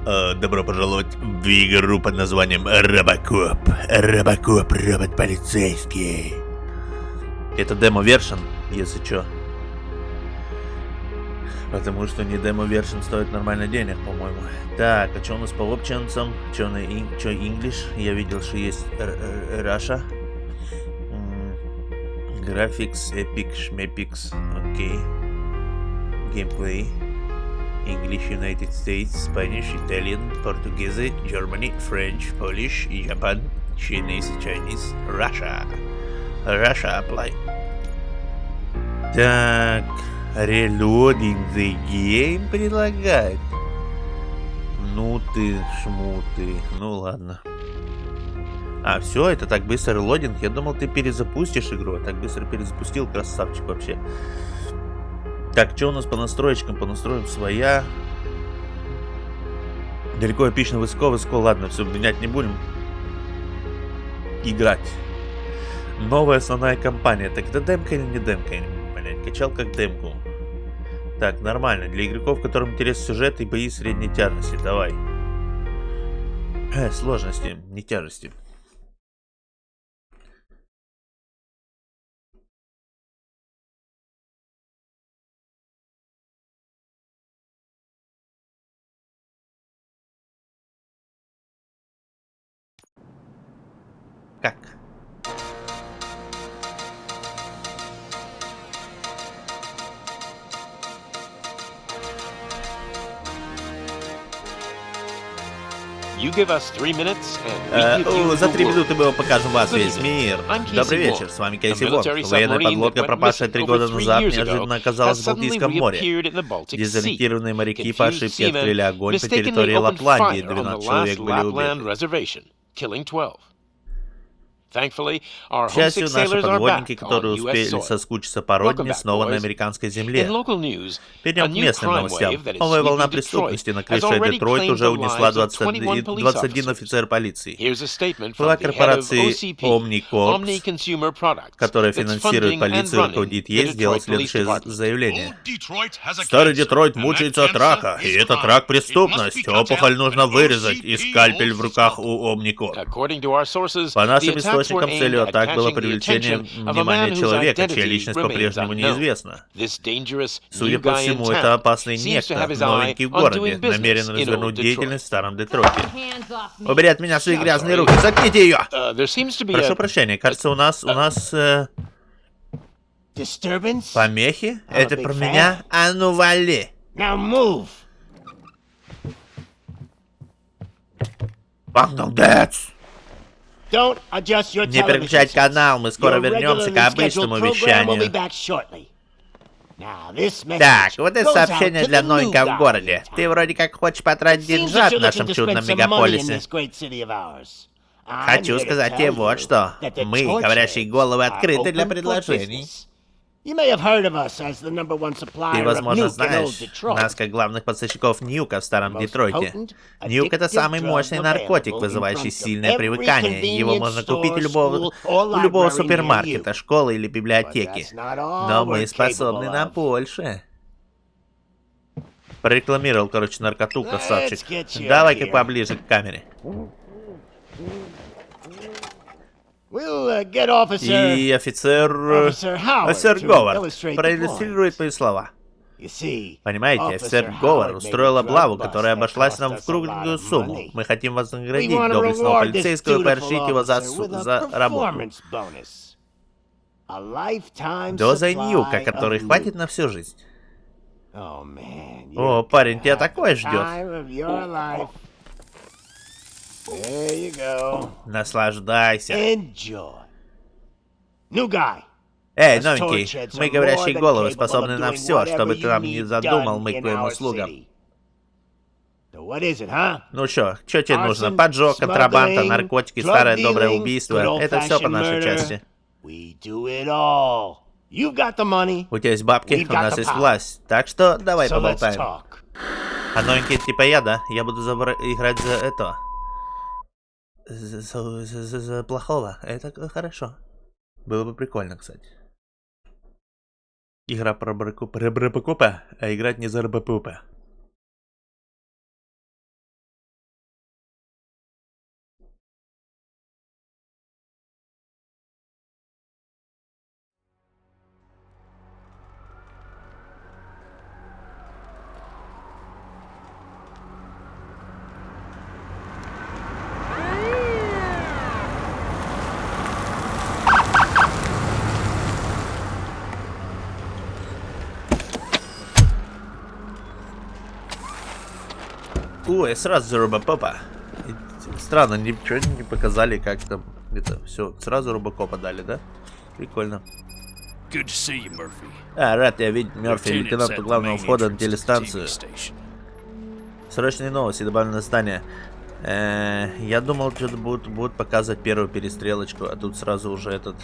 Добро пожаловать в игру под названием RoboCop. RoboCop, робот полицейский. Это демо-вершн, если чё. Потому что не демо-вершн стоит нормально денег, по-моему. Так, а что у нас по опченцам? Чё English? Я видел, что есть Russia. Graphics, Epic, Schmepix. Окей. Gameplay. English, United States, Spanish, Italian, Portuguese, Germany, French, Polish, Japan, Chinese, Russia. Russia, apply. Так, Reloading the Game предлагает. Ну ты, шмуты. Ну ладно. А, все, это так быстро релодинг. Я думал, ты перезапустишь игру. Так быстро перезапустил, красавчик вообще. Так, что у нас по настроечкам? По настроим своя. Далеко, эпично, высоко. Ладно, все, менять не будем. Играть. Новая основная кампания. Так, это демка или не демка? Я не могу понять. Качал как демку. Так, нормально. Для игроков, которым интересен сюжет и бои средней тяжести. Давай. Сложности, не тяжести. Как? За 3 минуты мы вам покажем вас весь мир. Добрый вечер, с вами Кейси Бог. Военная подлодка, пропавшая 3 года назад, неожиданно оказалась в Балтийском море. Дезориентированные моряки по ошибке открыли огонь по территории Лапландии. 12 человек были убиты. К счастью, наши подводники, которые успели соскучиться по родине, снова на американской земле. Перейдем к местным новостям. Новая волна преступности на крыше Детройт уже унесла 21 офицер полиции. Была корпорации OmniCorp, которая финансирует полицию и руководит ей, сделал следующее заявление. Старый Детройт мучается от рака, и этот рак преступность. Опухоль нужно вырезать, и скальпель в руках у OmniCorp. По нашим источникам, целью атак было привлечение внимания человека, чья личность по-прежнему неизвестна. Судя по всему, это опасный некто, новенький в городе, намерен развернуть деятельность в Старом Детройте. Убери от меня свои грязные руки, заткните ее! Прошу прощения, кажется, у нас помехи? Это про меня? А ну вали! Молодец! Не переключать канал, мы скоро вернемся к обычному вещанию. Так, вот это сообщение для новенького в городе. Ты вроде как хочешь потратить деньжат в нашем чудном мегаполисе. Хочу сказать тебе вот что. Мы, говорящие головы, открыты для предложений. Ты, возможно, знаешь нас как главных поставщиков нюка в Старом Детройте. Нюк — это самый мощный наркотик, вызывающий сильное привыкание. Его можно купить у любого супермаркета, школы или библиотеки. Но мы способны на больше. Прорекламировал, короче, наркоту, красавчик. Давай-ка поближе к камере. И офицер Говард проиллюстрирует мои слова. Понимаете, офицер Говард устроил облаву, которая обошлась нам в круглую сумму. Мы хотим вознаградить доблестного полицейского и поощрить его за работу. Доза нюка, которой хватит на всю жизнь. О, парень, тебя такое ждет. Наслаждайся. Эй, новенький, мы говорящие головы, способны на все, что бы ты нам не задумал, мы к твоим услугам. Ну что тебе нужно? Поджог, контрабанда, наркотики, старое доброе убийство. Это все по нашей части. У тебя есть бабки, у нас есть власть. Так что давай поболтаем. А новенький типа я, да? Я буду играть за это. За плохого. Это хорошо. Было бы прикольно, кстати. Игра про робокопа, а играть не за робокопа. Ой, сразу за робопопа. Странно, ничего не показали, как там это все. Сразу робокопа дали, да? Прикольно. Рад тебя видеть, Мерфи, лейтенант у главного входа на телестанцию. Срочные новости, добавлено здание. Я думал, что-то будут показывать первую перестрелочку, а тут сразу уже этот...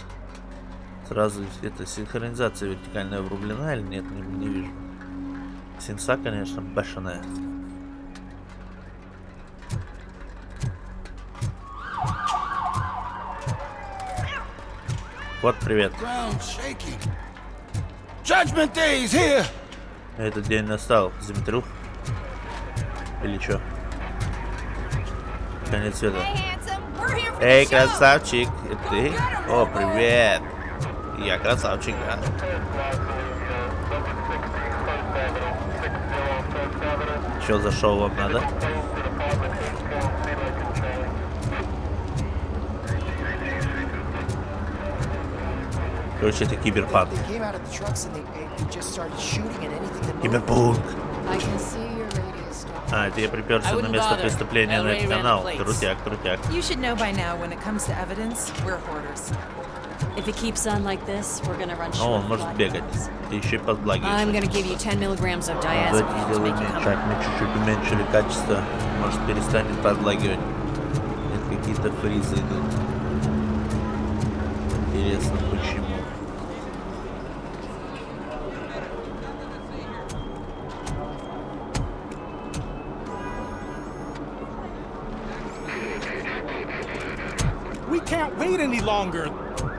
Сразу это синхронизация вертикальная врублена или нет, не вижу. Синса, конечно, бешеная. Вот, привет. Этот день настал. Зиметрух? Или чё? Конец света. Эй, красавчик! Это ты? О, привет! Я красавчик, да? Чё за шоу вам надо? Короче, это киберпанк. Киберпанк. А, это я приперся на место преступления на этот канал. Крутяк, крутяк. Но он может бегать. Ты еще и подлагиваешь. Так, мы чуть-чуть уменьшили качество. Может, перестанет подлагивать. Это какие-то фризы идут. Интересно, почему? We can't wait any longer.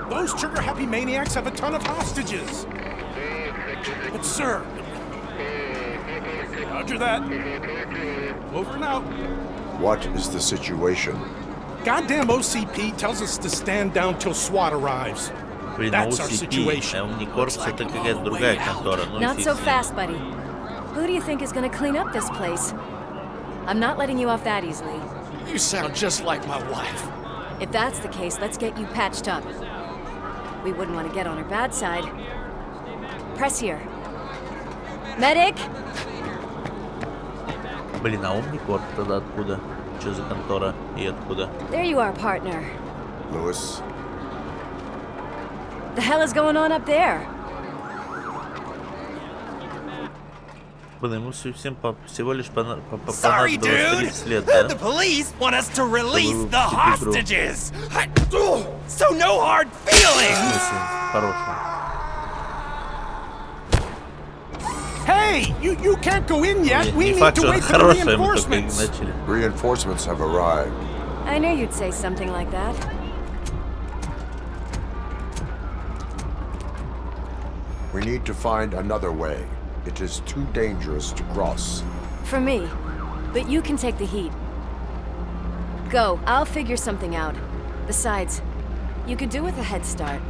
Those trigger-happy maniacs have a ton of hostages. But sir... Roger that. Over and out. What is the situation? Goddamn OCP tells us to stand down till SWAT arrives. That's our situation. Not so fast, buddy. Who do you think is gonna clean up this place? I'm not letting you off that easily. You sound just like my wife. If that's the case, let's get you patched up. We wouldn't want to get on her bad side. Press here. Medic! Блин, а Омникорп тогда откуда? Что за контора и откуда? There you are, partner. Lewis? The hell is going on up there? Блин, ему всем всего лишь понадобилось 30 лет, да? The police want us to release the hostages. So no hard feelings. Хороший. Hey, you can't go in yet. We need to wait for the reinforcements. Reinforcements have arrived. I knew you'd say something like that. We need to find another way. It is too dangerous to cross. For me. But you can take the heat. Go, I'll figure something out. Besides, you could do with a head start.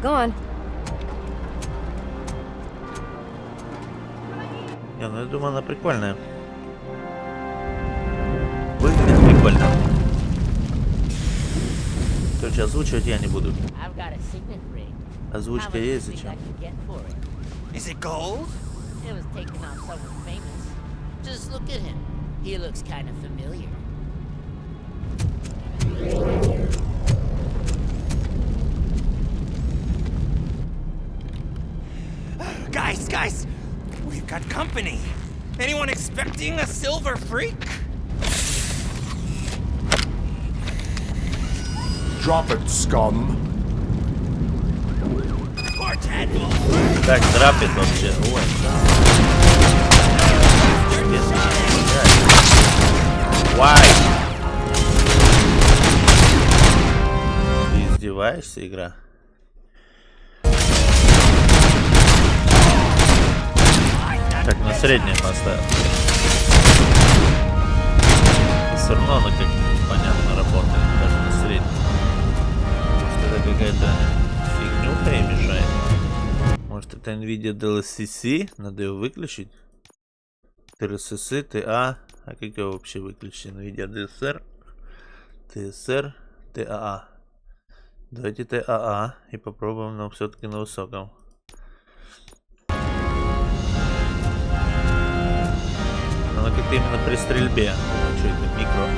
Go on. Не, ну я думаю, она прикольная. Выглядит прикольно. Короче, озвучивать я не буду. Озвучка есть, зачем? Is it gold? It was taken off someone famous. Just look at him. He looks kind of familiar. Guys, we've got company. Anyone expecting a silver freak? Drop it, scum. Так, драпит вообще. Ой. Вай! Ты издеваешься, игра? Так, на среднее поставил. И все равно она как понятно работает, даже на среднем. Может, это какая-то фигнюха ей мешает. Может, это NVIDIA DLSS? Надо ее выключить. TRSS, TA. А как его вообще выключить? NVIDIA DSR, TSR, TAA. Давайте TAA и попробуем, но все-таки на высоком. как-то именно при стрельбе. Что это?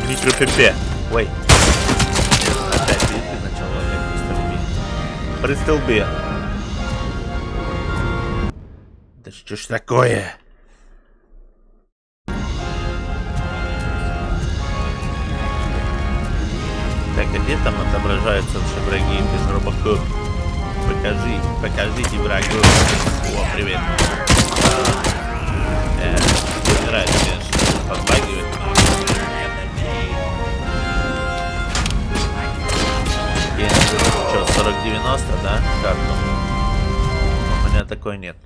Микро-ПП. Ой. Опять видите, начал при стрельбе. Да что ж такое? Так, а где там отображаются наши враги без робокоп? Покажите врагу. О, привет. Мне нравится, конечно, подлагивать. Что, 40-90, да? Карту? У меня такой нет.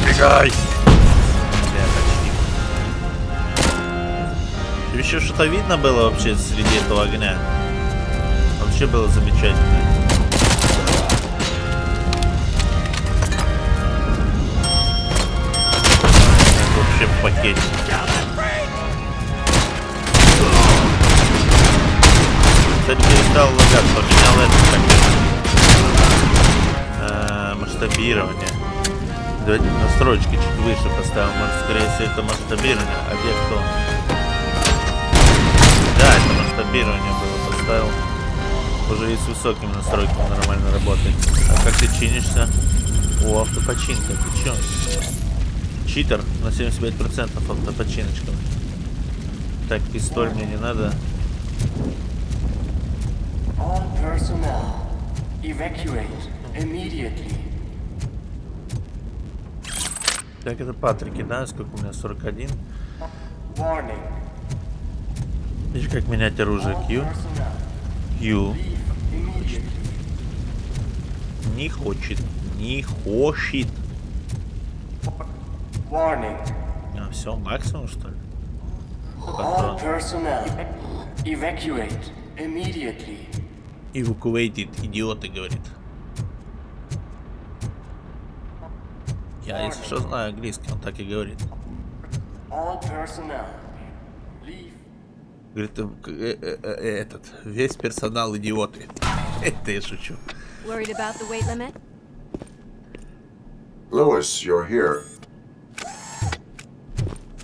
Бегай! Еще что-то видно было вообще среди этого огня. Вообще было замечательно. Это вообще в пакете. Кстати, перестал лагать, поменял это масштабирование. Давайте настройки чуть выше поставим. Может, скорее всего, это масштабирование. А где кто? Да, это масштабирование было. Поставил. Уже и с высокими настройками нормально работает. А как ты чинишься? О, автопочинка. Ты чё? Читер на 75% автопочиночка. Так, пистоль мне не надо. All personnel, evacuate immediately. Так, это Патрики, да? Сколько у меня? 41. Warning. Видишь, как менять оружие? Q. Q. Не хочет. Не хочет. Warning. А, все, максимум, что ли? All personnel, evacuate immediately. Evacuated, идиоты, говорит. Я, если что, знаю английский, он так и говорит. All personnel, leave. Говорит, этот, весь персонал идиоты. Это я шучу. Worried about the weight limit? Lewis, you're here.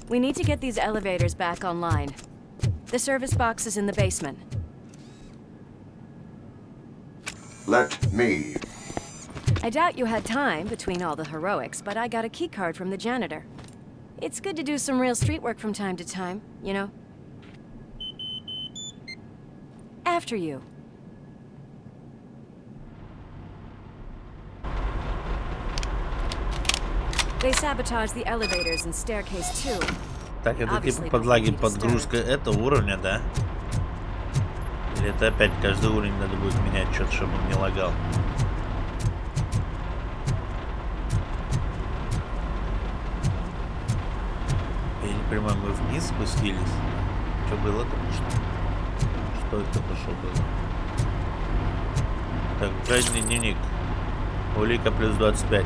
We need to get these elevators back online. The service box is in the basement. Let me. I doubt you had time between all the heroics, but I got a keycard from the janitor. It's good to do some real street work from time to time, you know? After you. They sabotaged the elevators and staircase too. Так, это типа подлаги подгрузка этого уровня, да? Или это опять каждый уровень надо будет менять что-то, чтобы он не лагал? Я не понимаю, мы вниз спустились? Что было только что? Что это что было? Так, крайний дневник. Улика плюс 25.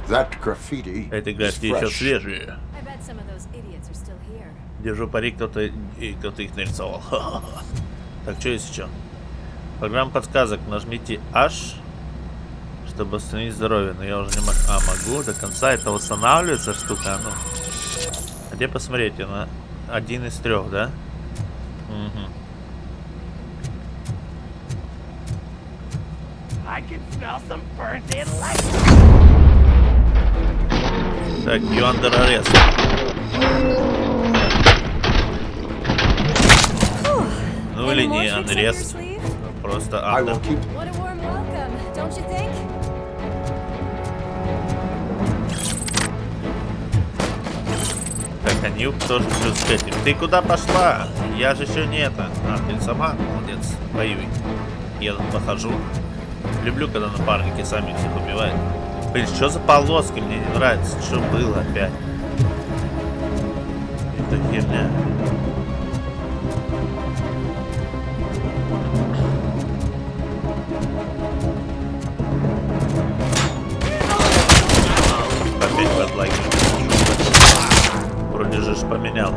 That graffiti Это is граффити еще fresh. свежие. I bet some of those idiots are still here. Держу пари, кто-то их нарисовал. Так, что есть еще? Программа подсказок. Нажмите H, чтобы восстановить здоровье. Но я уже не могу. А, могу до конца. Это восстанавливается штука. Ну. А где посмотреть? Она один из трех, да? Угу. Так, you under arrest. Ну или не арест, просто I will under. keep. What a warm welcome, don't you think? Так, конюк тоже плюс к этим. Ты куда пошла? Я же еще не это. А, ты сама? Молодец. Воюй. Я тут похожу. Люблю, когда напарники сами всех убивают. Блин, что за полоски? Мне не нравится. Что было опять? Это херня. Опять подлагивает. Вроде же поменял.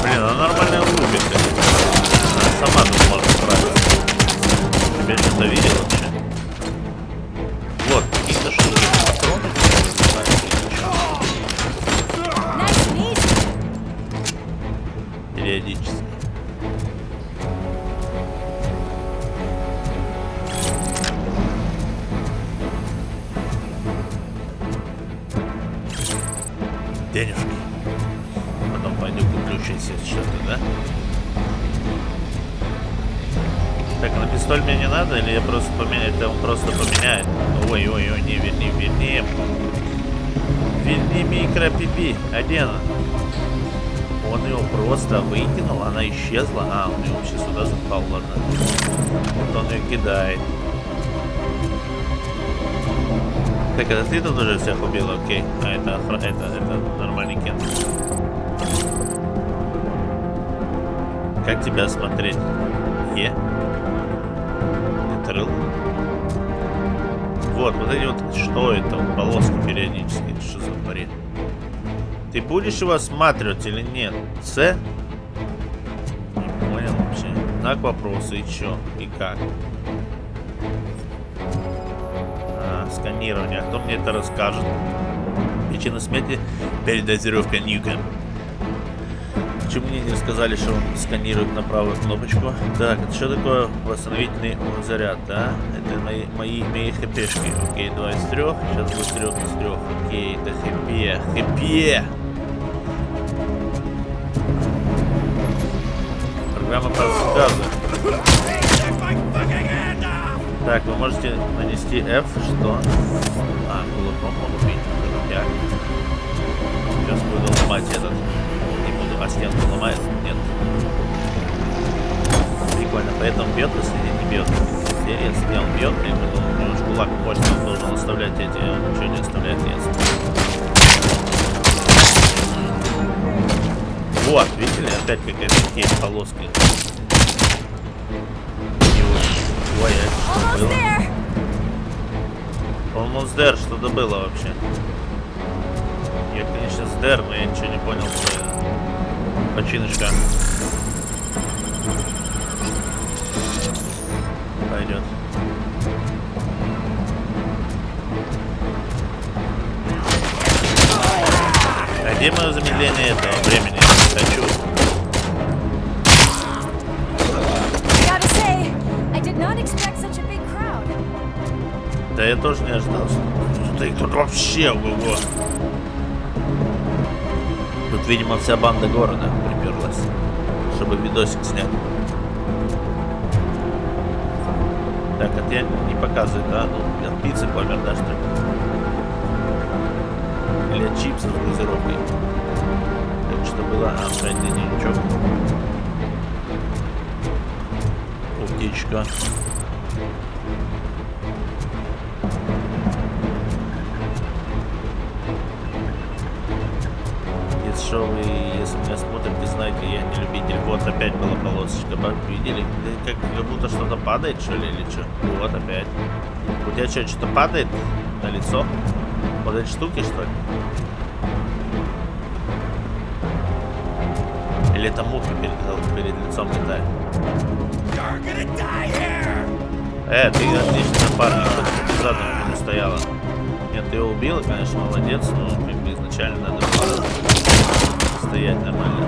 Блин, она нормально рубит. Она сама тут может справиться. Теперь что-то видел вообще? Вот, какие-то штуки. Периодически. Денежки. Потом пойду куплю сейчас что-то, да? Так, на пистоль мне не надо, или я просто поменяю? Это он просто поменяет. Ой-ой-ой, не, верни. Верни микропипи. А где она? Он его просто выкинул, она исчезла. А, он ее вообще сюда запал, ладно. Вот он ее кидает. Так, это ты тут уже всех убил, окей. А это нормальный кент. Как тебя смотреть? Отрыл. Вот эти вот, что это? Полоски периодически. Что за бред? Ты будешь его осматривать или нет? С? Не понял вообще. Знак вопроса и чё? И как? Сканирование. А кто мне это расскажет? Причина смерти — передозировка нюка. Почему мне не рассказали, что он сканирует на правую кнопочку? Так, это что такое восстановительный заряд, да? Это мои хпшки. Окей, 2 из 3. Сейчас будет 3 из 3. Окей, это хп. Программа по заказу. Так, вы можете нанести F, что? А, кулаком могу бить. Так. Сейчас буду ломать этот. Не буду, а стенку ломает? Нет. Прикольно, поэтому бьет, если не бьет. Если он бьет, или он кулак мощный, он должен оставлять эти, он ничего не оставляет, нет. Вот, видели, опять какая-то есть полоски. Ой, что было? Almost there, что-то было вообще. Я, конечно, сдер, но я ничего не понял, что это. Починочка. Пойдет. А где мое замедление этого времени? Хочу. Да я тоже не ожидал, что их тут вообще ого. Тут, видимо, вся банда города приперлась, чтобы видосик снять. Так, это я не показываю, да? Ну, я пиццы помер, да, что ли? Или чипсы с газировкой. Так, что было? А, средний дневничок. Птичка. Если меня смотрите, знаете, я не любитель. Вот опять была полосочка. Видели? Как будто что-то падает, что ли, или что? Вот опять. У тебя что-то падает на лицо? Вот эти штуки, что ли? Или это мухи перед лицом летают? Ты отличный напарник, что ты задом не стояла. Нет, ты его убила, конечно, молодец, но как бы изначально надо было стоять нормально.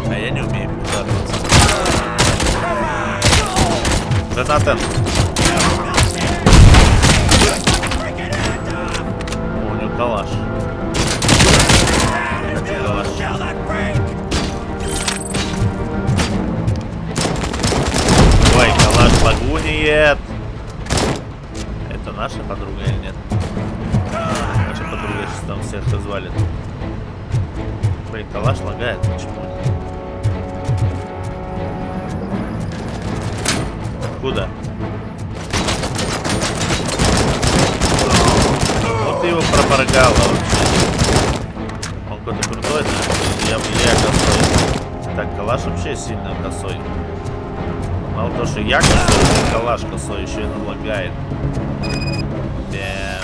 А я не умею прятаться. Граната! О, у него калаш. Калаш. наша подруга или нет? Наша подруга сейчас там всех развалит. Блин, калаш лагает, почему? Куда? Вот ты его проморгала вообще. Он какой-то крутой, да? Я косой. Так, калаш вообще сильно косой. Мало того, что я косой, калаш косой, еще и налагает. Да.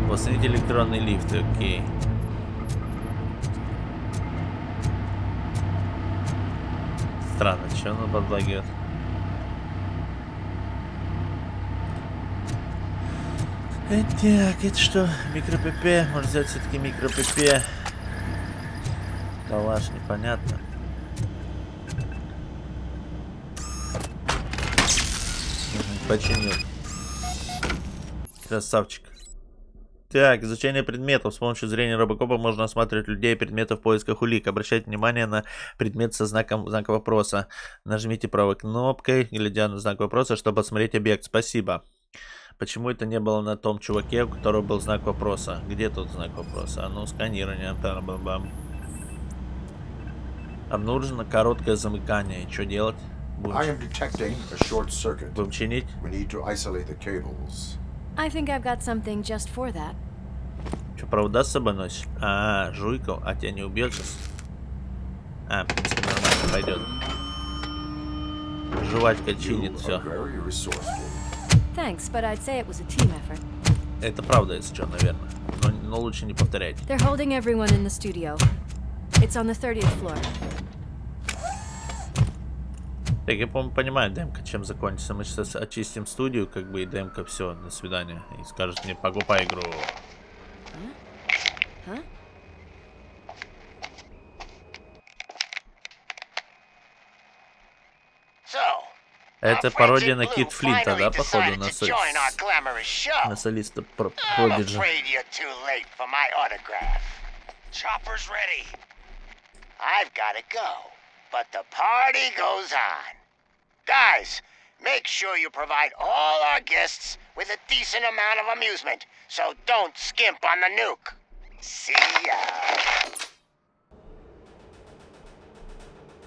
Восстановить электронный лифт, окей. Странно, что он подлагивает? Так, это что? Микро-ПП? Может взять все-таки микро-ПП? Калаш, непонятно. Починил. Красавчик. Так, изучение предметов. С помощью зрения робокопа можно осматривать людей и предметы в поисках улик. Обращайте внимание на предмет со знаком вопроса. Нажмите правой кнопкой, глядя на знак вопроса, чтобы осмотреть объект. Спасибо. Почему это не было на том чуваке, у которого был знак вопроса? Где тут знак вопроса? А ну, сканирование. Бам-бам. Обнаружено короткое замыкание. Что делать? Будем чинить? I think I've got something just for that. Что, провода с собой носишь? А, жуйков, а тебя не убьет сейчас? А, в принципе, нормально пойдет. Жвачка чинит все. Thanks, but I'd say it was a team effort. Это правда, если что, наверное. Но лучше не повторять. They're holding everyone in the studio. It's on the 30th floor. Так, я, по-моему, понимаю, демка чем закончится. Мы сейчас очистим студию, как бы, и демка все, до свидания. И скажет мне, покупай игру. Это пародия на Кит Флинта, да, походу, на солиста Продиджи. But the party goes on. Guys, make sure you provide all our guests with a decent amount of amusement, so don't skimp on the nuke. See ya.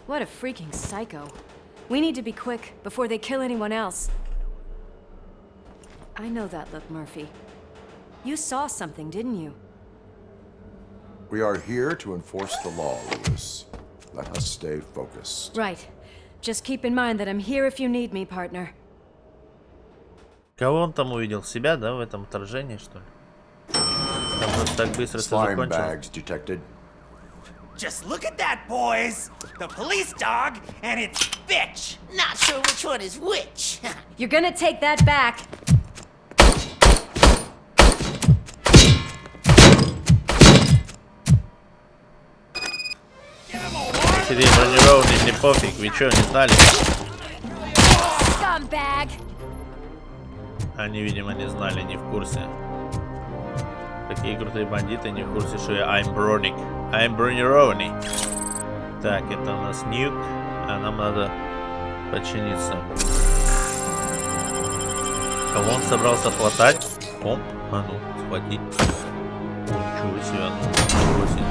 What a freaking psycho. We need to be quick before they kill anyone else. I know that look, Murphy. You saw something, didn't you? We are here to enforce the law, Lewis. Let us stay focused. Right. Just keep in mind that I'm here if you need me, partner. Кого он там увидел? Себя, да, в этом отражении, что ли? Там просто так быстро все закончилось. Just look at that, boys! The police dog and its bitch! Not sure which one is which. You're gonna take that back. Сиди, бронированный, мне пофиг, вы что, не знали? Scumbag. Они, видимо, не знали, не в курсе. Такие крутые бандиты не в курсе, что я I'm бронированный. Так, это у нас нюк, а нам надо подчиниться. Кого он собрался хватать? Оп, а ну, схватить. Ничего себе, а ну, бросить.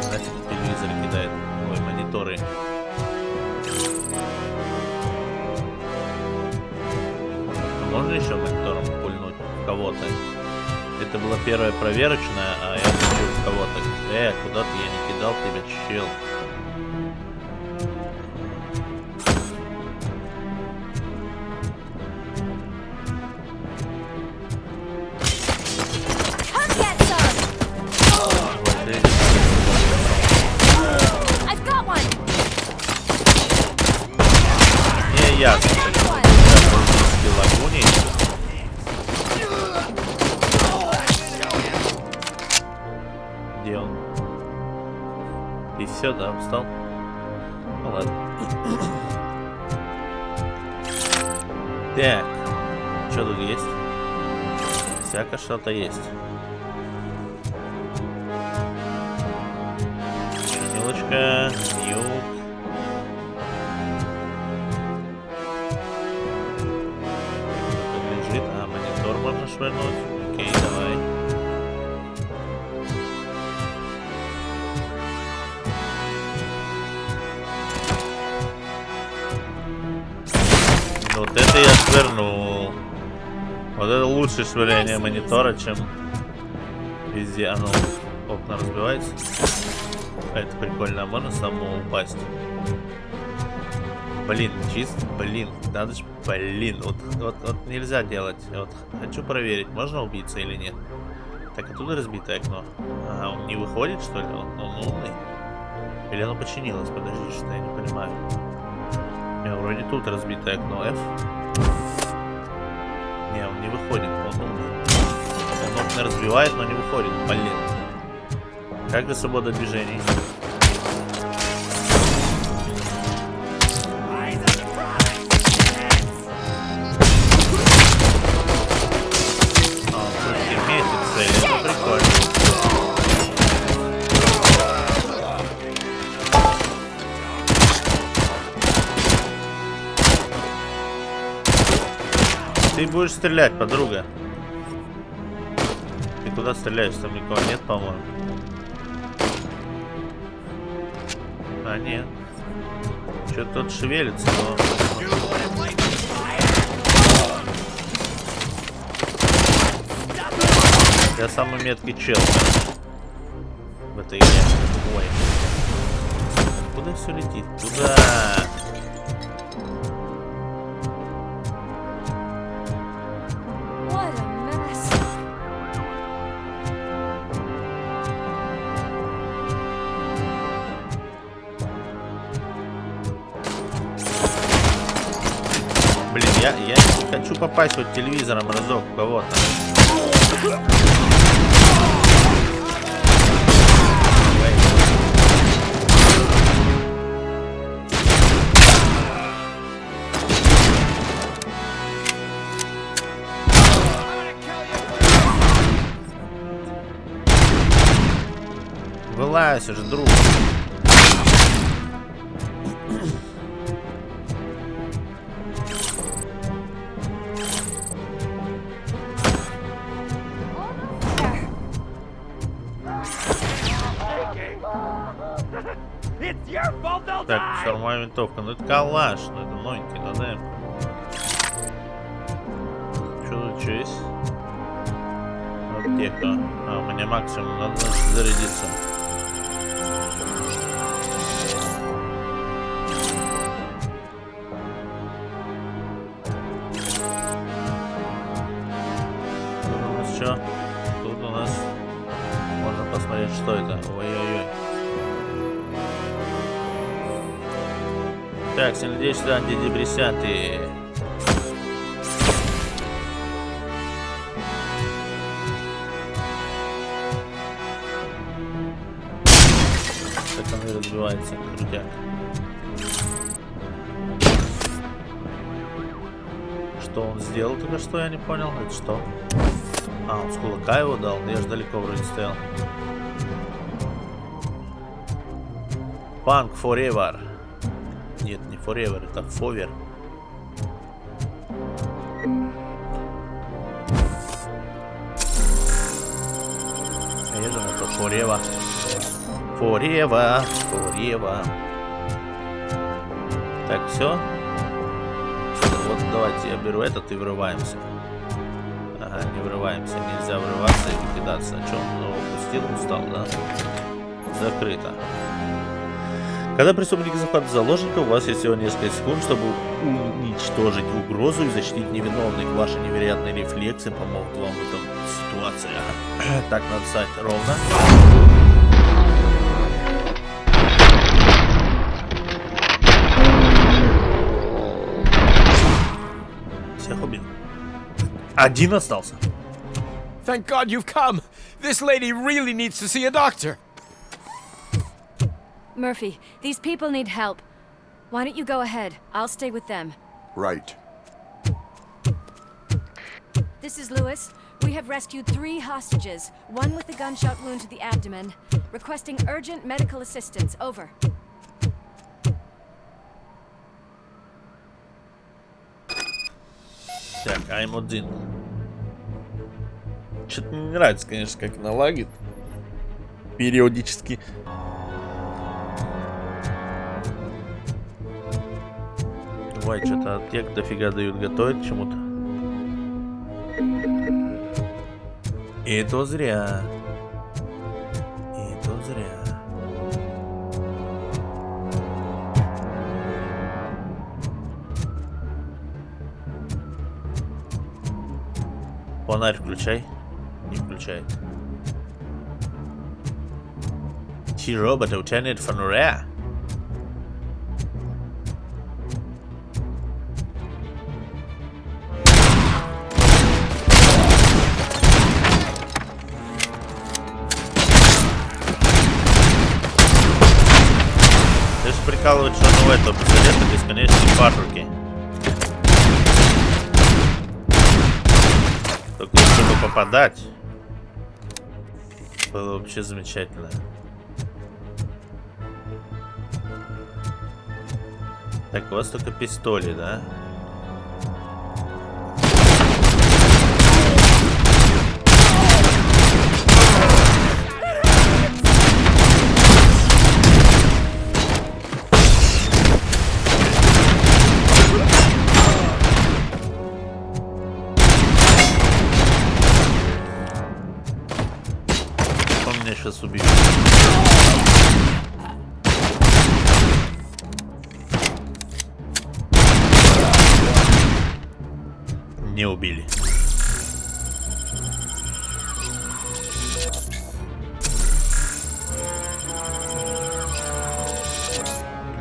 Знаете, телевизор кидает, ой, мониторы. Можно еще монитором пульнуть в кого-то? Это была первая проверочная, а я хочу в кого-то. Куда-то я не кидал тебя, чел. Не ясно, почему лагуни. Где он? И все, да, встал. Ну ладно. Так, что тут есть? Всяко что-то есть. Чинилочка, нюк. швырнуть? Окей, давай. Вот это я швырнул. Вот это лучшее швыряние монитора, чем везде. Оно окна разбивается. Это прикольно, а можно самому упасть? Блин, чисто, блин, надо же, блин, вот нельзя делать. Вот хочу проверить, можно убиться или нет. Так, оттуда разбитое окно. А, он не выходит, что ли? Он умный? Или оно починилось? Подожди, что я не понимаю. Не, вроде тут разбитое окно F. Не, он не выходит, он умный. Он окна разбивает, но не выходит, блин. Как же свобода движений? Ты будешь стрелять, подруга. Ты куда стреляешь? Там никого нет, по-моему. А, нет. Что-то тут шевелится, но... Я самый меткий чел в этой игре. Ой. Куда все летит? Куда? Блин, я не хочу попасть вот телевизором разок у кого-то. Вылазь уже, друг. Так, штурмовая винтовка. Ну это калаш, ну это новенький, на демку. Что тут есть? Аптека. А, у меня максимум, надо зарядиться. Тут у нас что? Тут у нас можно посмотреть, что это. Ой-ой-ой. Так, сильнодействующие антидепрессанты. Так он и разбивается, крутяк. Что он сделал только что, я не понял. Это что? А, он с кулака его дал. Я же далеко вроде стоял. Punk Forever. Нет, не Forever, это Fover. Я думаю, это Forever. Forever. Forever. Так, все. Вот давайте я беру этот и врываемся. Ага, не врываемся. Нельзя врываться и кидаться. А что он его опустил? Устал, да? Закрыто. Когда преступник захватит заложника, у вас есть всего несколько секунд, чтобы уничтожить угрозу и защитить невиновных. Ваши невероятные рефлексы помогут вам в этом ситуации. Так, надо стать ровно. Всех убил. Один остался. Thank God you've come. This lady really needs to see a doctor. Murphy, these people need help. Why don't you go ahead? I'll stay with them. Right. This is Lewis. We have rescued 3 hostages, one with a gunshot wound to the abdomen, requesting urgent medical assistance. Over. Так, I'm один. Что-то мне не нравится, конечно, как она лагит. Периодически. Давай, что-то от тех дофига дают готовить чему-то. И это зря. И это зря. Фонарь включай. Не включает. Робот утянет фонаря. Ты же прикалывать, что ну это пистолета бесконечные патрулки. Только чтобы попадать, было вообще замечательно. Так, у вас только пистоли, да? Он меня сейчас убьет. Не убили.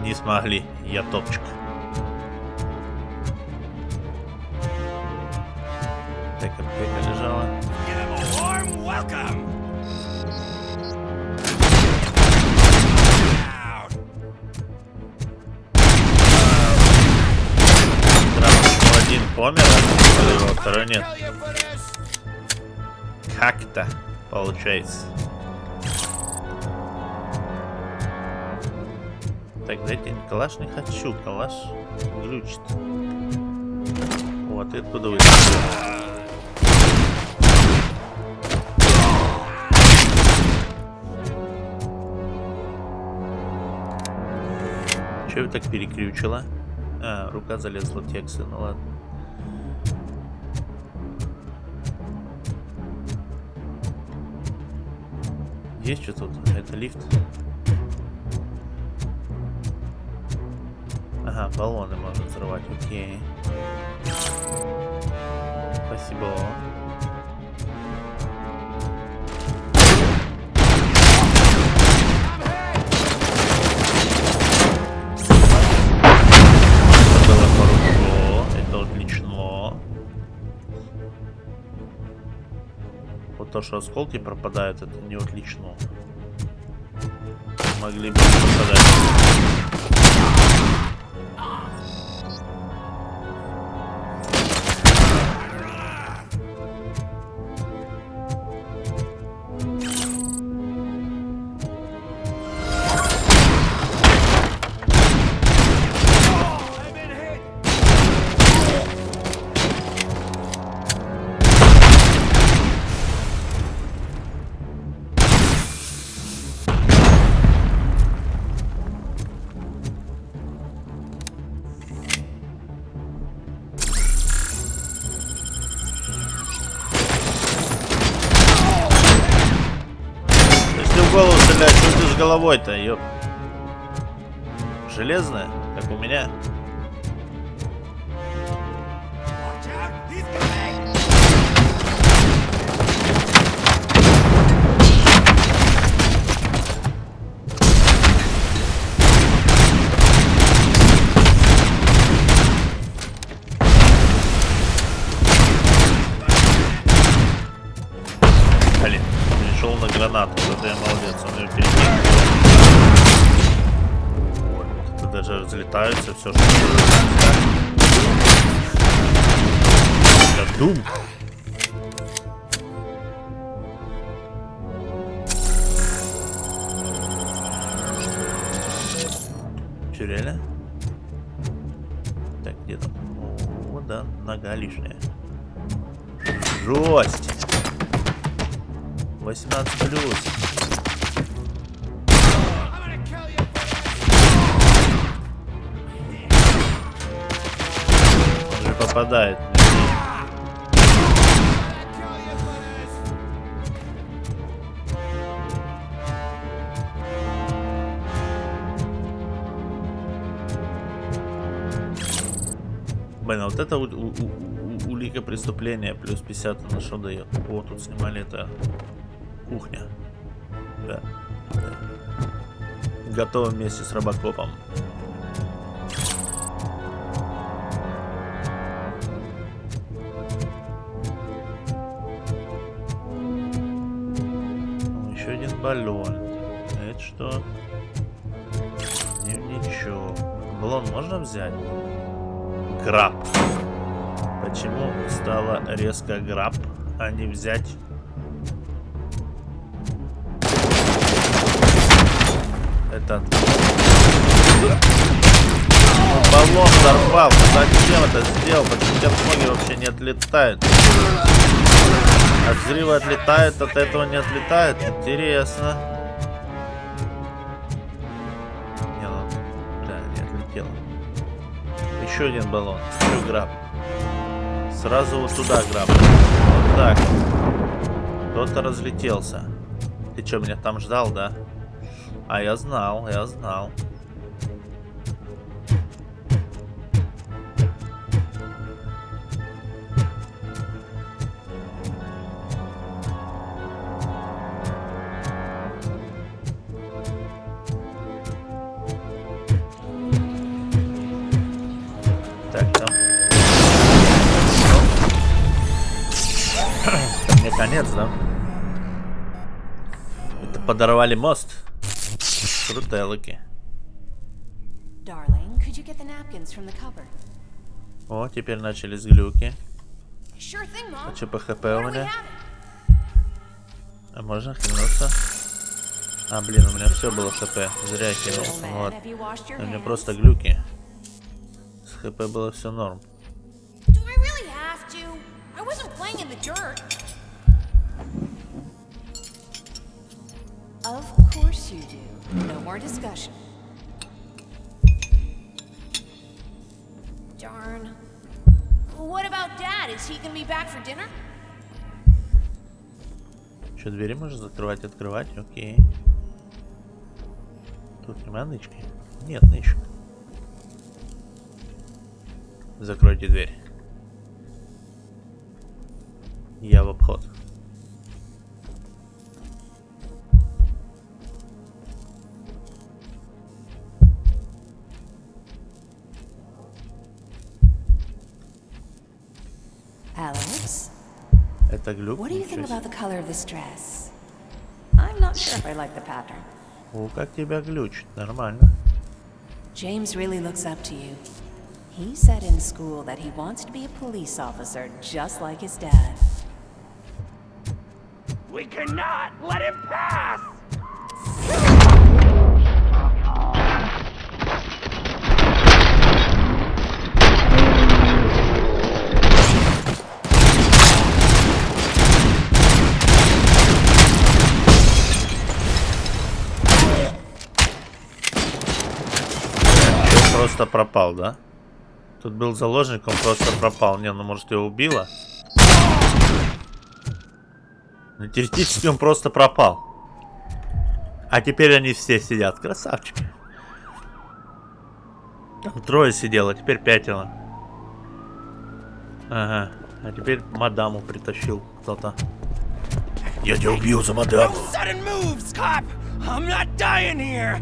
Не смогли. Я топчик. Так, аптека лежала. Один помер, а второй нет. Как-то получается. Так, дайте калаш не хочу. Калаш глючит. Вот, и откуда вы? Чего вы так перекрючила? А, рука залезла в тексты, ну ладно. Есть что тут? Это лифт. Ага, баллоны можно взрывать, окей. Спасибо. То, что осколки пропадают, это не отлично. Могли бы пропадать. Голову стрелять, что ты с головой-то, ёп. Железная, как у меня. Блин, перешел на гранату, это я молодец, он ее перекинул. Вот, это даже разлетаются, все, что это дум. Че, реально? Так, где там? О, да, нога лишняя. Жесть! 18+. Он же попадает. Блин, а вот это улика преступления плюс 50 на что дает? О, тут снимали это кухня. Да. Готовы вместе с робокопом. Еще один баллон. Это что? Дневничок. Баллон можно взять? Граб. Почему стало резко граб, а не взять? Это... Баллон взорвал. Зачем это сделал? Почему у тебя ноги вообще не отлетают? От взрыва отлетает, от этого не отлетает? Интересно. Не, ну... Да, не отлетело. Еще один баллон. Еще граб. Сразу вот туда граб. Вот так. Кто-то разлетелся. Ты что, меня там ждал, да? А я знал, я знал. Так, там. Мне конец, да? Это подорвали мост. Крутелыки. О, теперь начались глюки. А что по хп у меня? А можно хилнуться? А, блин, у меня все было хп. Зря я хилнулся. Ну ладно. У меня просто глюки. С хп было все норм. Of course you do. No more discussion. Darn. What about Dad? Is he gonna be back for dinner? Что, двери можно закрывать, открывать? Окей. Тут нема нычки? Нет нычек. Закройте дверь. Я в обход. Alex, Это глюк. what do you think about the color of this dress? I'm not sure if I like the pattern. О, как тебя глючит. Нормально. James really looks up to you. He said in school that he wants to be a police officer just like his dad. We cannot let him pass! Просто пропал, да? Тут был заложник, он просто пропал. Не, ну может его убило? Но теоретически он просто пропал. А теперь они все сидят. Красавчики. Там трое сидело, теперь 5. Ага. А теперь мадаму притащил кто-то. Я тебя убью за мадаму. Sudden moves, cop! I'm not dying here!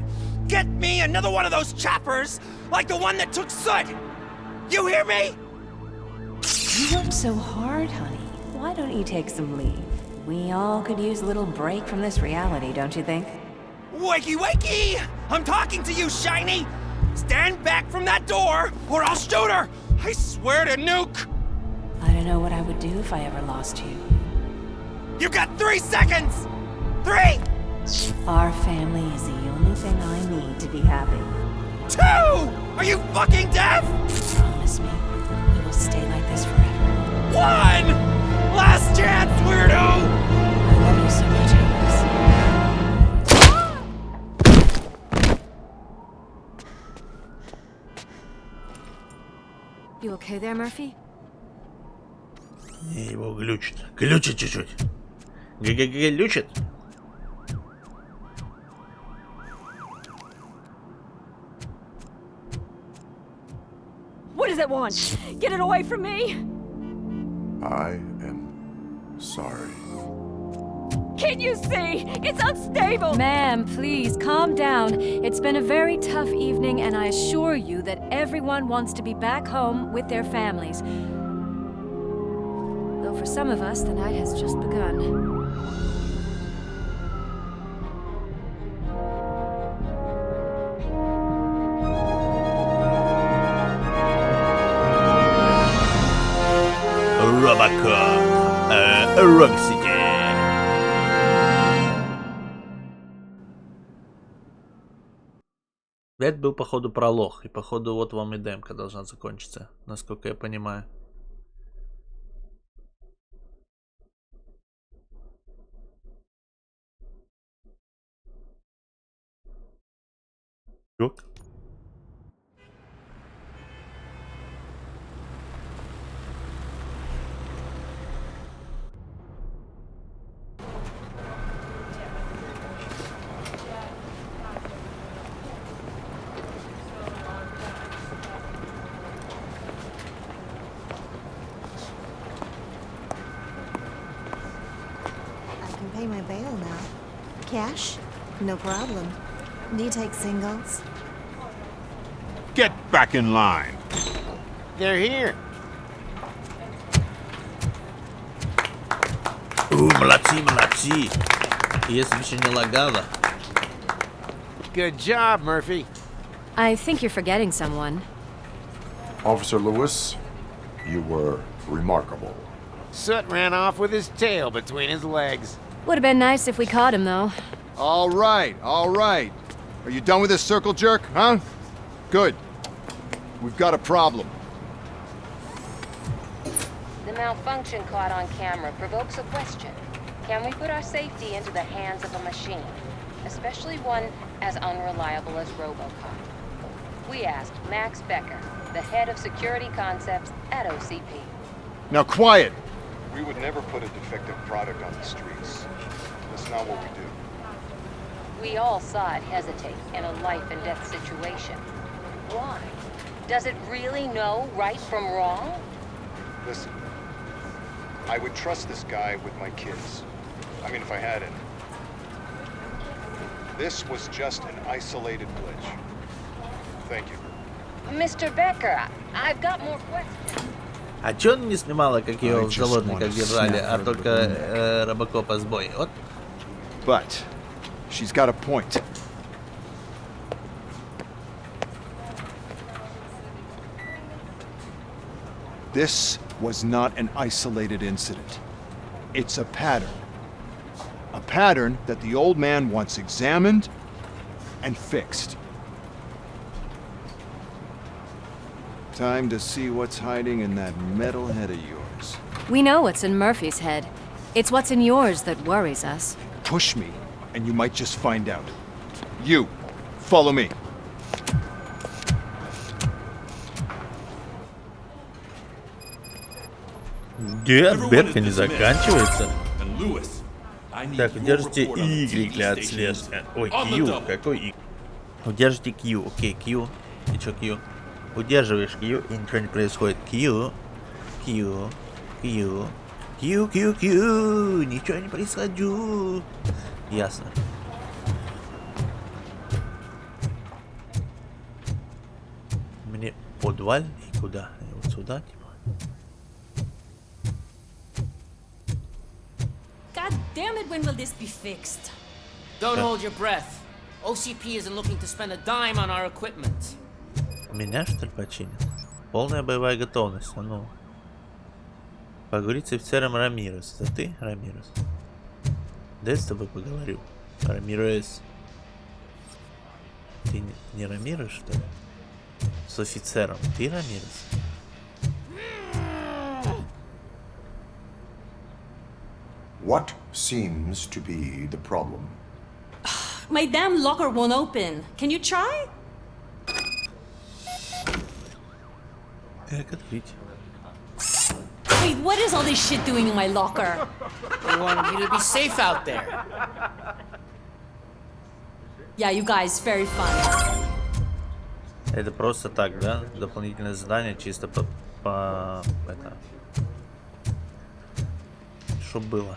Get me another one of those choppers, like the one that took Soot! You hear me? You work so hard, honey. Why don't you take some leave? We all could use a little break from this reality, don't you think? Wakey, wakey! I'm talking to you, Shiny! Stand back from that door, or I'll shoot her! I swear to nuke! I don't know what I would do if I ever lost you. You got 3 seconds! 3! Our family is the only thing I need to be happy. 2! Are you fucking deaf? Promise me, we will stay like this forever. 1! Last chance, weirdo! I love you so much, okay there, Murphy? Его глючит. Глючит чуть-чуть. Глючит. What does it want? Get it away from me! I am sorry. Can't you see? It's unstable! Ma'am, please, calm down. It's been a very tough evening, and I assure you that everyone wants to be back home with their families. Though for some of us, the night has just begun. RoboCop. Вершите. Это был, походу, пролог. И, походу, вот вам и демка должна закончиться, насколько я понимаю. Ёк. Pay my bail now. Cash? No problem. Do you take singles? Get back in line. They're here. Молодцы, молодцы. Если бы еще не лагало. Good job, Murphy. I think you're forgetting someone. Officer Lewis, you were remarkable. Soot ran off with his tail between his legs. Would have been nice if we caught him, though. All right, all right. Are you done with this circle jerk, huh? Good. We've got a problem. The malfunction caught on camera provokes a question. Can we put our safety into the hands of a machine, especially one as unreliable as RoboCop? We asked Max Becker, the head of security concepts at OCP. Now quiet! We would never put a defective product on the streets. That's not what we do. We all saw it hesitate in a life and death situation. Why? Does it really know right from wrong? Listen, I would trust this guy with my kids. I mean, if I had any. This was just an isolated glitch. Thank you. Mr. Becker, I've got more questions. А чё он не снимала, как ее в заложниках держали, а только робокопа сбой? Вот. But she's got a point. This was not an isolated incident. It's a pattern. A pattern that the old man wants examined and fixed. Time to see what's hiding in that metal head of yours. We know what's in Murphy's head. It's what's in yours that worries us. Push me, and you might just find out. You, follow me. Где отберка не заканчивается? Так, удержите Y для отслежки. Ой, Q, какой Y? Удержите Q, окей, Q. И чё Q? Удерживаешь Q, и ничего не происходит. Q, Q, Q, Q, Q, Q. Ничего не происходит. Ясно. Мне подвал и куда? И вот сюда, типа. God damn it, when will this be fixed? Don't hold your breath. OCP isn't looking to spend a dime on our equipment. Меня, что ли, починят? Полная боевая готовность, а ну. Поговорить с офицером Рамирес. Это ты, Рамирес? Да я с тобой поговорю. Рамирес. Ты не Рамирес, что ли? С офицером. Ты Рамирес? What seems to be the problem? My damn locker won't open. Can you try? Wait, what is all this shit doing in my locker? They wanted you to be safe out there. Yeah, you guys, very fun. Это просто так, да? Дополнительное задание, чисто по это. Что было?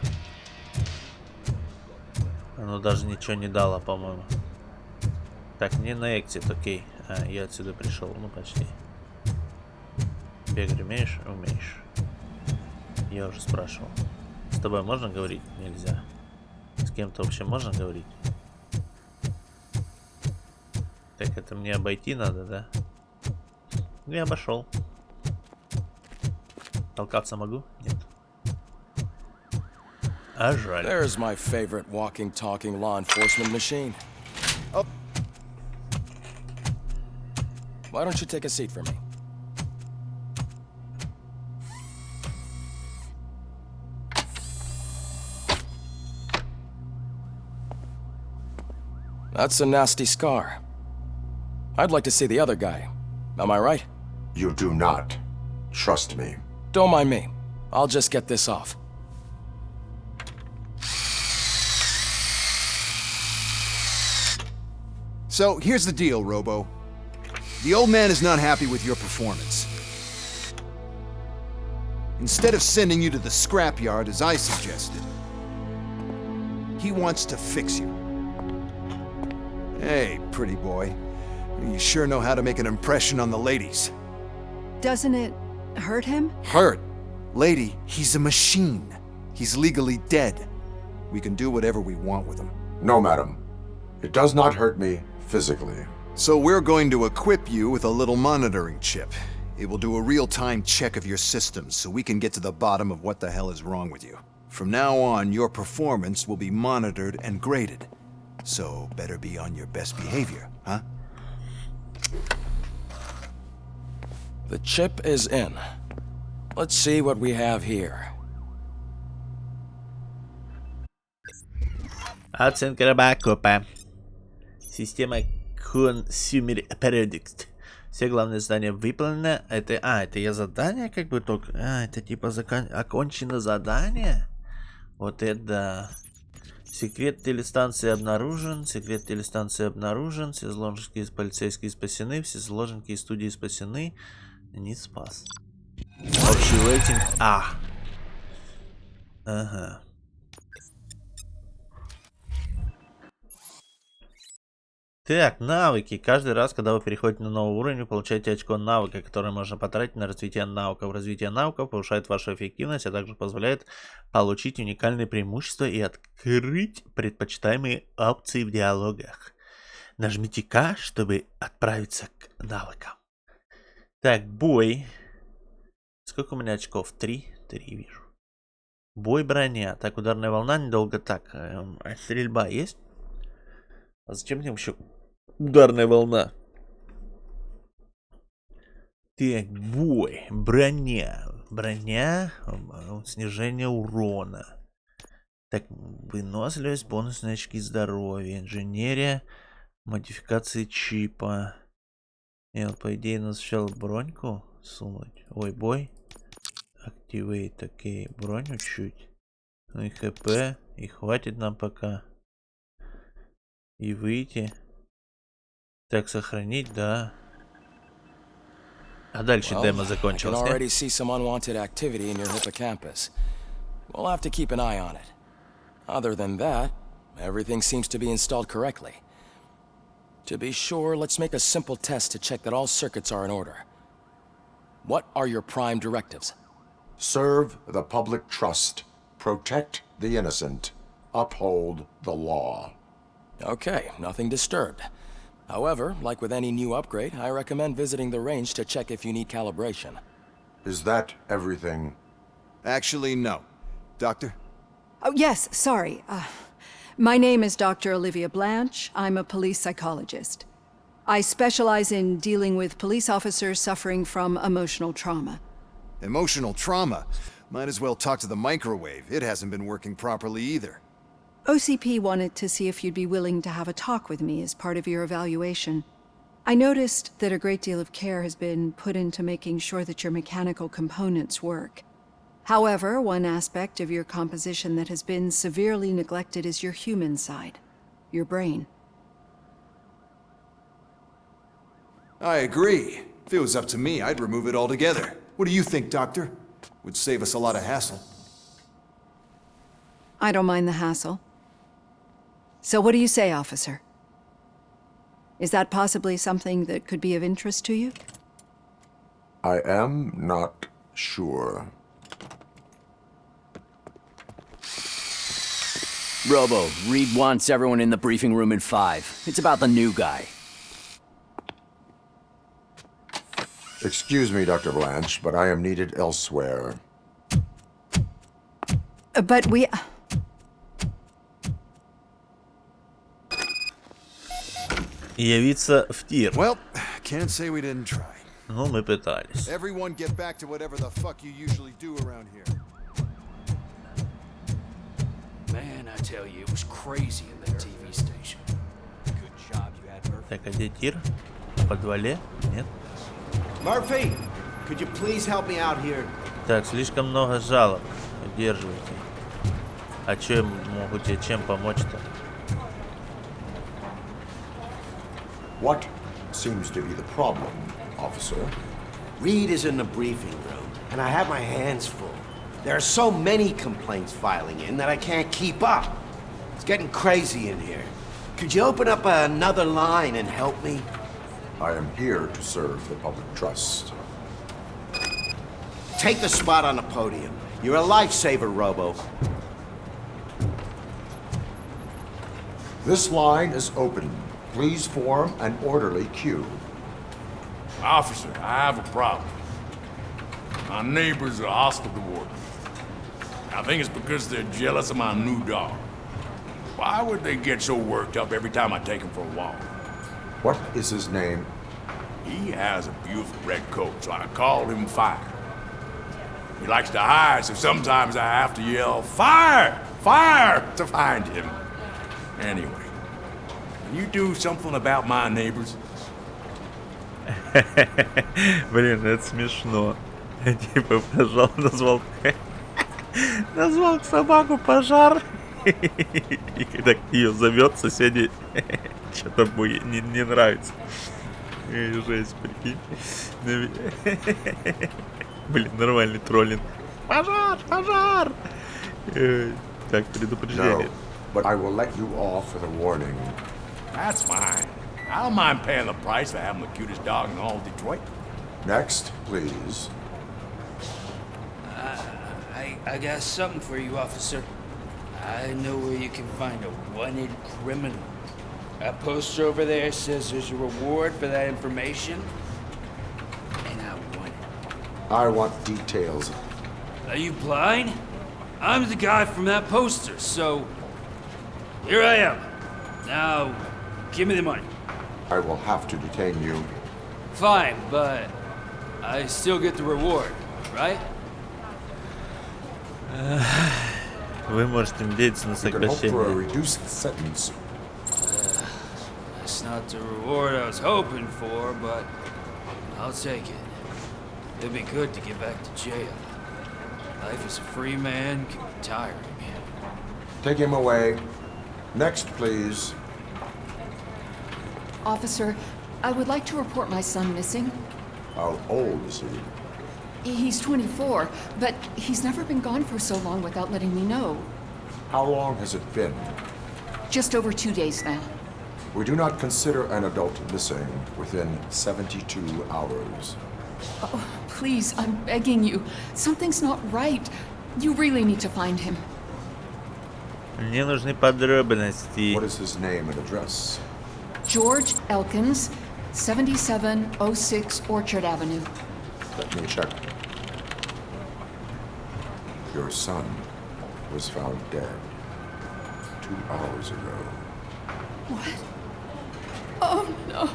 Оно даже ничего не дало, по-моему. Так, мне на экзит, окей. А, я отсюда пришел, ну почти. Бегать умеешь? Умеешь. Я уже спрашивал. С тобой можно говорить? Нельзя. С кем-то вообще можно говорить? Так, это мне обойти надо, да? Ну, я обошел. Толкаться могу? Нет. А жаль. There's my favorite walking, talking law enforcement machine. Oh. Why don't you take a seat for me? That's a nasty scar. I'd like to see the other guy. Am I right? You do not. Trust me. Don't mind me. I'll just get this off. So, here's the deal, Robo. The old man is not happy with your performance. Instead of sending you to the scrapyard as I suggested, he wants to fix you. Hey, pretty boy. You sure know how to make an impression on the ladies. Doesn't it hurt him? Hurt? Lady, he's a machine. He's legally dead. We can do whatever we want with him. No, madam. It does not hurt me physically. So we're going to equip you with a little monitoring chip. It will do a real-time check of your systems so we can get to the bottom of what the hell is wrong with you. From now on, your performance will be monitored and graded. So better be on your best behavior, huh? The chip is in. Let's see what we have here. Оценка робокопа. Система Consumer Product. Все главные задания выполнены. Это я задание как бы только... это типа окончено задание? Вот это... Секрет телестанции обнаружен. Секрет телестанции обнаружен. Все заложники полицейские спасены. Все заложники из студии спасены. Не спас. Общий рейтинг А. Ага. Так, навыки. Каждый раз, когда вы переходите на новый уровень, вы получаете очко навыка, которое можно потратить на развитие навыков. Развитие навыков повышает вашу эффективность, а также позволяет получить уникальные преимущества и открыть предпочитаемые опции в диалогах. Нажмите К, чтобы отправиться к навыкам. Так, бой. Сколько у меня очков? 3? 3 вижу. Бой, броня. Так, ударная волна недолго. Так, стрельба есть? А зачем мне вообще ударная волна? Так, бой, броня. Броня, снижение урона. Так, выносливость, бонусные очки здоровья, инженерия, модификации чипа. Нет, по идее, надо сначала броньку сунуть. Ой, бой. Activate, окей, броню чуть. Ну и хп, и хватит нам пока. И выйти. Так, сохранить, да. А дальше демо закончилось, да? already see some unwanted activity in your hippocampus. We'll have to keep an eye on it. Other than that, everything seems to be installed correctly. To be sure, let's make a simple test to check that all circuits are in order. What are your prime directives? Serve the public trust. Protect the innocent. Uphold the law. Okay, nothing disturbed. However, like with any new upgrade, I recommend visiting the range to check if you need calibration. Is that everything? Actually, no. Doctor? Oh, yes, sorry. My name is Dr. Olivia Blanche. I'm a police psychologist. I specialize in dealing with police officers suffering from emotional trauma. Emotional trauma? Might as well talk to the microwave. It hasn't been working properly either. OCP wanted to see if you'd be willing to have a talk with me as part of your evaluation. I noticed that a great deal of care has been put into making sure that your mechanical components work. However, one aspect of your composition that has been severely neglected is your human side, your brain. I agree. If it was up to me, I'd remove it altogether. What do you think, Doctor? Would save us a lot of hassle. I don't mind the hassle. So what do you say, officer? Is that possibly something that could be of interest to you? I am not sure. Robo, Reed wants everyone in the briefing room in 5. It's about the new guy. Excuse me, Dr. Blanche, but I am needed elsewhere. But we... Явиться в тир. Well, can't say we didn't try. Ну, мы пытались. Everyone get back to whatever the fuck you usually do around here. Man, I tell you, it was crazy in that TV station. Good job you had, Murphy. Так, а где тир? В подвале? Нет. Murphy, could you please help me out here? Так, слишком много жалоб. Удерживайте. А чё могу тебе чем помочь-то? What seems to be the problem, officer? Reed is in the briefing room, and I have my hands full. There are so many complaints filing in that I can't keep up. It's getting crazy in here. Could you open up another line and help me? I am here to serve the public trust. Take the spot on the podium. You're a lifesaver, Robo. This line is open. Please form an orderly queue. Officer, I have a problem. My neighbors are hostile toward me. I think it's because they're jealous of my new dog. Why would they get so worked up every time I take him for a walk? What is his name? He has a beautiful red coat, so I call him Fire. He likes to hide, so sometimes I have to yell, "Fire! Fire!" to find him. Anyway, can you do something about my neighbors? Блин, это смешно. Типа, пожал, назвал собаку Пожар. И когда ее зовет, соседи что-то не нравится. Жесть, прикинь. Блин, нормальный троллинг. Пожар, пожар! Так, предупреждение. No, but I will let you off with a warning. That's fine. I don't mind paying the price for having the cutest dog in all of Detroit. Next, please. I got something for you, officer. I know where you can find a wanted criminal. That poster over there says there's a reward for that information. And I want it. I want details. Are you blind? I'm the guy from that poster, so... Here I am. Now, give me the money. I will have to detain you. Fine, but I still get the reward, right? Вы можете надеяться на сокращение. That's not the reward I was hoping for, but I'll take it. It'd be good to get back to jail. Life as a free man can be tiring. Take him away. Next, please. Officer, I would like to report my son missing. How old is he? He's 24, but he's never been gone for so long without letting me know. How long has it been? Just over 2 days now. We do not consider an adult missing within 72 hours. Oh, please, I'm begging you. Something's not right. You really need to find him. Мне нужны подробности. What is his name and address? George Elkins, 7706 Orchard Avenue. Let me check. Your son was found dead 2 hours ago. What? Oh, no.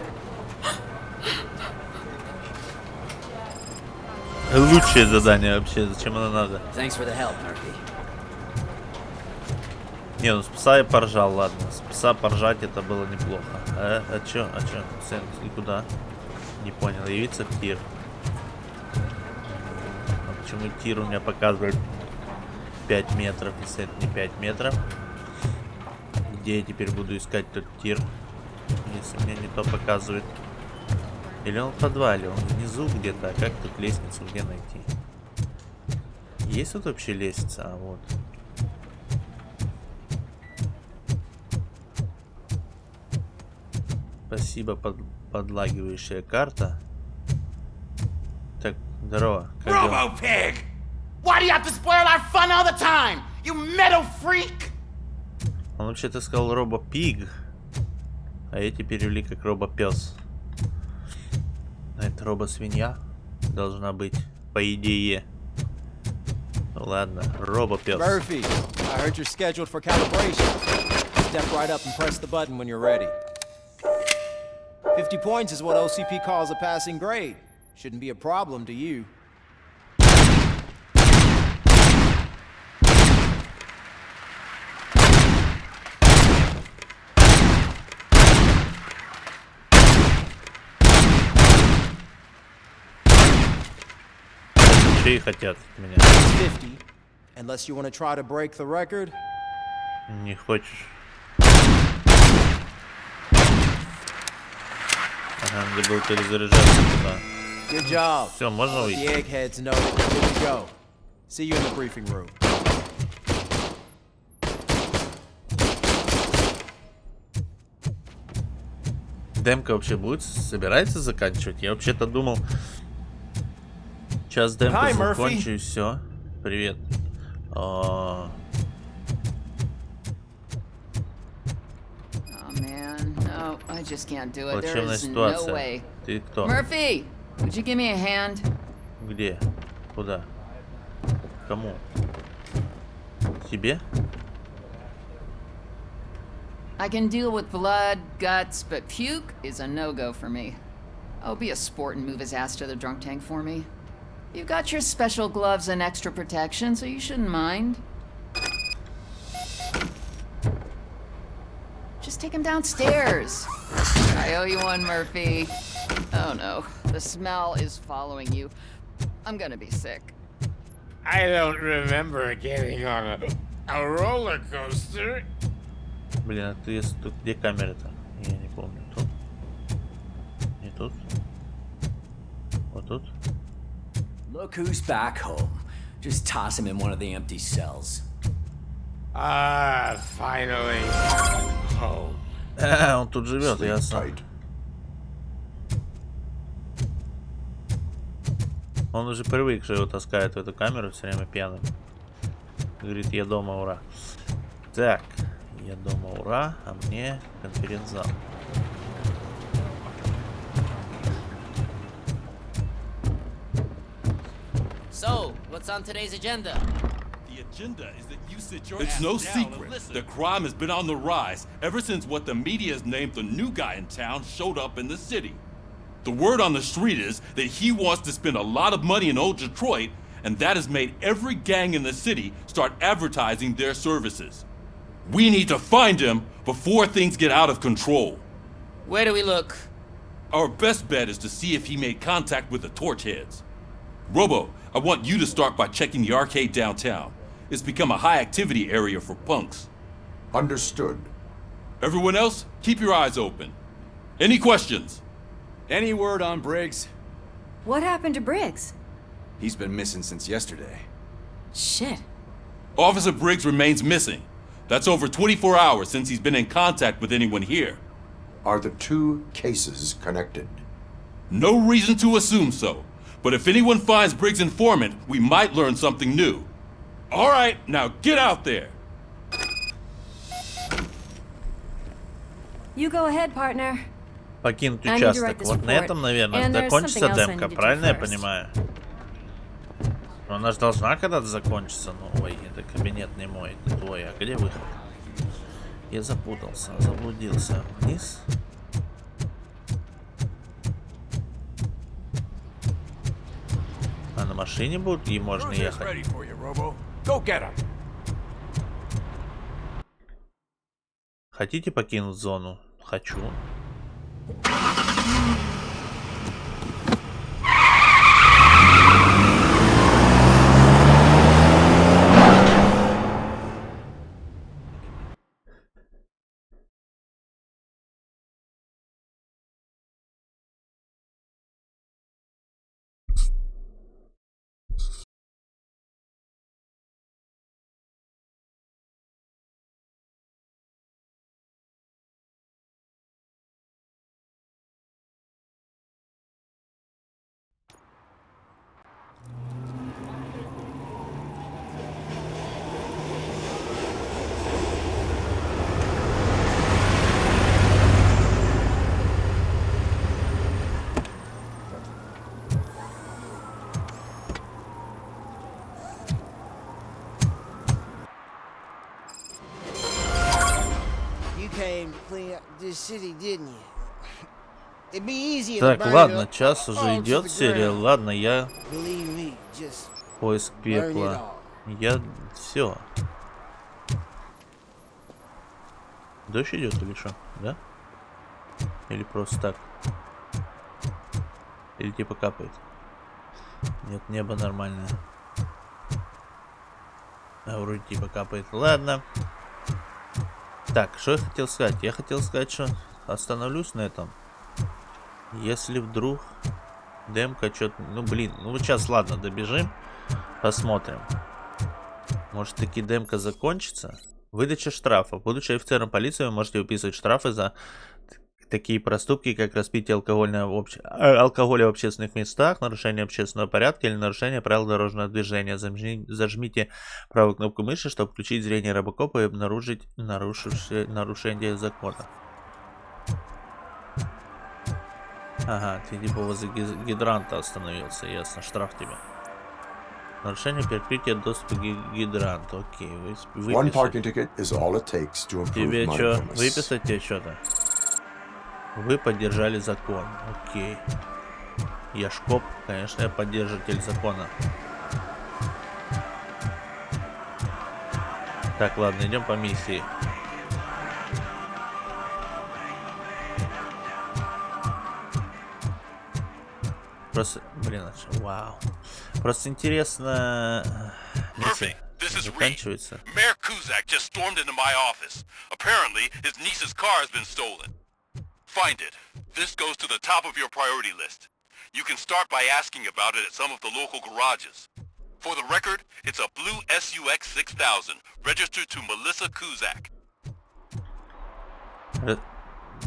Лучшее задание вообще. Зачем оно надо? Thanks for the help, Murphy. Не, ну с пса я поржал, ладно. С пса поржать это было неплохо. А чё? Сэнс, и куда? Не понял, явится тир. А почему тир у меня показывает 5 метров, если это не 5 метров? Где я теперь буду искать тот тир, если мне не то показывает? Или он в подвале, он внизу где-то, а как тут лестницу где найти? Есть тут вообще лестница? А вот. Спасибо, подлагивающая карта. Так, здорово. RoboPig! Why do you have to spoil our fun all the time? You metal freak! Он вообще-то сказал RoboPig, а эти перевели как RoboPес. Это робо-свинья должна быть, по идее. Ну ладно, RoboPes. Murphy, I heard you're scheduled for calibration. Step right up and press the button when you're ready. 50 points is what OCP calls a passing grade. Shouldn't be a problem to you. Что и хотят от меня? 50, unless you want to try to break the record. Не хочешь? Ага, надо было перезаряжаться туда. Good job. Все, можно The выйти. eggheads know that you're good to go. See you in the briefing room. Демка вообще будет? Собирается заканчивать? Я вообще-то думал, сейчас демку Hi, закончу Murphy. и все. Привет. Oh man, no, I just can't do it. There Плачевная is no ситуация. way. Ты кто? Murphy, would you give me a hand? Где? Куда? Кому? Тебе? I can deal with blood, guts, but puke is a no-go for me. Oh, be a sport and move his ass to the drunk tank for me. You got your special gloves and extra protection, so you shouldn't mind. Just take him downstairs. I owe you one, Murphy. Oh no, the smell is following you. I'm gonna be sick. I don't remember getting on a roller coaster. Блин, а ты тут где камера-то? Я не помню. Тут? Не тут? Вот тут? Look who's back home. Just toss him in one of the empty cells. Ah, finally home. Он тут живет, ясно. Он уже привык, что его таскают в эту камеру все время пьяным. Говорит, я дома, ура. Так, я дома, ура, а мне конференц-зал. So, what's on today's agenda? The agenda is that you sit your It's no secret that crime has been on the rise ever since what the media has named the new guy in town showed up in the city. The word on the street is that he wants to spend a lot of money in old Detroit, and that has made every gang in the city start advertising their services. We need to find him before things get out of control. Where do we look? Our best bet is to see if he made contact with the torch heads. Robo, I want you to start by checking the arcade downtown. It's become a high activity area for punks. Understood. Everyone else, keep your eyes open. Any questions? Any word on Briggs? What happened to Briggs? He's been missing since yesterday. Shit. Officer Briggs remains missing. That's over 24 hours since he's been in contact with anyone here. Are the two cases connected? No reason to assume so. But if anyone finds Briggs' informant, we might learn something new. All right, now get out there. You go ahead, partner. Покинуть участок. Вот на этом, наверное, закончится демка. Правильно я понимаю? Но она же должна когда-то закончиться. Ну, ой, это кабинет не мой, это твой. А где выход? Я запутался, заблудился. Вниз? А на машине будет и можно ехать. Хотите покинуть зону? Хочу. Так, ладно, час уже идет серия. Ладно, я... Поиск пепла. Я... Все. Дождь идет или что? Да? Или просто так? Или типа капает? Нет, небо нормальное. А вроде типа капает. Ладно. Так, что я хотел сказать? Я хотел сказать, что остановлюсь на этом. Если вдруг демка что-то... Ну, блин, ну сейчас, ладно, добежим. Посмотрим. Может, таки демка закончится? Выдача штрафа. Будучи офицером полиции, вы можете выписывать штрафы за такие проступки, как распитие алкоголя в общественных местах, нарушение общественного порядка или нарушение правил дорожного движения. Зажмите правую кнопку мыши, чтобы включить зрение робокопа и обнаружить нарушение закона. Ага, ты типа возле гидранта остановился, ясно, штраф тебе. Нарушение перекрытия доступа к гидранту. Окей, тебе что, выписать тебе что-то? Вы поддержали закон. Окей. Я ж коп, конечно, я поддерживатель закона. Так, ладно, идем по миссии. Просто, блин, вау. Просто интересно... Murphy, this is Reed. Mayor Kuzak just stormed into my office. Apparently, his niece's car has been stolen. Find it. This goes to the top of your priority list. You can start by asking about it at some of the local garages. For the record, it's a blue SUX 6000, registered to Melissa Kuzak.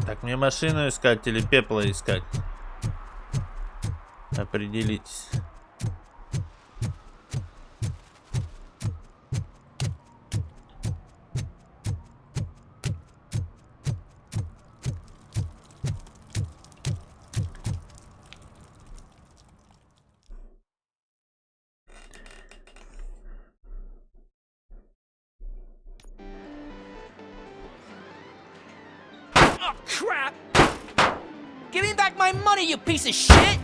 Так, мне машину искать или пепла искать? Определитесь. Crap! Give me back my money, you piece of shit!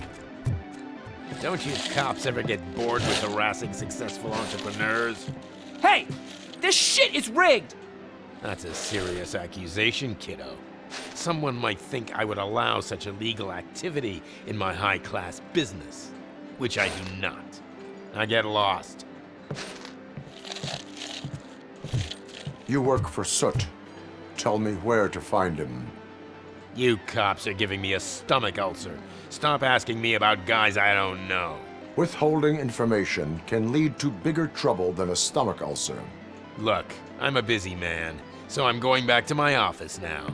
Don't you cops ever get bored with harassing successful entrepreneurs? Hey! This shit is rigged! That's a serious accusation, kiddo. Someone might think I would allow such illegal activity in my high-class business, which I do not. I get lost. You work for Soot. Tell me where to find him. You cops are giving me a stomach ulcer. Stop asking me about guys I don't know. Withholding information can lead to bigger trouble than a stomach ulcer. Look, I'm a busy man, so I'm going back to my office now.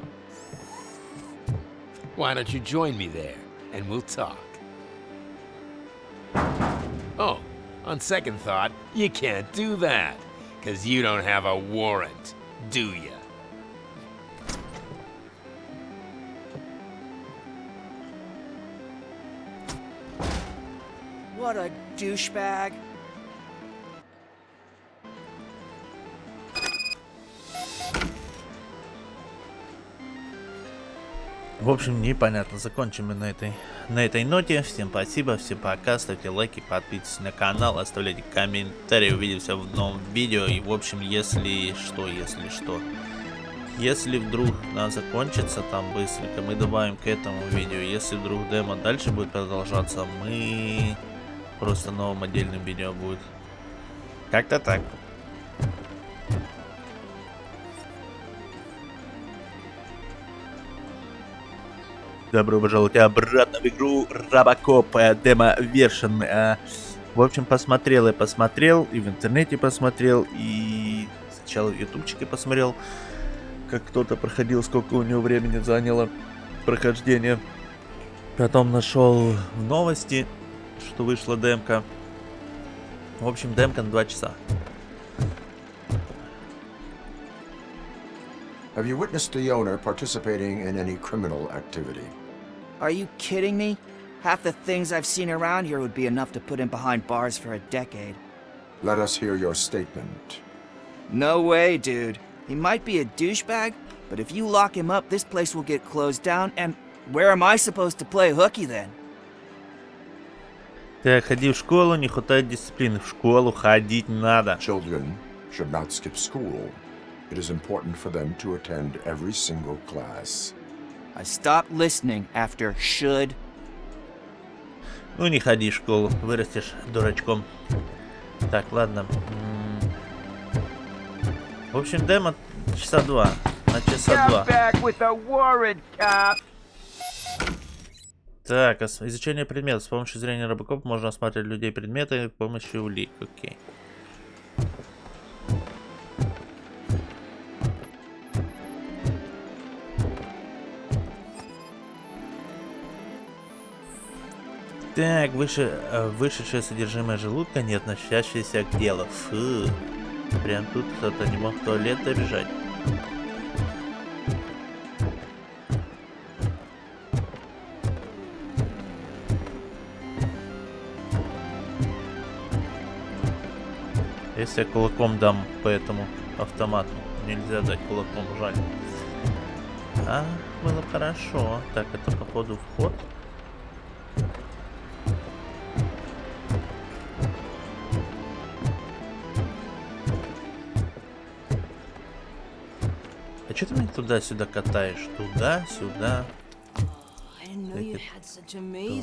Why don't you join me there, and we'll talk. Oh, on second thought, you can't do that, 'cause you don't have a warrant, do ya? What a douchebag. В общем, непонятно. Закончим мы на этой ноте. Всем спасибо, всем пока. Ставьте лайки, подписывайтесь на канал, оставляйте комментарии. Увидимся в новом видео. И в общем, если что, Если вдруг она закончится там быстренько, мы добавим к этому видео. Если вдруг демо дальше будет продолжаться, мы просто новым отдельным видео будет. Как-то так. Добро пожаловать обратно в игру RoboCop, демо-вершин. В общем, посмотрел, и в интернете посмотрел, и сначала в ютубчике посмотрел, как кто-то проходил, сколько у него времени заняло прохождение. Потом нашел в новости, что вышла демка. В общем, демка на 2 часа. Have you witnessed the owner participating in any criminal activity? Are you kidding me? Half the things I've seen around here would be enough to put him behind bars for a decade. Let us hear your statement. No way, dude. He might be a douchebag, but if you lock him up, this place will get closed down, and where am I supposed to play hooky then? Так, ходи в школу, не хватает дисциплины. В школу ходить надо. Children should not skip school. It is important for them to attend every single class. I stopped listening after should. Ну не ходи в школу, вырастешь дурачком. Так, ладно. В общем, демо часа 2. На часа 2. Так, изучение предметов. С помощью зрения робокоп можно осматривать людей и предметы с помощью улик. Окей. Так, вышедшее содержимое желудка, не относящееся к делу. Фу. Прям тут кто-то не мог в туалет добежать. Если я кулаком дам по этому автомату. Нельзя дать кулаком, жаль. А, было хорошо. Так, это походу вход. А что ты меня туда-сюда катаешь? Туда-сюда.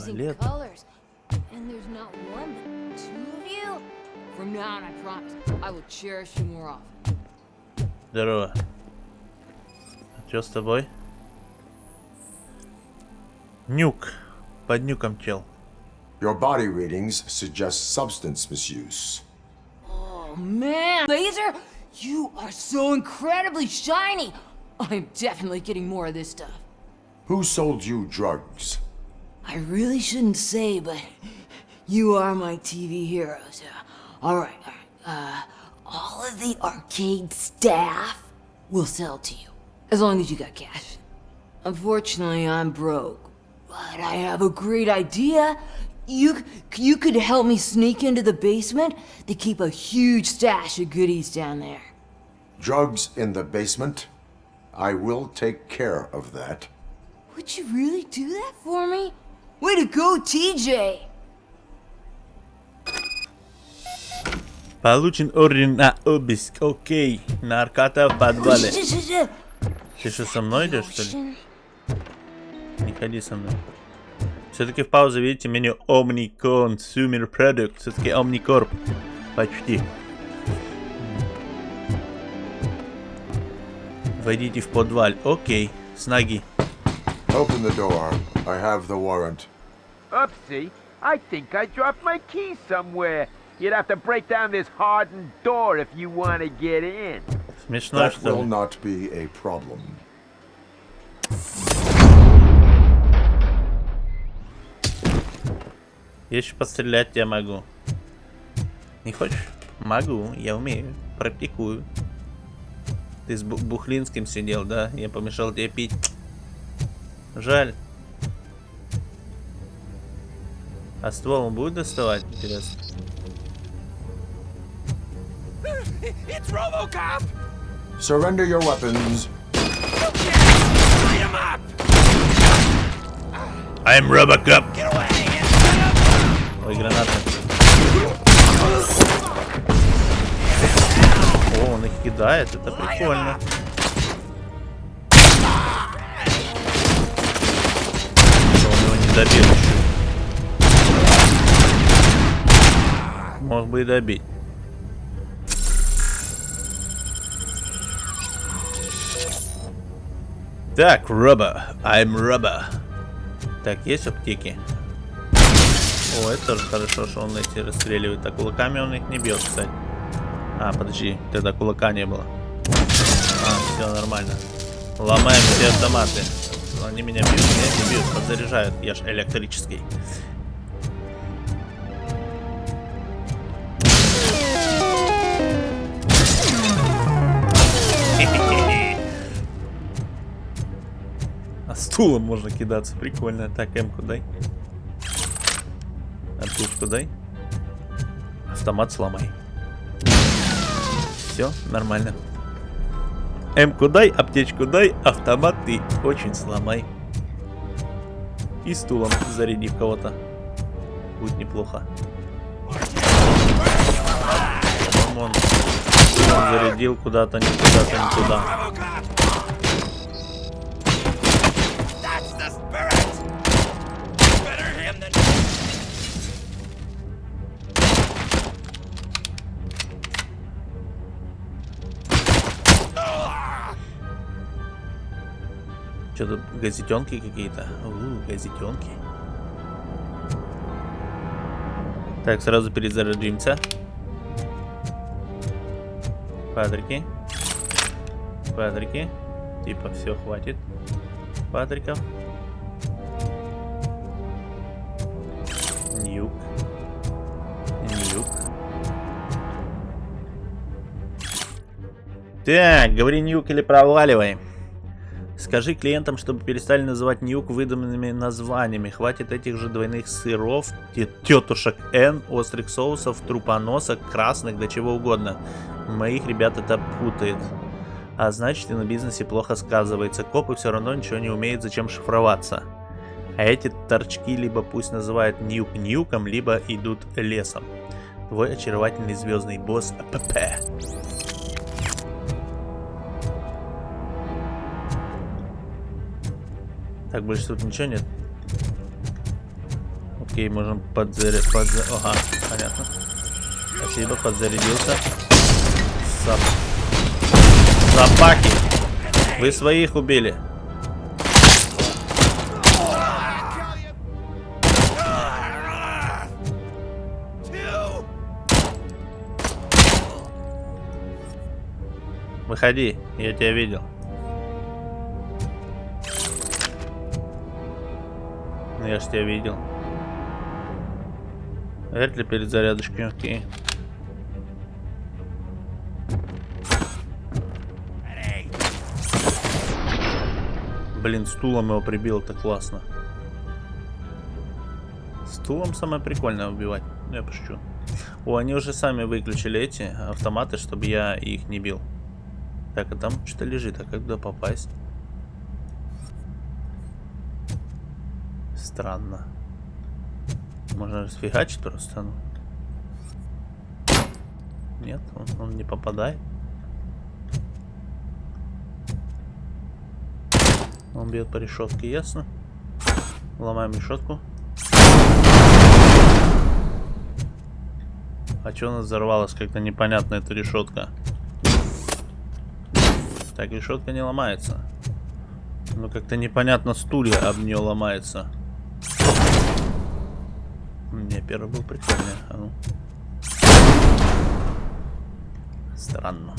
Туалет. Здорово. А что с тобой? Нюк. Под нюком чел. Your body readings suggest substance misuse. Oh man, Laser, you are so incredibly shiny. I'm definitely getting more of this stuff. Who sold you drugs? I really shouldn't say, but you are my TV heroes. All right. All of the arcade staff will sell to you, as long as you got cash. Unfortunately, I'm broke, but I have a great idea. You could help me sneak into the basement. They keep a huge stash of goodies down there. Drugs in the basement? I will take care of that. Would you really do that for me? Way to go, TJ! Получен орден на обыск. Окей. Наркота в подвале. Ты что, со мной идешь, что ли? Не ходи со мной. Все-таки в паузе видите меню Omni Consumer Product. Все-таки Omnicorp. Почти. Войдите в подвал. Окей. С ноги. Open the door. I have the warrant. Oopsie. I think I dropped my keys somewhere. You'd have to break down this hardened door if you want to get in. Смешно, That что will ли? not be a problem. Еще пострелять я могу. Не хочешь? Могу, я умею. Практикую. Ты с Бухлинским сидел, да? Я помешал тебе пить. Жаль. А ствол он будет доставать? Интересно. It's RoboCop! Surrender your weapons. Light him up! I'm RoboCop. Get away! Ой, граната. О, он их кидает, это прикольно. добил. Мог бы и добить. Так, I'm Робо. Так, есть аптеки? О, это тоже хорошо, что он эти расстреливает. А кулаками он их не бьет, кстати. А, подожди, тогда кулака не было. А, все нормально. Ломаем все автоматы. Они меня бьют, меня не бьют, подзаряжают. Я ж электрический. А стулом можно кидаться, прикольно. Так, М-ку дай. Аптечку дай. Автомат сломай. Все, нормально. М-ку дай, аптечку дай, автомат ты очень сломай. И стулом заряди в кого-то. Будет неплохо. Он зарядил куда-то, не куда-то, не туда. Что тут, газетенки какие-то? Газетенки. Так, сразу перезарядимся. Квадрики. Квадрики. Типа все, хватит квадриков. Ньюк. Ньюк. Так, говори ньюк или проваливай. Скажи клиентам, чтобы перестали называть ньюк выдуманными названиями. Хватит этих же двойных сыров, тетушек Н, острых соусов, трупоносок, красных, да чего угодно. Моих ребят это путает. А значит, и на бизнесе плохо сказывается. Копы все равно ничего не умеют, зачем шифроваться. А эти торчки либо пусть называют ньюк ньюком, либо идут лесом. Твой очаровательный звездный босс ПП. Так, больше тут ничего нет. Окей, можем подзарядить. Ага, понятно. Спасибо, подзарядился. Собаки! Вы своих убили. Выходи, я тебя видел. Я ж тебя видел. Вряд ли перезарядочки, окей. Блин, стулом его прибил, это классно. Стулом самое прикольное убивать. Я пошучу. О, они уже сами выключили эти автоматы, чтобы я их не бил. Так, а там что-то лежит, а как туда попасть? Странно. Можно расфигачить просто. Ну. Нет, он не попадает. Он бьет по решетке, ясно. Ломаем решетку. А что у нас взорвалось? Как-то непонятно эта решетка. Так, решетка не ломается. Ну как-то непонятно стулья об нее ломается. Не, первый был прикольнее. А ну. Странно.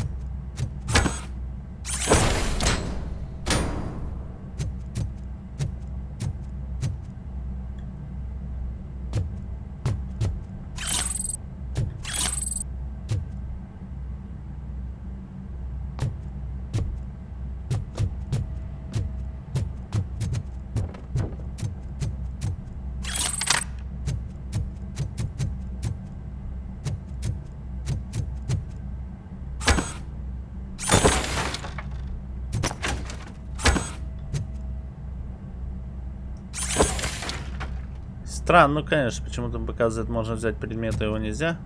Странно, ну конечно, почему-то показывает, можно взять предметы, его нельзя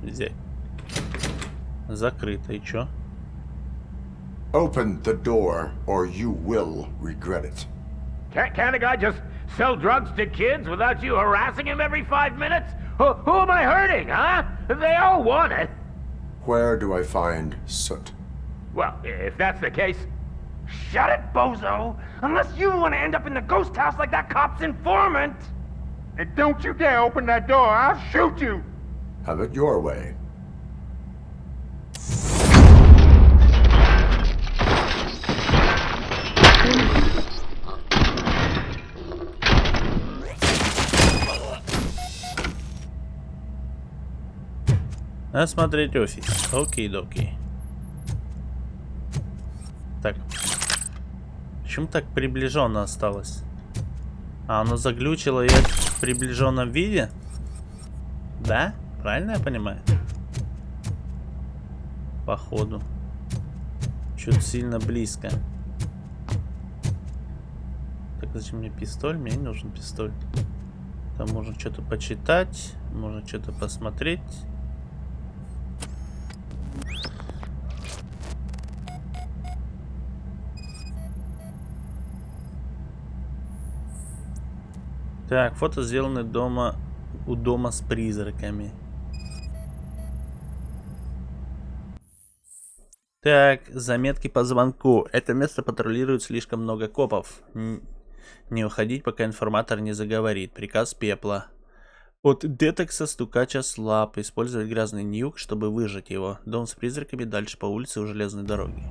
взять. Закрыто, и чё? Open the door, or you will regret it. Can't a guy just Sell drugs to kids without you harassing him every 5 minutes? Who am I hurting, huh? They all want it. Where do I find Soot? Well, if that's the case, shut it, bozo! Unless you want to end up in the ghost house like that cop's informant! And don't you dare open that door, I'll shoot you! Have it your way. Осмотреть офис. Окей-доки. Так. Почему так приближенно осталось? А, оно заглючило ее в приближенном виде? Да? Правильно я понимаю? Походу. Чуть сильно близко. Так, зачем мне пистоль? Мне не нужен пистоль. Там можно что-то почитать. Можно что-то посмотреть. Так, фото сделаны у дома с призраками. Так, заметки по звонку. Это место патрулирует слишком много копов. Не уходить, пока информатор не заговорит. Приказ Пепла. От детекса стукача слаб. Использовать грязный нюк, чтобы выжать его. Дом с призраками дальше по улице у железной дороги.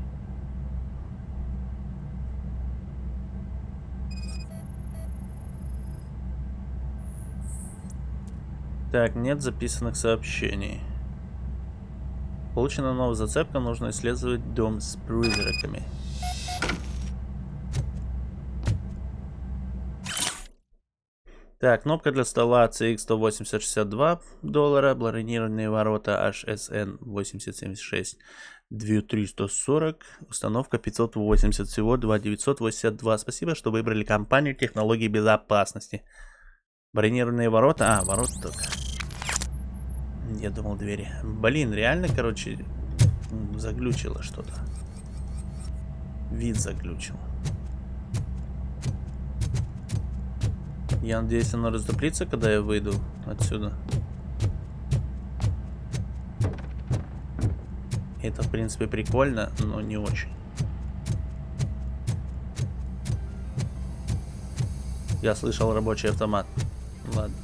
Так, нет записанных сообщений. Получена новая зацепка, нужно исследовать дом с призраками. Так, кнопка для стола CX-180-62 $, бронированные ворота HSN 8076 2340, установка 580, всего 2982. Спасибо, что выбрали компанию технологий безопасности. Бронированные ворота. А, ворота только. Я думал, двери. Блин, реально, короче, заглючило что-то. Вид заглючил. Я надеюсь, оно раздуплится, когда я выйду отсюда. Это, в принципе, прикольно, но не очень. Я слышал рабочий автомат. Ладно.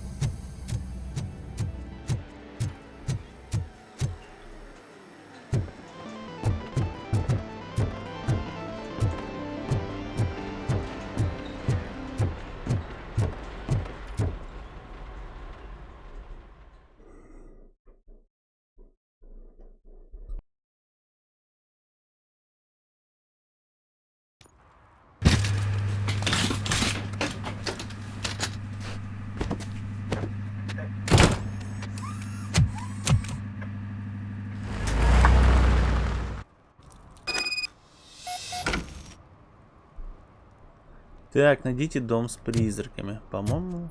Так, найдите дом с призраками. По-моему...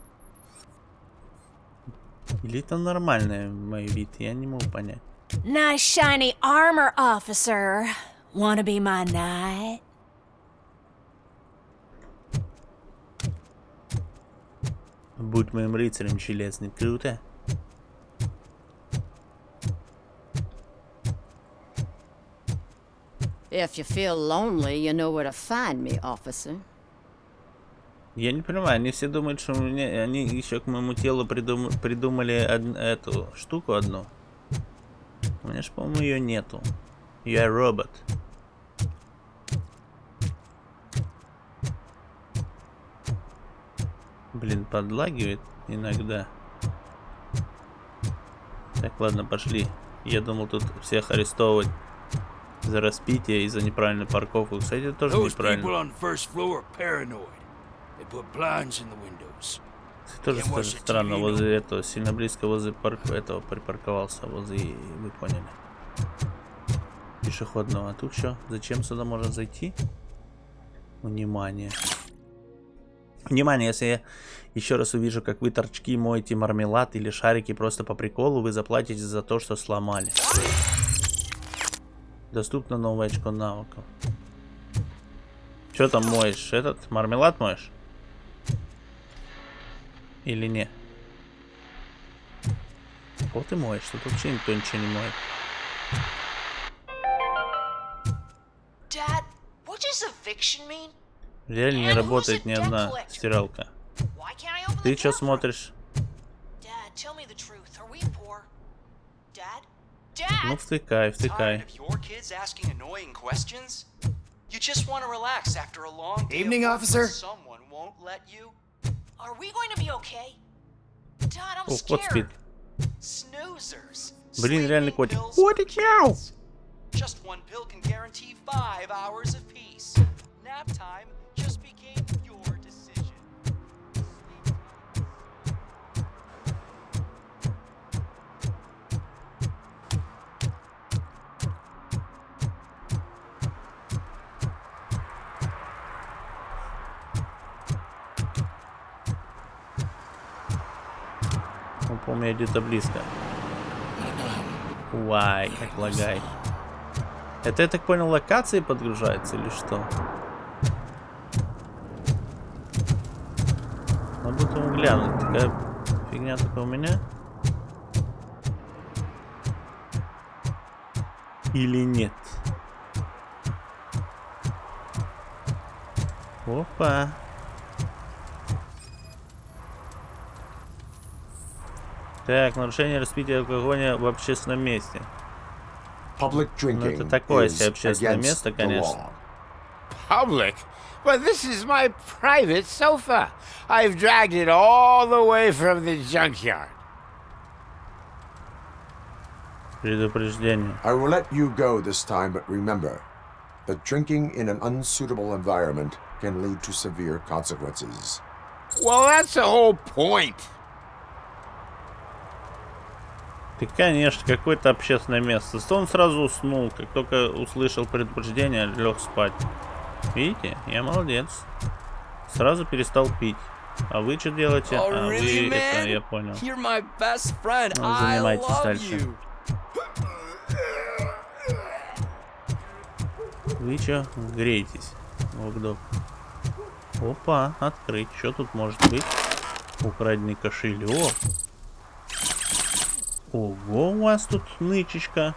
Или это нормальный мой вид? Я не могу понять. Nice shiny armor, officer. Wanna be my knight? Будь моим рыцарем железным. Круто. If you feel lonely, you know where to find me, officer. Я не понимаю, они все думают, что у меня, они еще к моему телу придумали эту штуку одну. У меня же, по-моему, ее нету. Я робот. Блин, подлагивает иногда. Так, ладно, пошли. Я думал тут всех арестовывать за распитие и за неправильную парковку. Кстати, это тоже неправильно. Тоже странно, возле этого, сильно близко возле этого припарковался, возле, вы поняли, пешеходного. А тут что? Зачем сюда можно зайти? Внимание. Внимание, если я еще раз увижу, как вы торчки моете мармелад или шарики просто по приколу, вы заплатите за то, что сломали. Доступно новое очко навыков. Что там моешь? Этот мармелад моешь? или не? Вот и моешь, тут вообще никто ничего не моет. Реально не работает ни одна стиралка. Ты что смотришь? Ну, втыкай, втыкай. Evening, officer. О, кот спит. Блин, реально котик. Котик, мяу! Just one pill can guarantee 5 hours of peace. Nap time just became your decision. Ну, помню, где-то близко. Вай, как лагает. Это, я так понял, локации подгружается или что? Надо там глянуть. Такая фигня только у меня? Или нет? Опа. Так, нарушение распития алкоголя в общественном месте. Ну, это такое себе общественное место, конечно. Public? But this is my private sofa. I've dragged it all the way from the junkyard. Предупреждение. I will let you go this time, but remember that drinking in an unsuitable environment can lead to severe consequences. Well, that's the whole point. Ты, конечно, какое-то общественное место. Он сразу уснул, как только услышал предупреждение, лег спать. Видите, я молодец. Сразу перестал пить. А вы что делаете? А вы это, я понял. Ну, занимайтесь дальше. Вы что, греетесь? Ок-док. Опа, открыть. Что тут может быть? Украденный кошелек. Ого, у вас тут нычечка.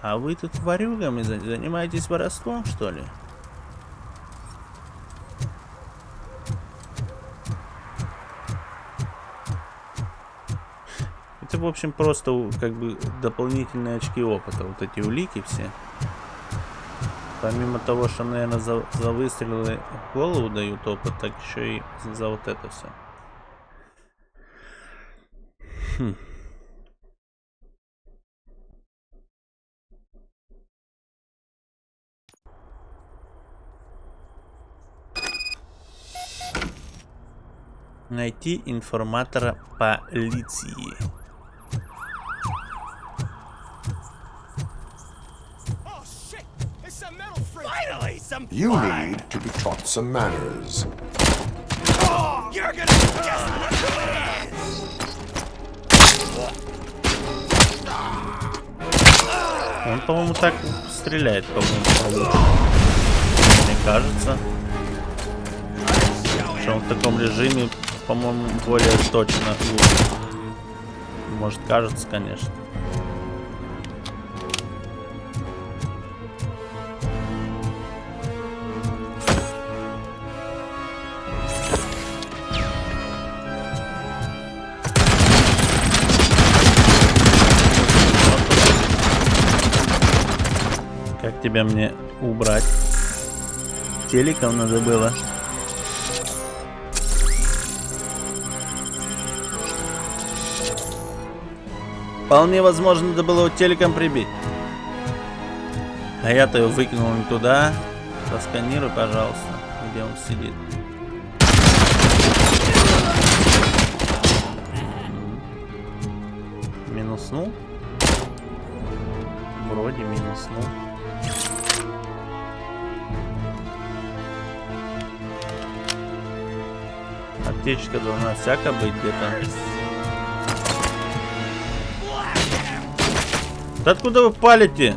А вы тут ворюгами занимаетесь воровством, что ли? Это, в общем, просто как бы дополнительные очки опыта. Вот эти улики все. Помимо того, что, наверное, за выстрелы в голову дают опыт, так еще и за вот это все. Найти информатора полиции. You need to be taught some manners. You're gonna guess what it is. Он, по-моему, так стреляет, по-моему. Мне кажется, что он в таком режиме, по-моему, более точно. Может, кажется, конечно. Как тебя мне убрать? Телеком надо было. Вполне возможно, надо было его телеком прибить. А я-то его выкинул не туда. Просканируй, пожалуйста, где он сидит. Минуснул? Вроде минуснул. Аптечка должна всяко быть где-то. Да откуда вы палите?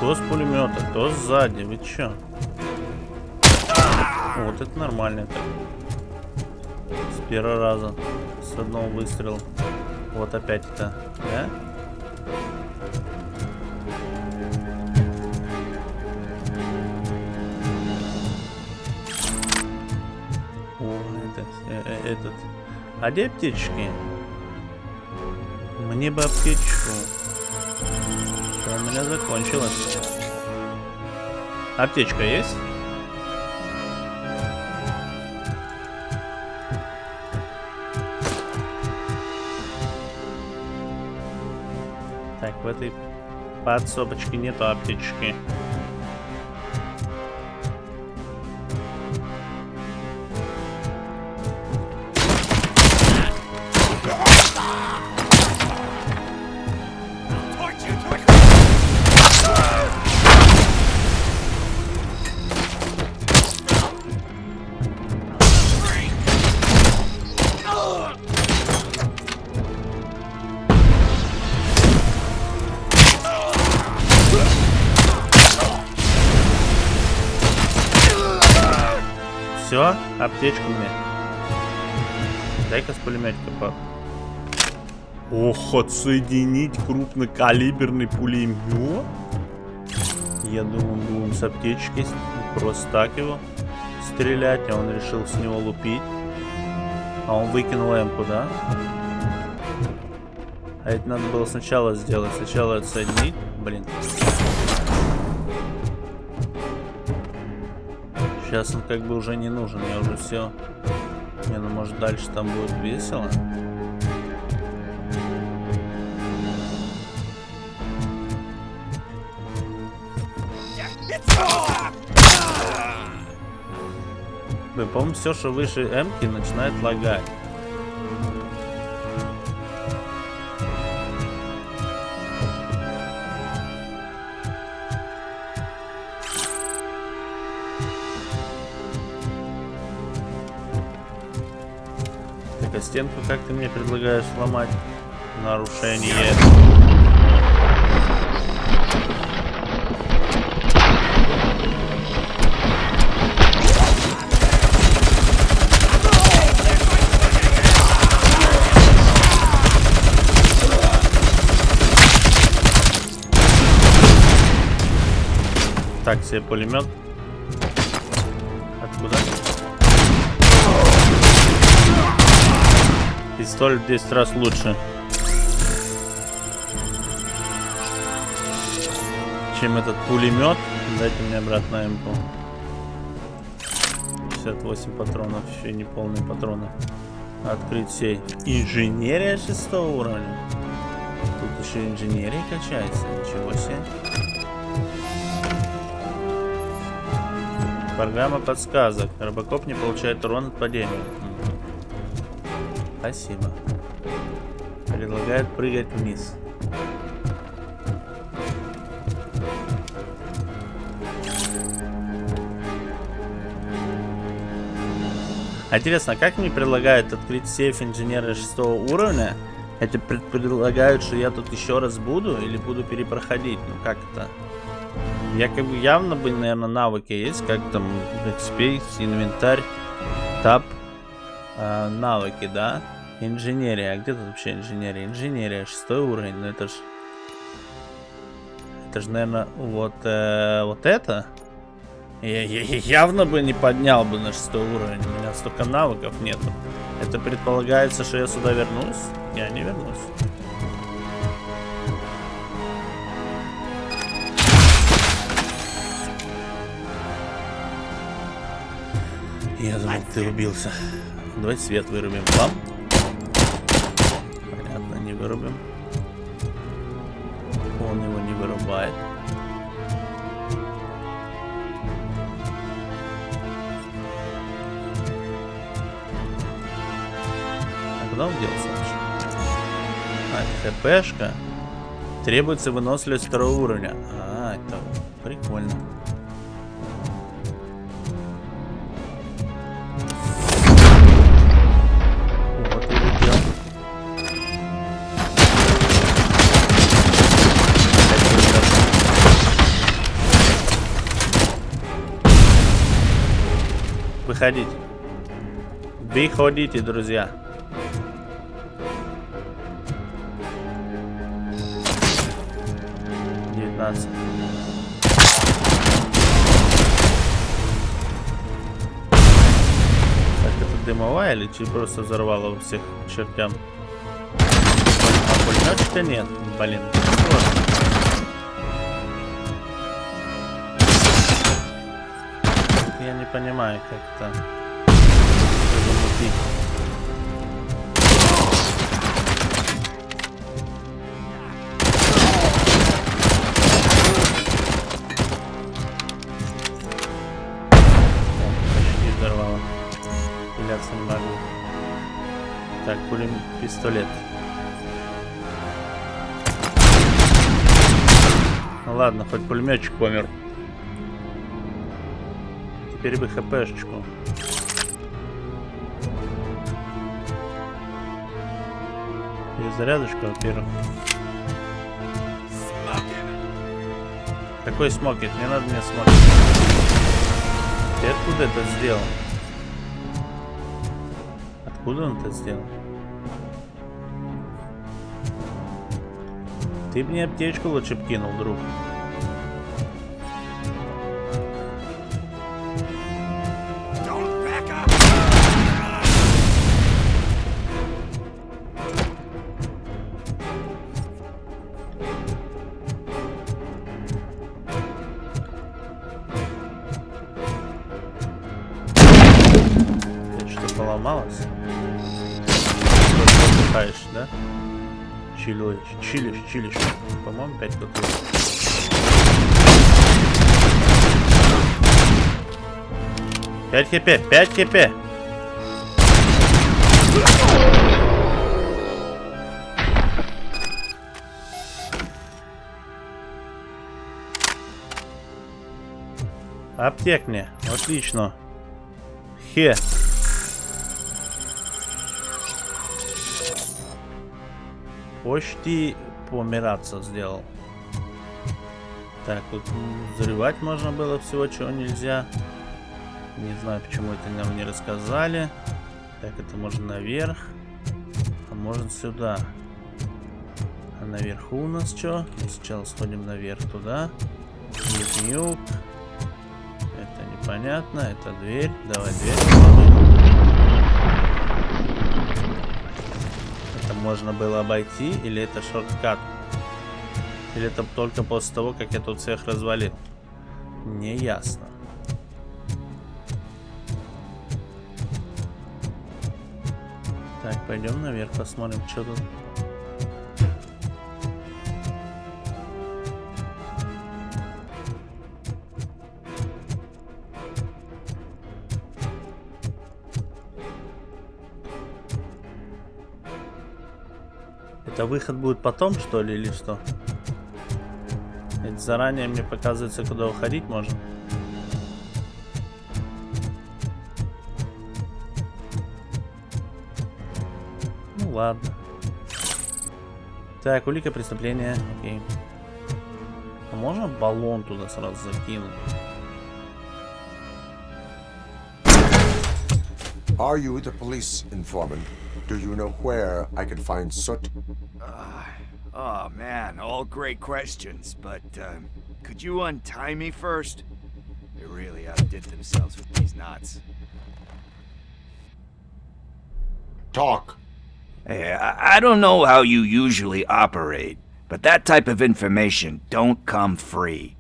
То с пулемета, то сзади. Вы чё? Вот это нормально так. С первого раза. С одного выстрела. Вот опять это. Да? Этот. А где аптечки? Мне бы аптечку. Что у меня закончилось. Аптечка есть? Так, в этой подсобочке нету аптечки. Все, аптечку мне. Дай-ка с пулеметика по. Ох, отсоединить крупнокалиберный пулемет. Я думал, будем с аптечки просто так его стрелять, а он решил с него лупить. А он выкинул эмку, да? А это надо было сначала сделать. Сначала отсоединить. Блин. Сейчас он как бы уже не нужен, я уже все. Не, ну может дальше там будет весело. Вы помните, все, что выше М-ки, начинает лагать. Стенку как ты мне предлагаешь сломать? Нарушение. Так, себе пулемет. Откуда? Пистоль в 10 раз лучше, чем этот пулемет. Дайте мне обратно МП. 58 патронов, еще не полные патроны. Открыть сейф. Инженерия 6 уровня. Тут еще инженерия качается. Ничего себе. Программа подсказок. Робокоп не получает урон от падения. Спасибо. Предлагает прыгать вниз. Интересно, как мне предлагают открыть сейф инженера 6 уровня? Это предлагают, что я тут еще раз буду или буду перепроходить? Ну как это? Я как бы явно бы, наверное, навыки есть, как там Backspace, инвентарь, таб. Навыки, да? Инженерия. А где тут вообще инженерия? Инженерия, 6 уровень. Ну это ж... Это же, наверное, вот это. Я явно бы не поднял бы на 6 уровень. У меня столько навыков нету. Это предполагается, что я сюда вернусь? Я не вернусь. Я думал, ты убился. Давай свет вырубим. Вам? Понятно, не вырубим. Он его не вырубает. А куда он делся вообще? А, это ХПшка. Требуется выносливость 2 уровня. А, это прикольно. выходить. Выходите, друзья. Так, это дымовая или просто взорвало всех чертям? А пулеметчика нет, блин. Я не понимаю, как это замутить. Не могу. Так, пистолет. Ну ладно, хоть пулеметчик помер. Теперь бы хпшечку. И зарядочку, во-первых. Какой смокет? Не надо мне смокет. Ты откуда это сделал? Откуда он это сделал? Ты мне аптечку лучше б кинул, друг. Что поломалось? Отдыхаешь, да? Чилишь. По-моему, 5 какой. Пять хп. Аптек мне, отлично. Хе. Почти помираться сделал. Так, тут взрывать можно было всего, чего нельзя. Не знаю, почему это нам не рассказали. Так, это можно наверх. А можно сюда. А наверху у нас что? Мы сначала сходим наверх туда. Нюк. Это непонятно. Это дверь. Давай дверь. Это можно было обойти, или это шорткат? Или это только после того, как я тут всех развалил? Не ясно. Так, пойдем наверх, посмотрим, что тут. Это выход будет потом, что ли, или что? Это заранее мне показывается, куда уходить можно. Ну ладно. Так, улика преступления. Окей. А можно баллон туда сразу закинуть? Are you the police informant? Do you know where I can find Soot? Oh man, all great questions, but could you untie me first? They really outdid themselves with these knots. Talk. Hey, I don't know how you usually operate, but that type of information don't come free.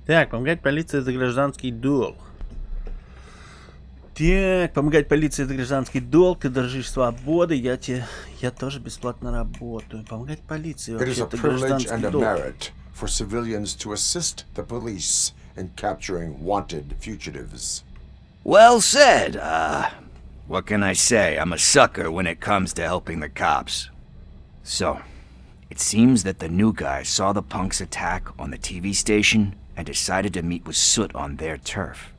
Так, помогать полиции за гражданский долг. Так, помогать полиции за гражданский долг, ты дорожишь свободой, я тоже бесплатно работаю. Помогать полиции вообще это гражданский долг. For civilians to assist the police in capturing wanted fugitives. Well said. What can I say? I'm a sucker when it comes to helping the cops. So, it seems that the new guy saw the punk's attack on the TV station and decided to meet with Soot on their turf.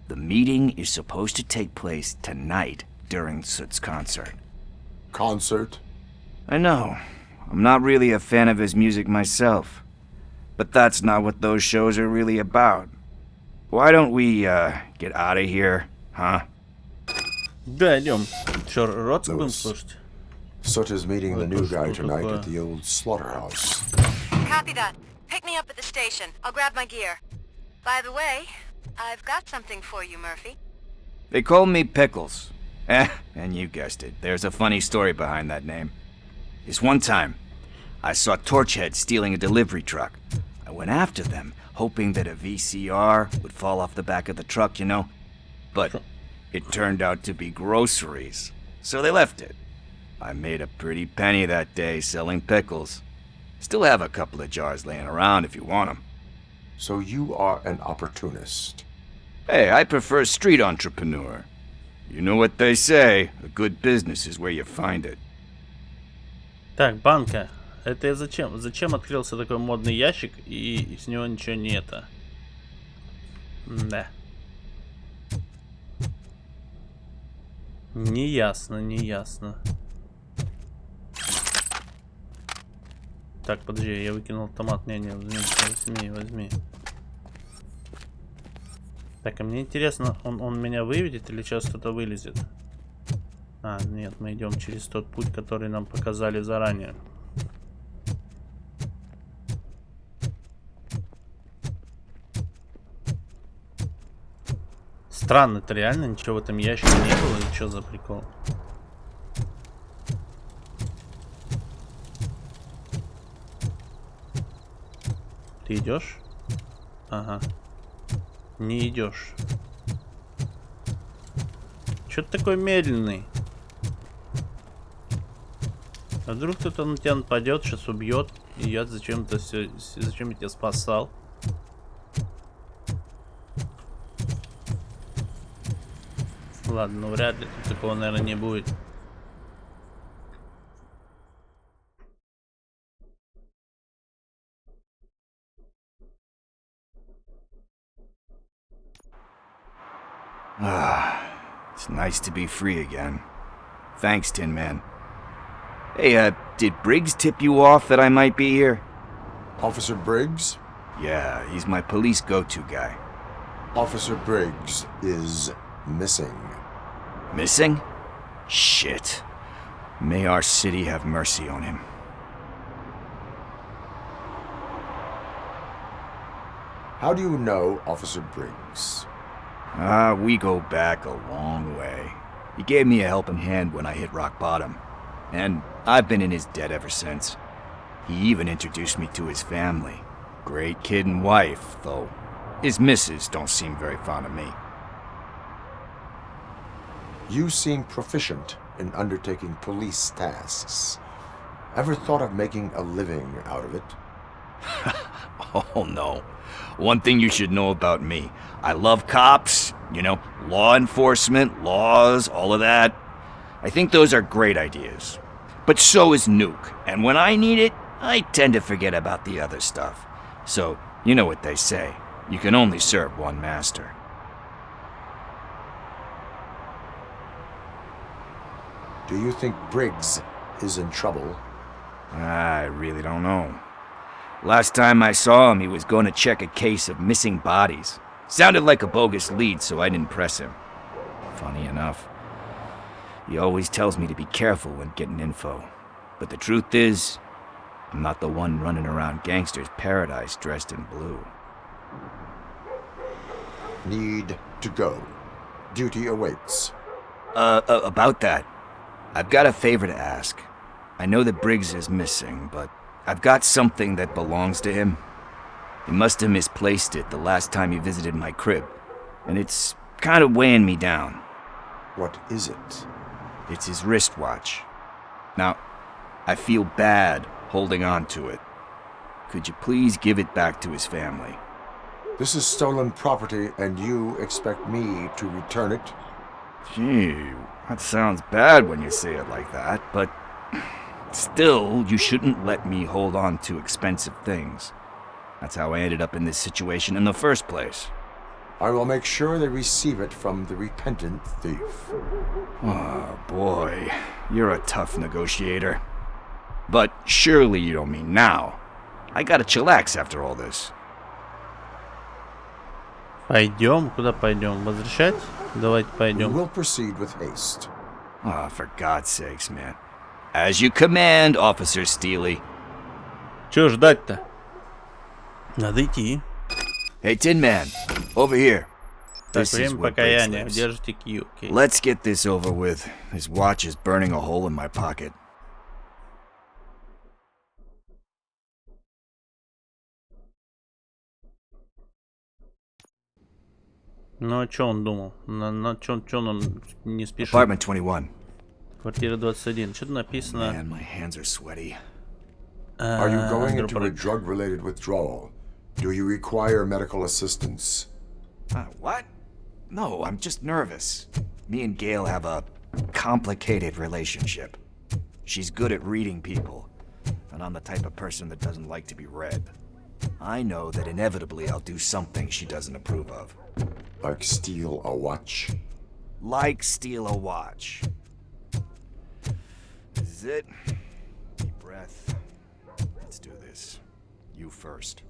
The meeting is supposed to take place tonight during Soot's concert. Concert? I know. I'm not really a fan of his music myself. But that's not what those shows are really about. why don't we, get out of here, huh? Да, идем. Чё, рот будем слушать? Sota's meeting the new guy tonight at the old slaughterhouse. Copy that. Pick me up at the station. I'll grab my gear. By the way, I've got something for you, Murphy. They call me Pickles. And you guessed it, there's a funny story behind that name. This one time, I saw Torchhead stealing a delivery truck. I went after them, hoping that a VCR would fall off the back of the truck, you know? But it turned out to be groceries, so they left it. I made a pretty penny that day selling pickles. Still have a couple of jars laying around if you want them. So you are an opportunist. Hey, I prefer street entrepreneur. You know what they say, a good business is where you find it. Так, банка. Это зачем? Зачем открылся такой модный ящик и с него ничего нету? Да. Неясно, неясно. Так, подожди, я выкинул автомат. Не, возьми. Так, а мне интересно, он меня выведет или сейчас кто-то вылезет? А, нет, мы идем через тот путь, который нам показали заранее. Странно, это реально ничего в этом ящике не было, или что за прикол? Ты идешь? Ага. Не идешь. Чё ты такой медленный? А вдруг кто-то на тебя нападет, сейчас убьет, и я зачем-то все, зачем я тебя спасал? Ладно, ну вряд ли тут такого, наверное, не будет. It's nice to be free again. Thanks, Tin Man. Hey, did Briggs tip you off that I might be here? Officer Briggs? Yeah, he's my police go-to guy. Officer Briggs is missing. Missing? Shit. May our city have mercy on him. How do you know Officer Briggs? We go back a long way. He gave me a helping hand when I hit rock bottom, and I've been in his debt ever since. He even introduced me to his family. Great kid and wife, though his missus don't seem very fond of me. You seem proficient in undertaking police tasks. Ever thought of making a living out of it? Oh no. One thing you should know about me. I love cops, you know, law enforcement, laws, all of that. I think those are great ideas. But so is Nuke, and when I need it, I tend to forget about the other stuff. So, you know what they say. You can only serve one master. Do you think Briggs is in trouble? I really don't know. Last time I saw him, he was going to check a case of missing bodies. Sounded like a bogus lead, so I didn't press him. Funny enough. He always tells me to be careful when getting info. But the truth is, I'm not the one running around gangster's paradise dressed in blue. Need to go. Duty awaits. About that, I've got a favor to ask. I know that Briggs is missing, but I've got something that belongs to him. He must have misplaced it the last time he visited my crib, and it's kind of weighing me down. What is it? It's his wristwatch. Now, I feel bad holding on to it. Could you please give it back to his family? This is stolen property, and you expect me to return it? Gee, that sounds bad when you say it like that, but still, you shouldn't let me hold on to expensive things. That's how I ended up in this situation in the first place. I will make sure they receive it from the repentant thief. Oh, boy. You're a tough negotiator. But surely you don't mean now. I gotta chillax after all this. Пойдем? Куда пойдем? Возвращать? Давайте пойдем. We will proceed with haste. Oh, for God's sakes, man. As you command, Officer Steely. Чё ждать-то? Надо идти. Hey, Tin Man, over here. Так, This is время where покаяния. Briggs lives. Держите Q. Okay. Let's get this over with. His watch is burning a hole in my pocket. Ну, а чё он думал? Чё он не спешит? Apartment 21. Квартира 21. Что-то написано... Man, my hands are sweaty. Are you going into a drug-related withdrawal? Do you require medical assistance? What? No, I'm just nervous. Me and Gail have a complicated relationship. She's good at reading people, and I'm the type of person that doesn't like to be read. I know that inevitably I'll do something she doesn't approve of. Like steal a watch? Like steal a watch. This is it. Deep breath. Let's do this. You first.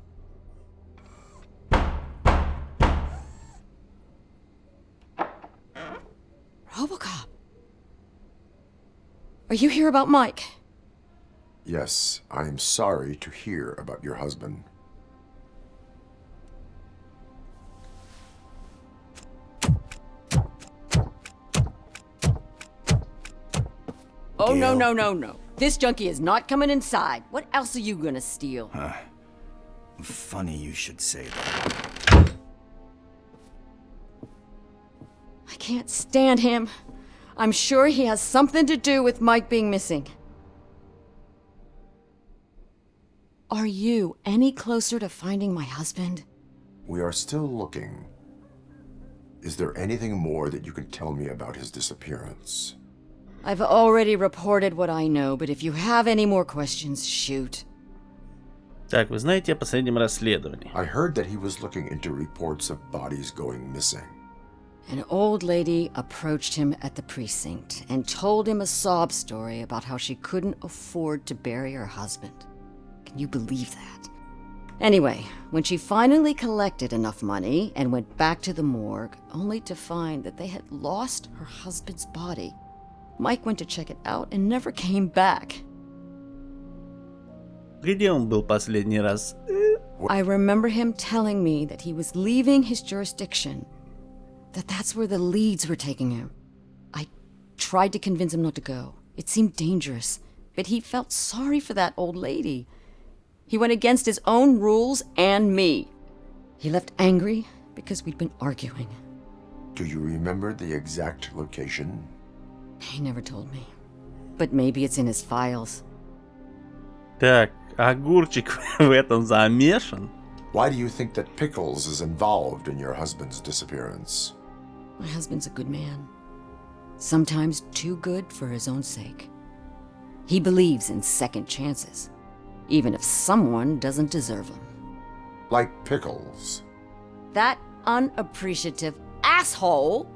RoboCop. Are you here about Mike? Yes, I am sorry to hear about your husband. Oh, no, no, no, no. This junkie is not coming inside. What else are you gonna steal? Funny you should say that. I can't stand him. I'm sure he has something to do with Mike being missing. Are you any closer to finding my husband? We are still looking. Is there anything more that you can tell me about his disappearance? I've already reported what I know, but if you have any more questions, shoot. Так, вы знаете о последнем расследовании? I heard that he was looking into reports of bodies going missing. An old lady approached him at the precinct and told him a sob story about how she couldn't afford to bury her husband. Can you believe that? Anyway, when she finally collected enough money and went back to the morgue, only to find that they had lost her husband's body, Mike went to check it out and never came back. Где он был последний раз? I remember him telling me that he was leaving his jurisdiction, that's where the leads were taking him. I tried to convince him not to go. It seemed dangerous, but he felt sorry for that old lady. He went against his own rules and me. He left angry because we'd been arguing. Do you remember the exact location? He never told me. But maybe it's in his files. Так, огурчик в этом замешан? Why do you think that Pickles is involved in your husband's disappearance? My husband's a good man. Sometimes too good for his own sake. He believes in second chances, even if someone doesn't deserve them. Like Pickles. That unappreciative asshole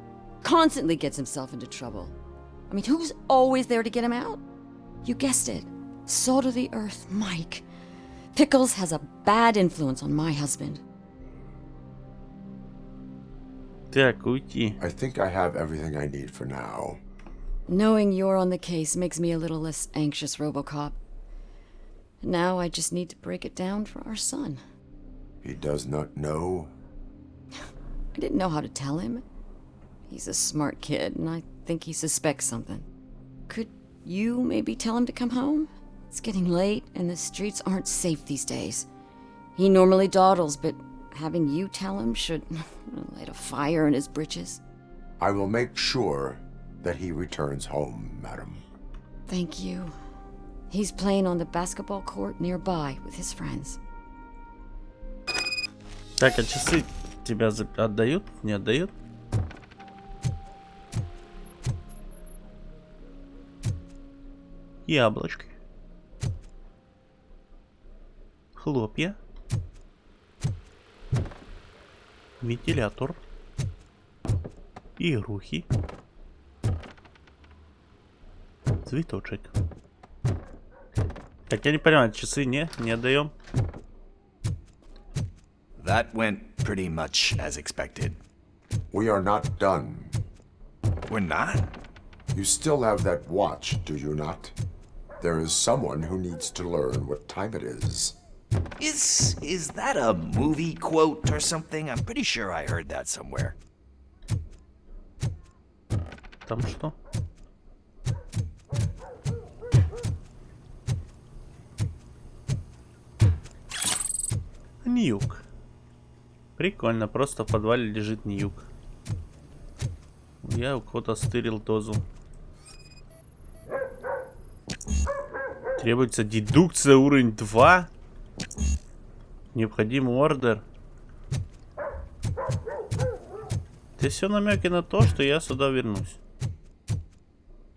constantly gets himself into trouble. I mean, who's always there to get him out? You guessed it. Salt of the earth, Mike. Pickles has a bad influence on my husband. Так, уйти. I think I have everything I need for now. Knowing you're on the case makes me a little less anxious, RoboCop. Now I just need to break it down for our son. He does not know? I didn't know how to tell him. He's a smart kid, and I think he suspects something. Could you maybe tell him to come home? It's getting late, and the streets aren't safe these days. He normally dawdles, but having you tell him should light a fire in his britches. I will make sure that he returns home, madam. Thank you. He's playing on the basketball court nearby with his friends. Так, а часы тебя отдают? Не отдают? Яблочки. Хлопья. Вентилятор. Игрухи. Цветочек. Так, я не понимаю, часы не отдаем. That went pretty much as expected. We are not done. We're not? You still have that watch, do you not? There is someone who needs to learn what time it is. Is that a movie quote or something? I'm pretty sure I heard that somewhere. Там что? Ньюк. Прикольно, просто в подвале лежит ньюк. Я у кого-то стырил дозу. Требуется дедукция уровень 2. Необходим ордер. Это все намеки на то, что я сюда вернусь.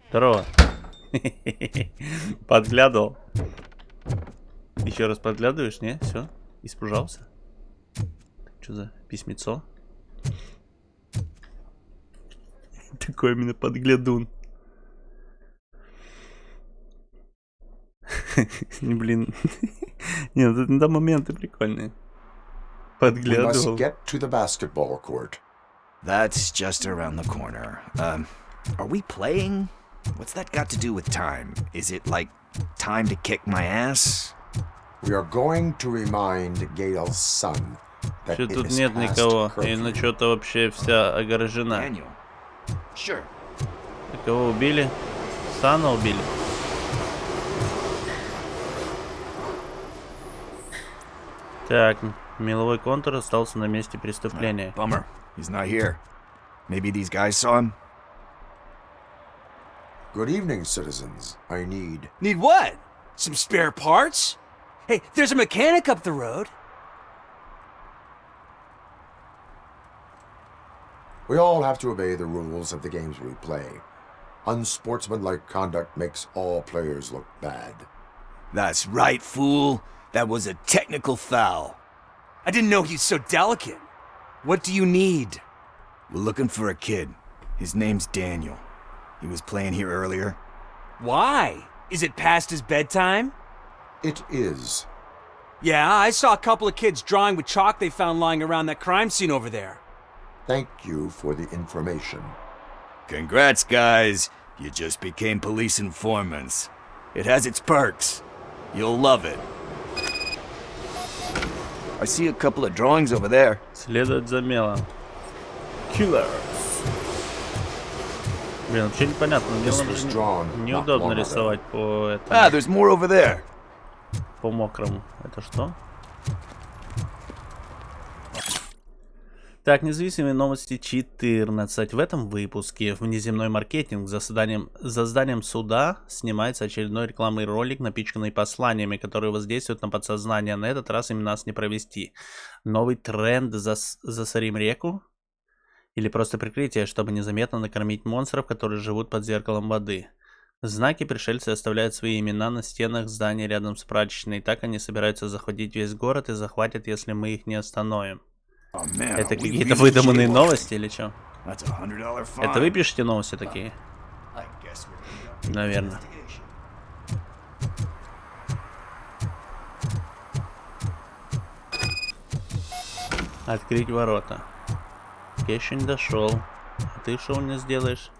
Здорово. Подглядывал. Еще раз подглядываешь, не? Все, испужался. Что за письмецо? Такой именно подглядун. Блин. Нет, это моменты прикольные. Подглядывал. That's just around the corner. Are we playing? What's that got to do with time? Is it like time to kick my ass? We are going to remind Gale's son that Что it тут is нет past никого? curfew. И на что-то вообще вся огорожена. Sure. Кого убили? Сана убили. Так, меловой контур остался на месте преступления. Bummer. He's not here. Maybe these guys saw him? Good evening, citizens. I need... Need what? Some spare parts? Hey, there's a mechanic up the road. We all have to obey the rules of the games we play. Unsportsmanlike conduct makes all players look bad. That's right, fool. That was a technical foul. I didn't know he's so delicate. What do you need? We're looking for a kid. His name's Daniel. He was playing here earlier. Why? Is it past his bedtime? It is. Yeah, I saw a couple of kids drawing with chalk they found lying around that crime scene over there. Thank you for the information. Congrats, guys. You just became police informants. It has its perks. You'll love it. I see a couple of drawings over there. Следовать за мелом. Killers. Блин, вообще непонятно. Мелом неудобно рисовать по этому. Ah, there's more over there. По мокрому. Это что? Так, независимые новости 14. В этом выпуске внеземной маркетинг за зданием суда снимается очередной рекламный ролик, напичканный посланиями, которые воздействуют на подсознание. На этот раз им нас не провести. Новый тренд «Засорим реку» или просто прикрытие, чтобы незаметно накормить монстров, которые живут под зеркалом воды. Знаки пришельцы оставляют свои имена на стенах зданий рядом с прачечной. Так они собираются захватить весь город и захватят, если мы их не остановим. Это какие-то выдуманные новости или что? Это вы пишете новости такие? Наверное. Открыть ворота. Я еще не дошел. А ты что у меня сделаешь?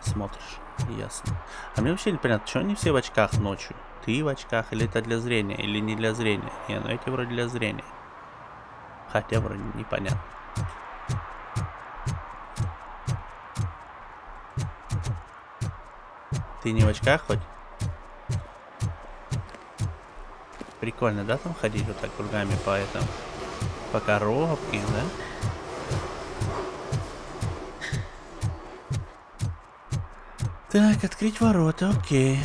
Смотришь. Ясно. А мне вообще непонятно, что они все в очках ночью? Ты в очках, или это для зрения, или не для зрения? Не, ну эти вроде для зрения. Хотя вроде непонятно. Ты не в очках хоть? Прикольно, да, там ходить вот так кругами по этому? По коробке, да? Так, открыть ворота, окей.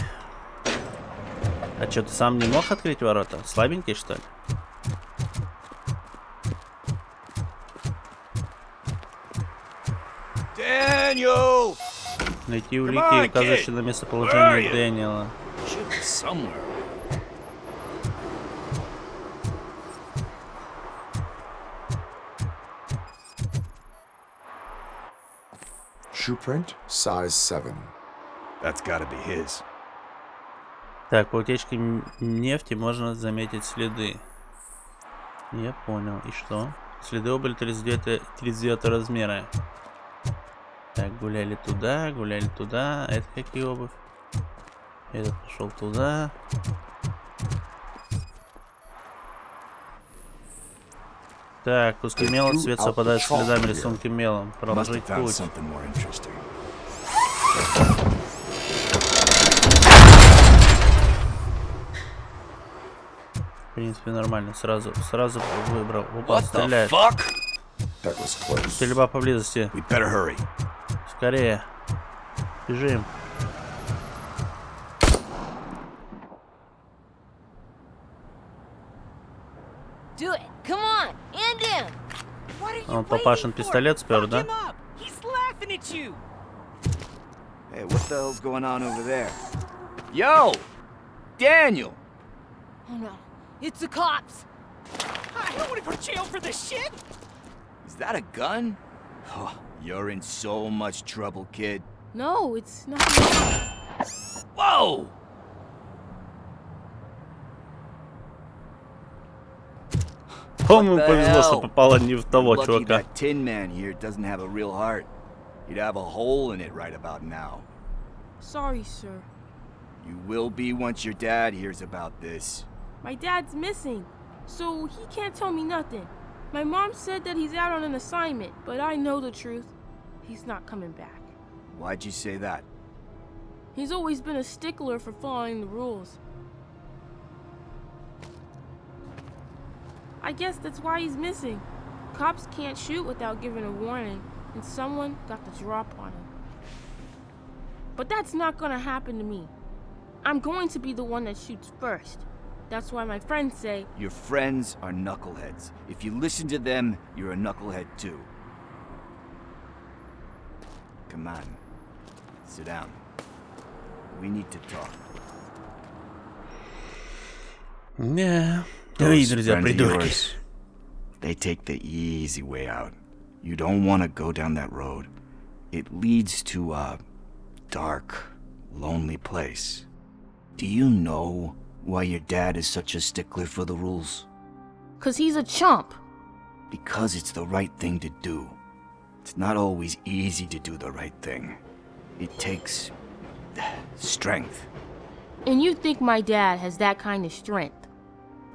А что, ты сам не мог открыть ворота? Слабенький, что ли? Daniel! Найти улики, указывающие на местоположение Дэниела. Shoe print, size 7. That's gotta be his. Так, по утечке нефти можно заметить следы. Я понял. И что? Следы обуви 39 размера. Так, гуляли туда, гуляли туда. Это какие обувь? Этот пошел туда. Так, куски мела, цвет совпадает с следами рисунки мелом. Продолжить путь. В принципе, нормально. Сразу выбрал. Опа, стреляет. Стрельба поблизости. Скорее. Бежим. Do it. Come on. End him. Он папашин пистолет спер, да? He's laughing at you. Hey, what the hell's going on over there? Yo! Daniel! Oh no. It's the cops. I don't want to go to jail for this shit! Is that a gun? Oh, you're in so much trouble, kid. No, it's not. Whoa! По-моему, повезло, что попало не в того чувака. That Tin Man here doesn't have a real heart. He'd have a hole in it right about now. Sorry, sir. You will be once your dad hears about this. My dad's missing, so he can't tell me nothing. My mom said that he's out on an assignment, but I know the truth. He's not coming back. Why'd you say that? He's always been a stickler for following the rules. I guess that's why he's missing. Cops can't shoot without giving a warning, and someone got the drop on him. But that's not gonna happen to me. I'm going to be the one that shoots first. That's why my friends say... Your friends are knuckleheads. If you listen to them, you're a knucklehead too. Come on. Sit down. We need to talk. Yeah. Those friends of yours, they take the easy way out. You don't want to go down that road. It leads to a dark, lonely place. Do you know why your dad is such a stickler for the rules? 'Cause he's a chump. Because it's the right thing to do. It's not always easy to do the right thing. It takes strength. And you think my dad has that kind of strength?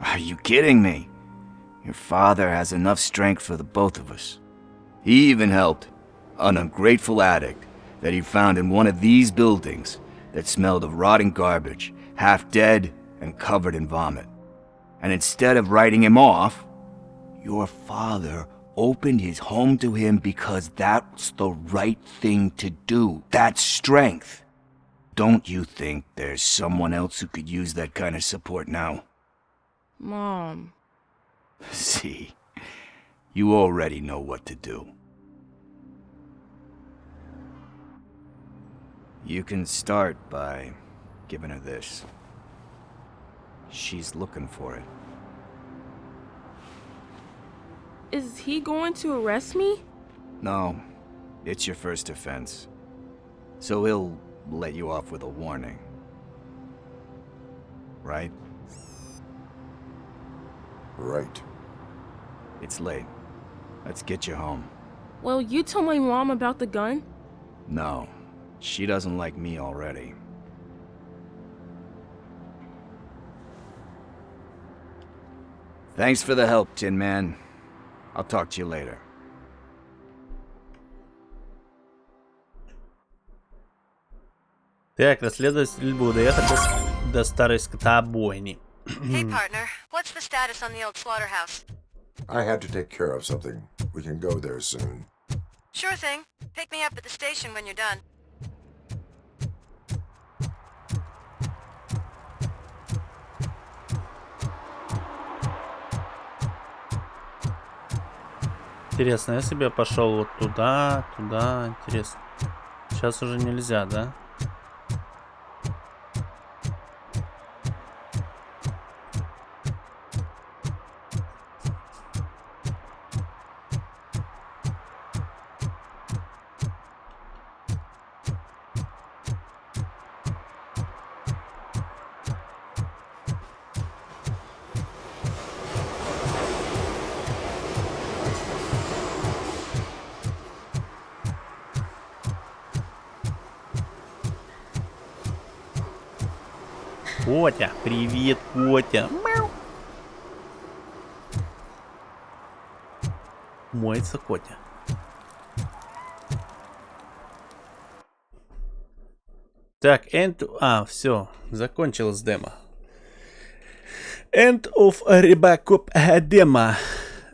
Are you kidding me? Your father has enough strength for the both of us. He even helped an ungrateful addict that he found in one of these buildings that smelled of rotting garbage, half dead and covered in vomit. And instead of writing him off, your father opened his home to him because that's the right thing to do. That's strength. Don't you think there's someone else who could use that kind of support now? Mom. See, you already know what to do. You can start by giving her this. She's looking for it. Is he going to arrest me? No, it's your first offense. So he'll let you off with a warning. Right? Right. It's late. Let's get you home. Well, you tell my mom about the gun? No, she doesn't like me already. Thanks for the help, Tin Man. I'll talk to you later. Так, расследовать стрельбу, доехать до старой скотобойни. Hey, partner. What's the status on the old slaughterhouse? I had to take care of something. We can go there soon. Sure thing. Pick me up at the station when you're done. Интересно, если бы я пошел вот туда, интересно. Сейчас уже нельзя, да? Котя, привет, Котя. Мяу. Моется Котя. Так, все, закончилось демо. End of RoboCop demo.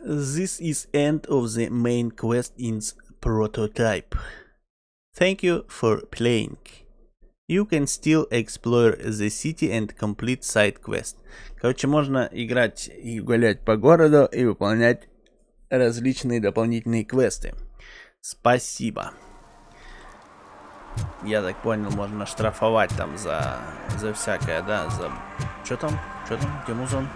This is end of the main quest in prototype. Thank you for playing. You can still explore the city and complete side quest. Короче, можно играть и гулять по городу и выполнять различные дополнительные квесты. Спасибо. Я так понял, можно штрафовать там за всякое, да, за... Что там? Где музон?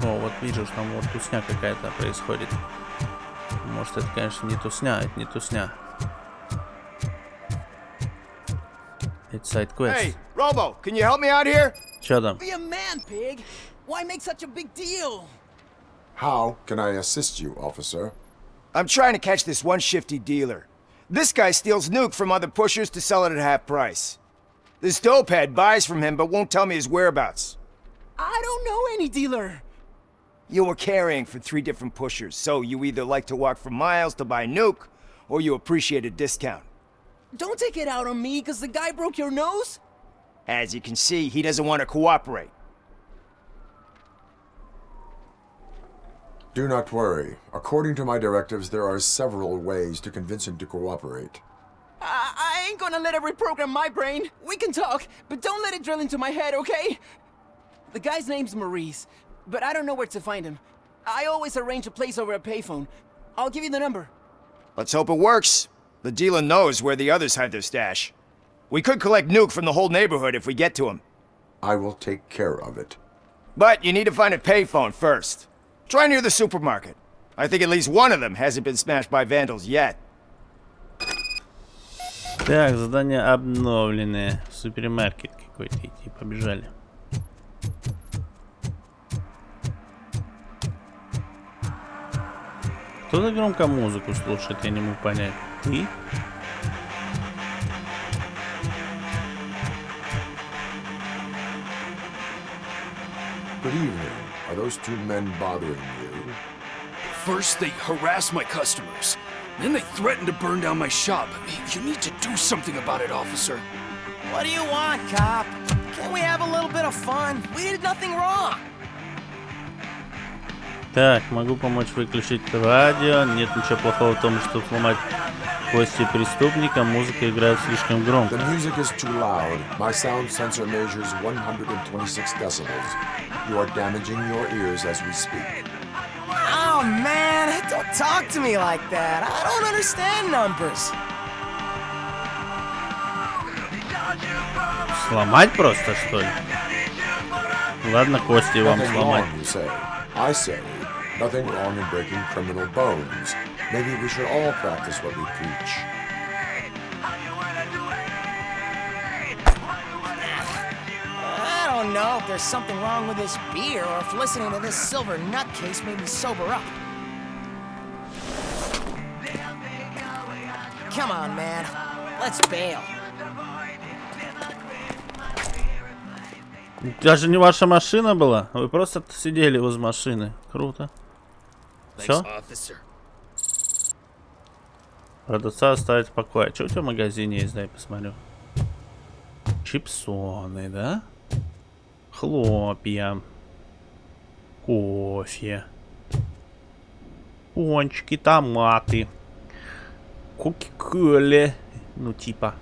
О, вот вижу, что там вот тусня какая-то происходит. Может, это, конечно, не тусня, это не тусня. Это сайд-квест. Hey, Robo, can you help me out here? Чё там? Be a man, pig. Why make such a big deal? How can I assist you, officer? I'm trying to catch this one shifty dealer. This guy steals nuke from other pushers to sell it at half price. This dopehead buys from him but won't tell me his whereabouts. I don't know any dealer. You were carrying for 3 different pushers, so you either like to walk for miles to buy nuke, or you appreciate a discount. Don't take it out on me, because the guy broke your nose? As you can see, he doesn't want to cooperate. Do not worry. According to my directives, there are several ways to convince him to cooperate. I ain't gonna let it reprogram my brain. We can talk, but don't let it drill into my head, okay? The guy's name's Maurice, but I don't know where to find him. I always arrange a place over a payphone. I'll give you the number. Let's hope it works. The dealer knows where the others hide their stash. We could collect nuke from the whole neighborhood if we get to him. I will take care of it. But you need to find a payphone first. Try near the supermarket. I think at least one of them hasn't been smashed by vandals yet. Так, задания обновленные. Супермаркет какой-то идти, побежали. Кто-то громко музыку слушает, я не могу понять. Ты? Good evening. Are those 2 men bothering you? First, they harass my customers. Then they threaten to burn down my shop. You need to do something about it, officer. What do you want, cop? Can't we have a little bit of fun? We did nothing wrong. Так, могу помочь выключить радио. Нет ничего плохого в том, чтобы сломать кости преступника. Музыка играет слишком громко. The music is too loud. My sound sensor measures 126 decibels. You are damaging your ears as we speak. Oh, man, don't talk to me like that. I don't understand numbers. Сломать просто, что ли? Ладно, кости вам сломать. I say, nothing wrong in breaking criminal bones. Maybe we should all practice what we preach. I don't know if there's something wrong with this beer or if listening to this silver nutcase made me sober up. Come on, man. Let's bail. Даже не ваша машина была? Вы просто сидели возле машины. Круто. Все? Продавца оставить в покое. Что у тебя в магазине есть? Дай посмотрю. Чипсоны, да? Хлопья. Кофе. Пончики, томаты. Кока-кола. Ну, типа.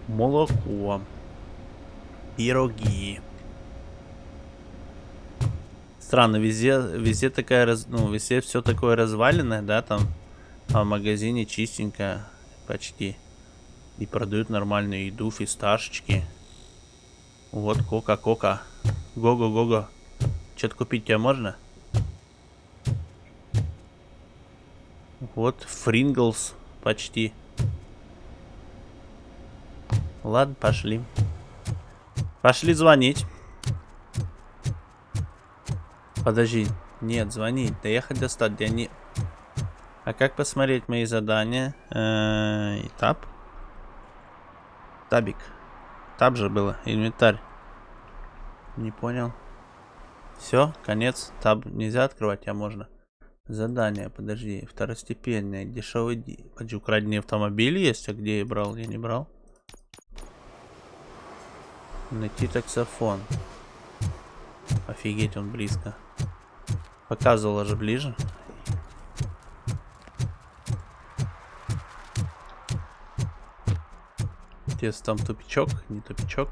Молоко. Пироги. Странно, везде такая, везде все такое разваленное, да, там, а в магазине чистенько, почти. И продают нормальную еду, фисташечки. Вот кока-кока. Го-го-го-го. Что-то купить тебе можно? Вот Фринглс почти. Ладно, пошли. Пошли звонить. Подожди. Нет, звонить. Доехать до стадии. Не... А как посмотреть мои задания? Этап. Табик. Таб же было. Инвентарь. Не понял. Все, конец. Таб нельзя открывать, а можно. Задание, подожди. Второстепенное, дешевый Подожди, украденный автомобиль есть, а где я брал? Я не брал. Найти таксофон. Офигеть, он близко. Показывала же ближе. Интересно, там тупичок? Не тупичок.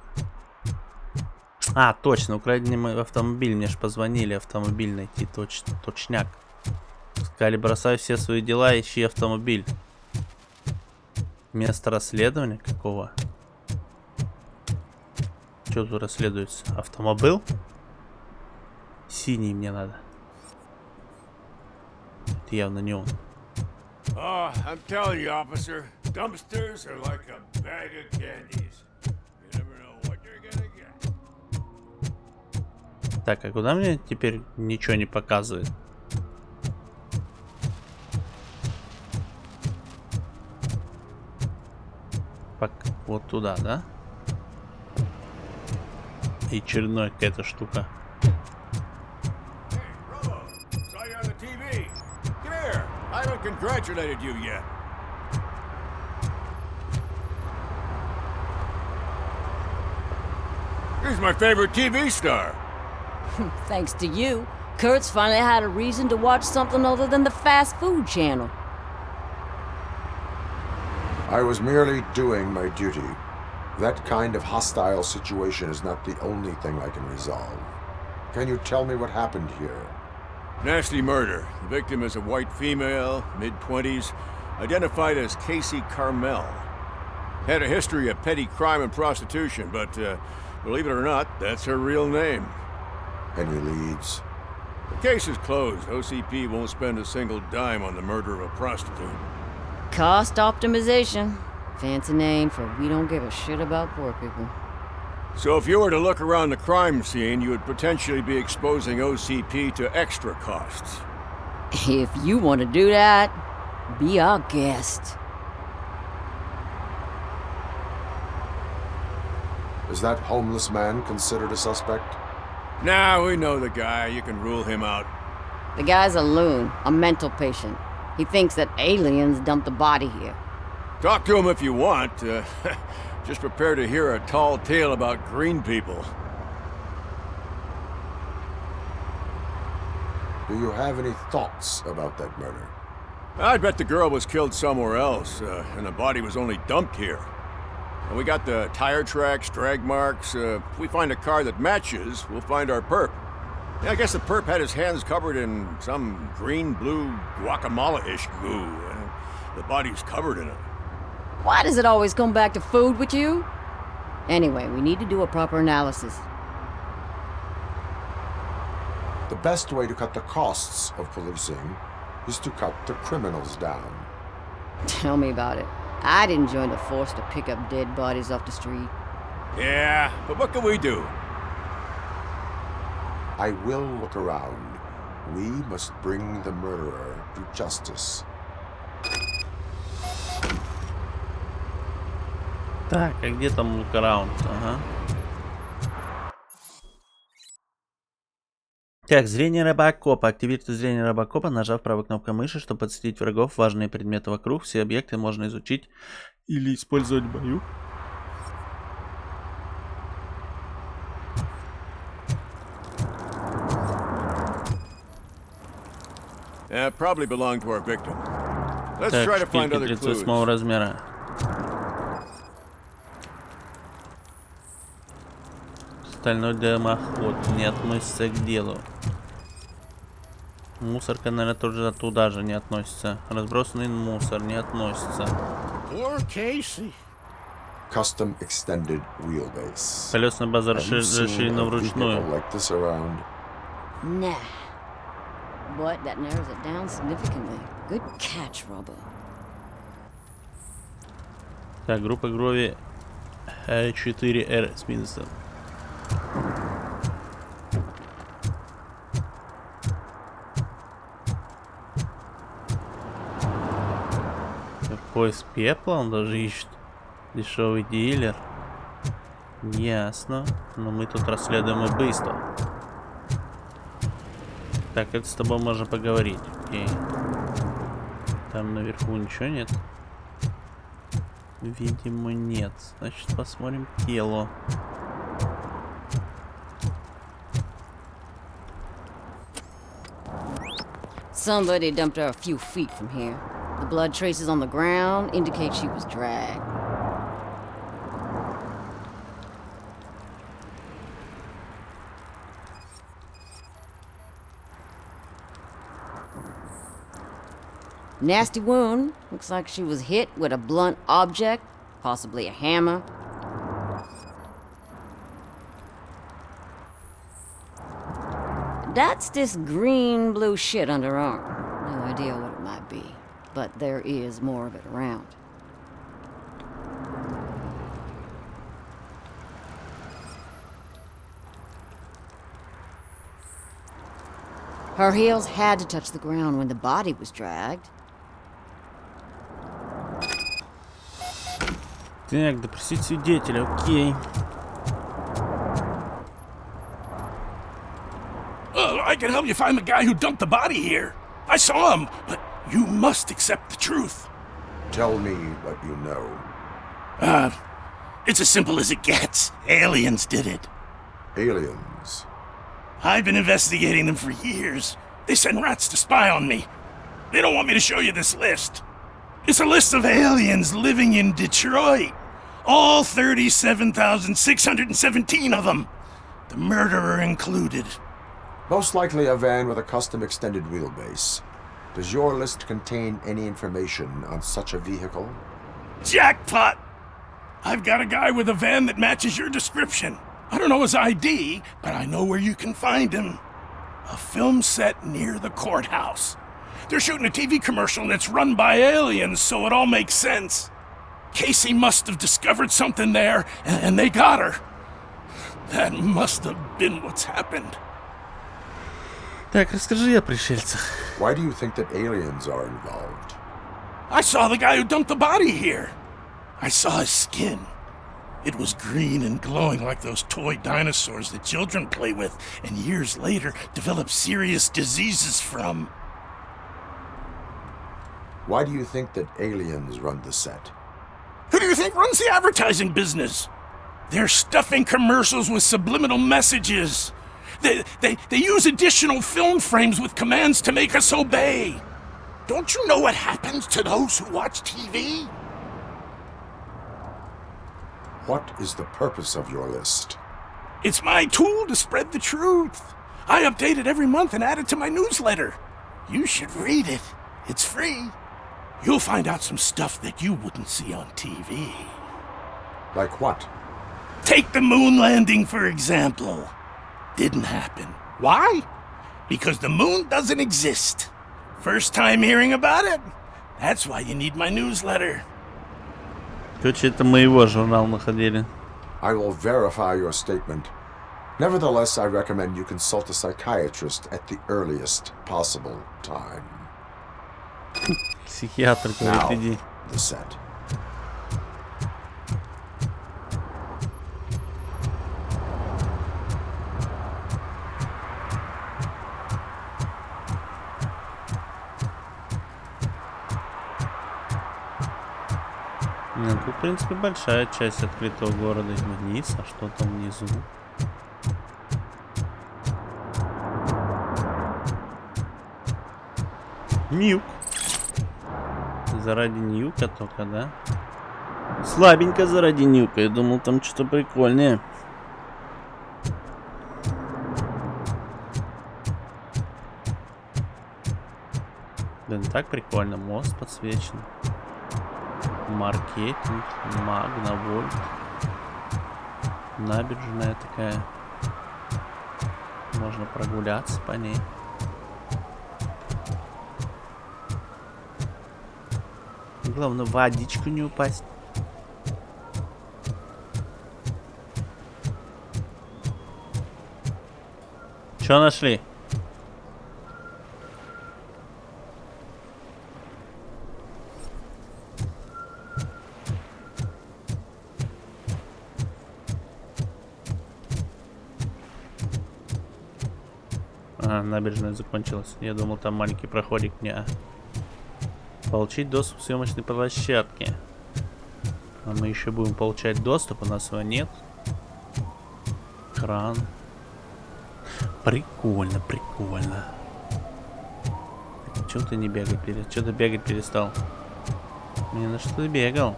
А, точно, украденный автомобиль. Мне же позвонили автомобиль найти. Точно, точняк. Сказали, бросай все свои дела, ищи автомобиль. Место расследования какого? Что тут расследуется? Автомобиль? Синий мне надо. Это явно не он. Oh, I'm telling you, officer, dumpsters are like a bag of candies. You never know what you're gonna get. Так, а куда мне теперь ничего не показывает? Вот туда, да? И черная какая-то штука. I haven't congratulated you yet. He's my favorite TV star. Thanks to you, Kurt's finally had a reason to watch something other than the fast food channel. I was merely doing my duty. That kind of hostile situation is not the only thing I can resolve. Can you tell me what happened here? Nasty murder. The victim is a white female, mid-20s, identified as Casey Carmel. Had a history of petty crime and prostitution, but believe it or not, that's her real name. Any leads? The case is closed. OCP won't spend a single dime on the murder of a prostitute. Cost optimization. Fancy name for we don't give a shit about poor people. So if you were to look around the crime scene, you would potentially be exposing OCP to extra costs. If you want to do that, be our guest. Is that homeless man considered a suspect? Nah, we know the guy. You can rule him out. The guy's a loon, a mental patient. He thinks that aliens dumped the body here. Talk to him if you want. Just prepare to hear a tall tale about green people. Do you have any thoughts about that murder? I'd bet the girl was killed somewhere else, and the body was only dumped here. And we got the tire tracks, drag marks. If we find a car that matches, we'll find our perp. Yeah, I guess the perp had his hands covered in some green-blue guacamole-ish goo. The body's covered in it. Why does it always come back to food with you? Anyway, we need to do a proper analysis. The best way to cut the costs of policing is to cut the criminals down. Tell me about it. I didn't join the force to pick up dead bodies off the street. Yeah, but what can we do? I will look around. We must bring the murderer to justice. Так, а где там лукараунд? Ага. Так, зрение робокопа. Активируйте зрение робокопа, нажав правой кнопкой мыши, чтобы подсветить врагов, важные предметы вокруг. Все объекты можно изучить или использовать в бою. Probably belonged to our victim. Let's Так, try to find other clues. 38 размера. Стальной дымоход не относится к делу. Мусорка, наверное, тоже туда же не относится. Разбросанный мусор не относится. Custom extended wheelbase. Колесная база расширена вручную. Nah. But that narrows it down significantly. Good catch, Robo. Так, группа крови 4R с минусом. Поиск пепла он даже ищет. Дешевый дилер. Ясно. Но мы тут расследуем убийство. Так, это с тобой можно поговорить. Окей. Там наверху ничего нет? Видимо, нет. Значит, посмотрим тело. Somebody dumped her a few feet from here. The blood traces on the ground indicate she was dragged. Nasty wound. Looks like she was hit with a blunt object, possibly a hammer. That's this green-blue shit under her arm. No idea what it might be, but there is more of it around. Her heels had to touch the ground when the body was dragged. Так, допросить свидетеля, окей. I can help you find the guy who dumped the body here. I saw him, but you must accept the truth. Tell me what you know. It's as simple as it gets. Aliens did it. Aliens? I've been investigating them for years. They send rats to spy on me. They don't want me to show you this list. It's a list of aliens living in Detroit. All 37,617 of them. The murderer included. Most likely a van with a custom extended wheelbase. Does your list contain any information on such a vehicle? Jackpot! I've got a guy with a van that matches your description. I don't know his ID, but I know where you can find him. A film set near the courthouse. They're shooting a TV commercial and it's run by aliens, so it all makes sense. Casey must have discovered something there, and they got her. That must have been what's happened. Так, расскажи о пришельцах. Why do you think that aliens are involved? I saw the guy who dumped the body here. I saw his skin. It was green and glowing like those toy dinosaurs that children play with and years later develop serious diseases from. Why do you think that aliens run the set? Who do you think runs the advertising business? They're stuffing commercials with subliminal messages. They use additional film frames with commands to make us obey. Don't you know what happens to those who watch TV? What is the purpose of your list? It's my tool to spread the truth. I update it every month and add it to my newsletter. You should read it. It's free. You'll find out some stuff that you wouldn't see on TV. Like what? Take the moon landing, for example. Didn't happen. Why? Because the moon doesn't exist. First time hearing about it? That's why you need my newsletter. Короче, это мы его журнал находили. I will verify your statement. Nevertheless, I recommend you consult a psychiatrist at the earliest possible time. Психиатр, говорит, иди. The set. Ну, тут, в принципе, большая часть открытого города. Вниз, а что там внизу? Ньюк. Заради ньюка только, да? Слабенько заради ньюка. Я думал, там что-то прикольнее. Да, не так прикольно. Мост подсвечен. Маркетинг, Магнавольт. Набережная такая. Можно прогуляться по ней. Главное, в водичку не упасть. Чё нашли? Ага, набережная закончилась. Я думал, там маленький проходик. Не. Получить доступ к съемочной площадке. А мы еще будем получать доступ, у нас его нет. Кран. Прикольно, прикольно. Чего ты не бегать перестал? Чего ты бегать перестал? Мне на что ты бегал?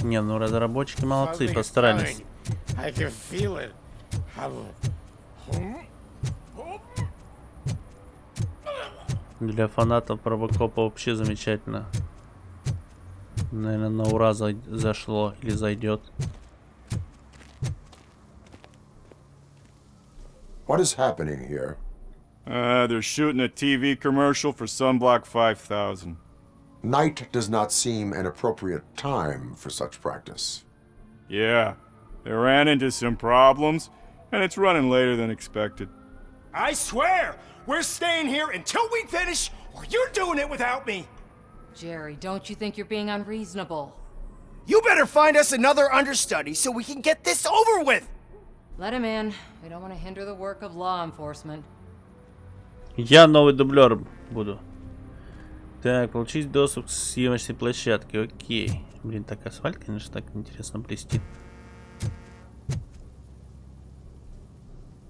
Не, ну разработчики молодцы, постарались. Для фанатов RoboCop вообще замечательно. Наверное, на ура зашло или зайдет. What is happening here? They're shooting a TV commercial for Sunblock 5000. Night does not seem an appropriate time for such practice. Yeah, they ran into some problems, and it's running later than expected. I swear, we're staying here until we finish, or you're doing it without me! Jerry, don't you think you're being unreasonable? You better find us another understudy so we can get this over with! Let him in. We don't want to hinder the work of law enforcement. Я новый дублер буду. Так, получить доступ к съемочной площадке. Окей. Блин, так асфальт, конечно, так интересно блестит.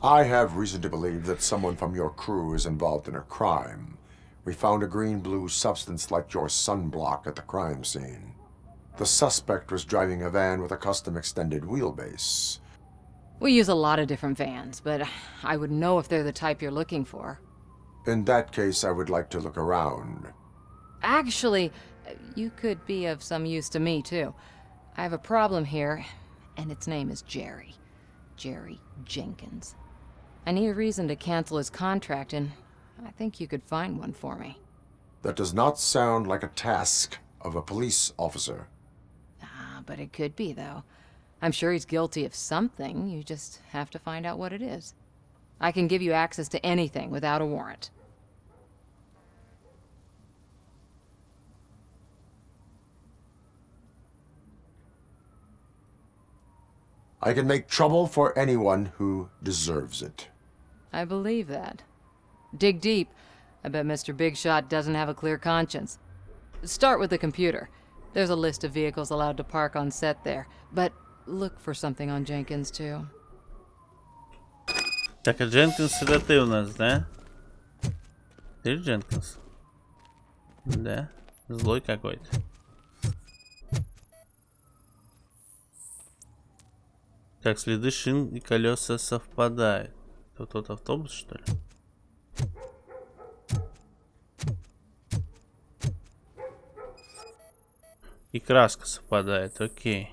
I have reason to believe that someone from your crew is involved in a crime. We found a green-blue substance like your sunblock at the crime scene. The suspect was driving a van with a custom extended wheelbase. We use a lot of different vans, but I wouldn't know if they're the type you're looking for. In that case, I would like to look around. Actually, you could be of some use to me, too. I have a problem here, and its name is Jerry. Jerry Jenkins. I need a reason to cancel his contract, and I think you could find one for me. That does not sound like a task of a police officer. Ah, but it could be, though. I'm sure he's guilty of something. You just have to find out what it is. I can give you access to anything without a warrant. I can make trouble for anyone who deserves it. I believe that. Dig deep. I bet Mr. Big Shot doesn't have a clear conscience. Start with the computer. There's a list of vehicles allowed to park on set there, but look for something on Jenkins, too. Так, а Дженкинс это ты у нас, да? Ты Дженкинс? Да? Злой какой-то. Так, следы шин и колеса совпадают. Это тот автобус, что ли? И краска совпадает, окей.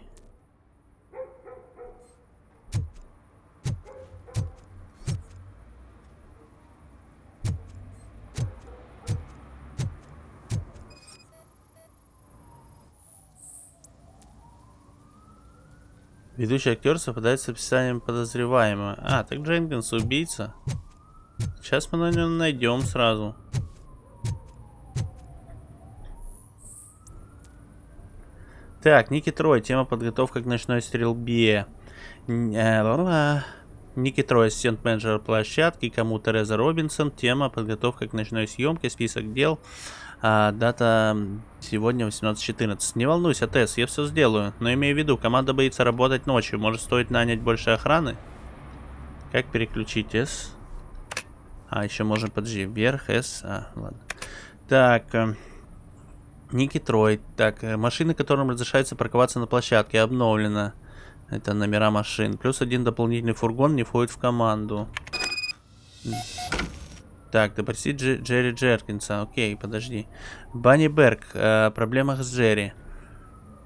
Ведущий актер совпадает с описанием подозреваемого. А, так Дженкинс убийца. Сейчас мы на нем найдем сразу. Так, Ники Трой. Тема подготовка к ночной стрельбе. Ники Трой, ассистент менеджера площадки. Кому Тереза Робинсон. Тема подготовка к ночной съемке. Список дел. Дата сегодня 18:14. Не волнуйся, Тесс, я все сделаю. Но имею в виду, команда боится работать ночью. Может, стоит нанять больше охраны? Как переключить S? Еще можно, подожди, вверх, S. Ладно. Так, Ники Трой. Так, машины, которым разрешается парковаться на площадке, обновлено. Это номера машин. Плюс один дополнительный фургон не входит в команду. Так, допросить Джерри Джеркинса. Окей, подожди. Банни Берг. О проблемах с Джерри.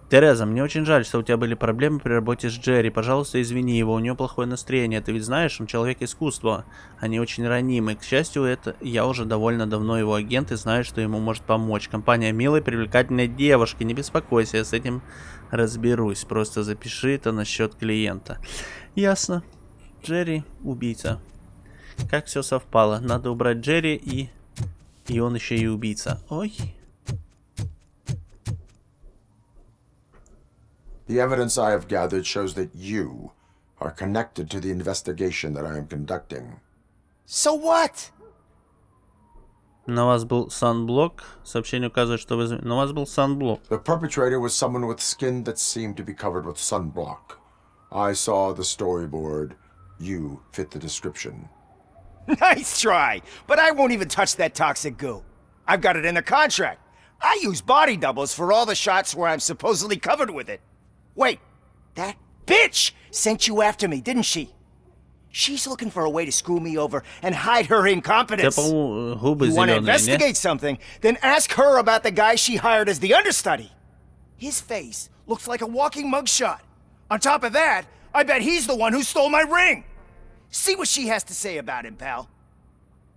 Тереза, мне очень жаль, что у тебя были проблемы при работе с Джерри. Пожалуйста, извини его, у него плохое настроение. Ты ведь знаешь, он человек искусства. Они очень ранимы. К счастью, это я уже довольно давно его агент и знаю, что ему может помочь. Компания милой, привлекательной девушки. Не беспокойся, я с этим разберусь. Просто запиши это на счет клиента. Ясно. Джерри убийца. Как все совпало. Надо убрать Джерри и он еще и убийца. Ой. The evidence I have gathered shows that you are connected to the investigation that I am conducting. So what? На вас был sunblock. Сообщение указывает, что вы... На вас был sunblock. The perpetrator was someone with skin that seemed to be covered with sunblock. I saw the storyboard. You fit the description. Nice try, but I won't even touch that toxic goo. I've got it in the contract. I use body doubles for all the shots where I'm supposedly covered with it. Wait, that bitch sent you after me, didn't she? She's looking for a way to screw me over and hide her incompetence. You want to investigate something, then ask her about the guy she hired as the understudy. His face looks like a walking mugshot. On top of that, I bet he's the one who stole my ring. See what she has to say about him, pal.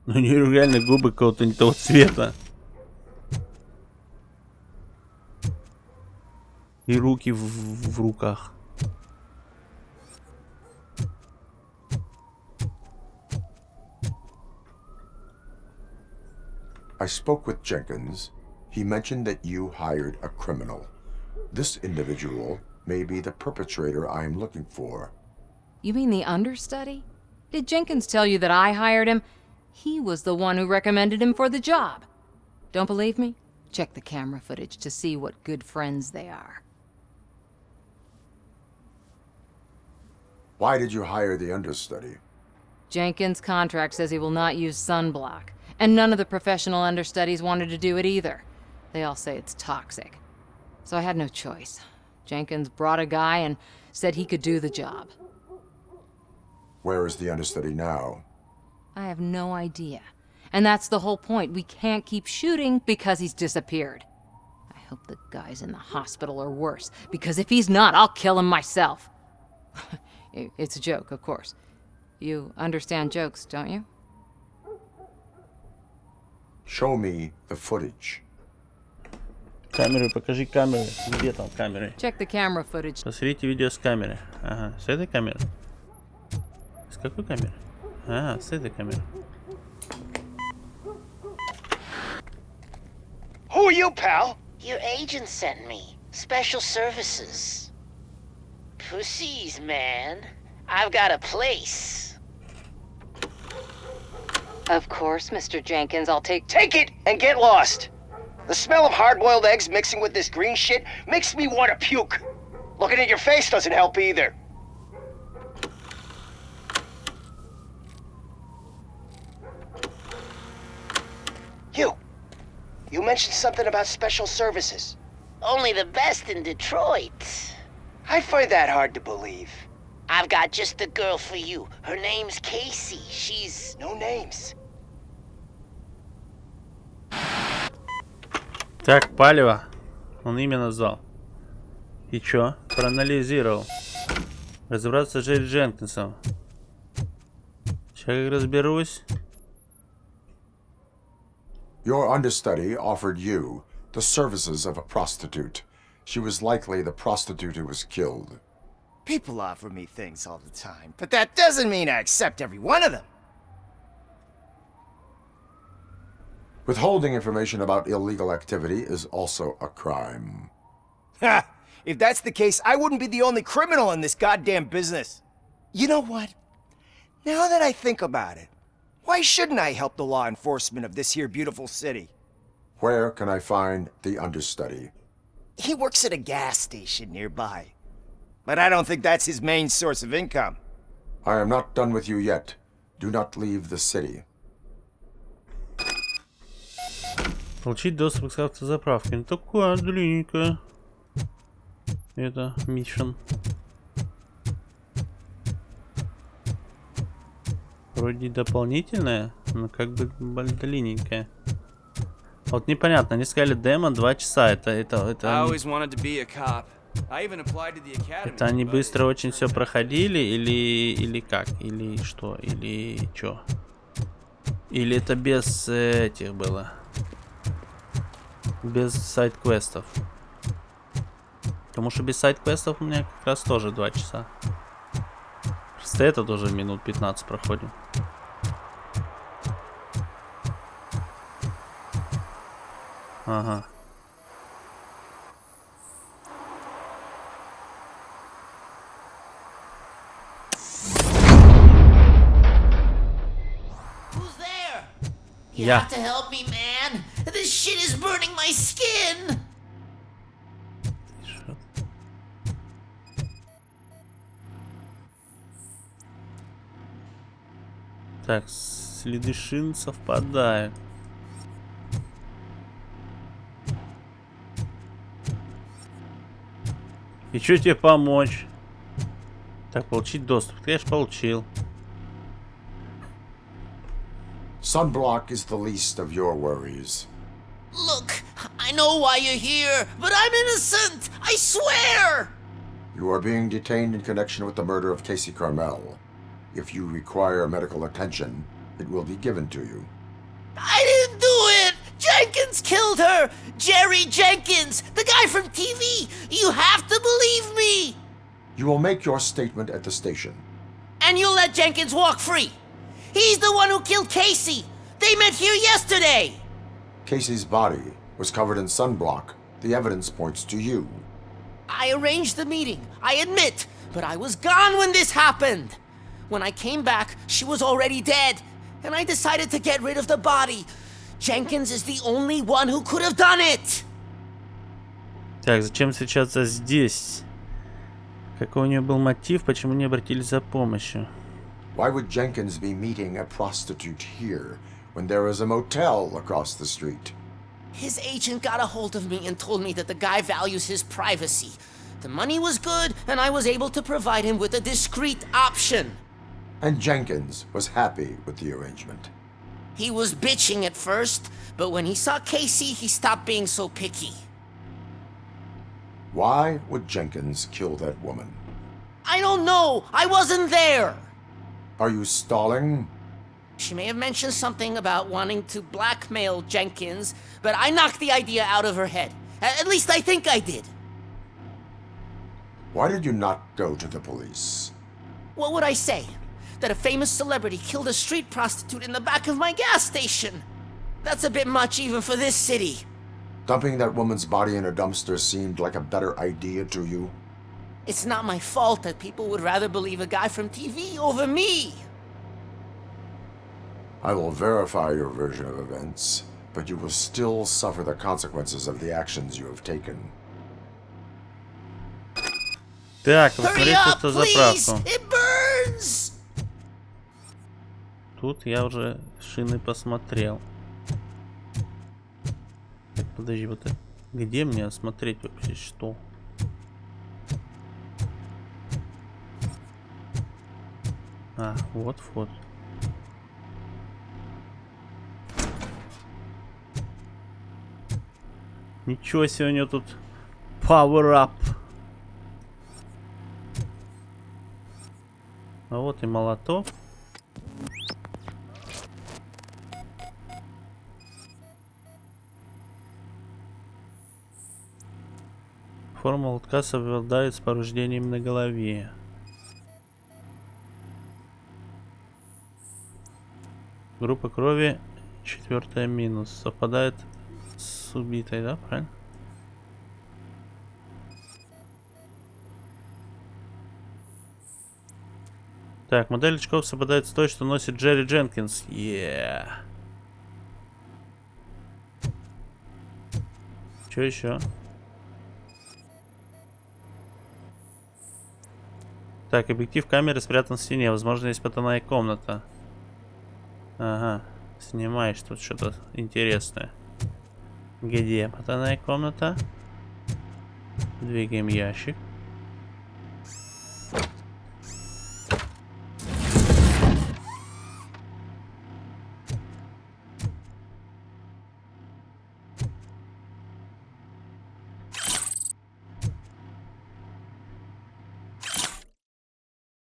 У нее реально губы какого-то не того цвета. И руки в руках. I spoke with Jenkins. He mentioned that you hired a criminal. This individual may be the perpetrator I am looking for. You mean the understudy? Did Jenkins tell you that I hired him? He was the one who recommended him for the job. Don't believe me? Check the camera footage to see what good friends they are. Why did you hire the understudy? Jenkins' contract says he will not use sunblock, and none of the professional understudies wanted to do it either. They all say it's toxic. So I had no choice. Jenkins brought a guy and said he could do the job. Where is the understudy now? I have no idea. And that's the whole point. We can't keep shooting because he's disappeared. I hope the guy's in the hospital or worse, because if he's not, I'll kill him myself. It's a joke, of course. You understand jokes, don't you? Show me the footage. Камеры, покажи камеры. Где там камеры? Check the camera footage. Посмотрите видео с камеры. Ага, с этой камеры. С какой камеры? А, с этой камеры. Who are you, pal? Your agent sent me. Special services. Pussies, man. I've got a place. Of course, Mr. Jenkins, I'll take it and get lost. The smell of hard-boiled eggs mixing with this green shit makes me want to puke. Looking at your face doesn't help either. You mentioned something about special services. Only the best in Detroit. I find that hard to believe. I've got just the girl for you. Her name's Casey. She's... No names. Так, палево. Он имя назвал. И чё? Проанализировал. Разобраться с Джерри Дженкинсом. Сейчас разберусь. Your understudy offered you the services of a prostitute. She was likely the prostitute who was killed. People offer me things all the time, but that doesn't mean I accept every one of them. Withholding information about illegal activity is also a crime. Ha! If that's the case, I wouldn't be the only criminal in this goddamn business. You know what? Now that I think about it, why shouldn't I help the law enforcement of this here beautiful city? Where can I find the understudy? He works at a gas station nearby. But I don't think that's his main source of income. I am not done with you yet. Do not leave the city. Получить доступ к автозаправке. Ну такое длинненькое. Это миссион. Вроде дополнительное, но как бы длинненькое. Вот непонятно, они сказали демо 2 часа. Это они быстро очень все проходили или как? Или что? Или что? Или это без этих было? Без сайд-квестов. Потому что без сайд-квестов у меня как раз тоже 2 часа. Просто это тоже минут 15 проходим. Ага. You have to help me, man. This shit is burning my skin. Так, следы шин совпадают. И что тебе помочь? Так, получить доступ. Ты, конечно, получил. Sunblock is the least of your worries. Look, I know why you're here, but I'm innocent. I swear. You are being detained in connection with the murder of Casey Carmel. If you require medical attention, it will be given to you. I didn't do it! Jenkins killed her! Jerry Jenkins, the guy from TV! You have to believe me! You will make your statement at the station. And you'll let Jenkins walk free! He's the one who killed Casey! They met here yesterday! Casey's body was covered in sunblock. The evidence points to you. I arranged the meeting, I admit, but I was gone when this happened! When I came back, she was already dead, and I decided to get rid of the body. Jenkins is the only one who could have done it. Так, зачем встречаться здесь? Какой у нее был мотив, почему не обратились за помощью? Why would Jenkins be meeting a prostitute here when there is a motel across the street? His agent got a hold of me and told me that the guy values his privacy. The money was good, and I was able to provide him with a discreet option. And Jenkins was happy with the arrangement. He was bitching at first, but when he saw Casey, he stopped being so picky. Why would Jenkins kill that woman? I don't know! I wasn't there! Are you stalling? She may have mentioned something about wanting to blackmail Jenkins, but I knocked the idea out of her head. At least I think I did. Why did you not go to the police? What would I say? That a famous celebrity killed a street prostitute in the back of my gas station? That's a bit much even for this city. Dumping that woman's body in a dumpster seemed like a better idea to you? It's not my fault that people would rather believe a guy from TV over me. I will verify your version of events, but you will still suffer the consequences of the actions you have taken. Так, посмотрите эту заправку. It burns! Тут я уже шины посмотрел. Так, подожди, вот это. Где мне осмотреть вообще что? А, вот вход. Ничего себе, у него тут power up. А вот и молоток. Форма молотка совпадает с повреждением на голове. Группа крови 4 минус. Совпадает с убитой, да, правильно? Так, модель очков совпадает с той, что носит Джерри Дженкинс. Yeah. Что еще? Так, объектив камеры спрятан в стене. Возможно, есть потайная комната. Ага. Снимаешь тут что-то интересное. Где потайная комната? Двигаем ящик.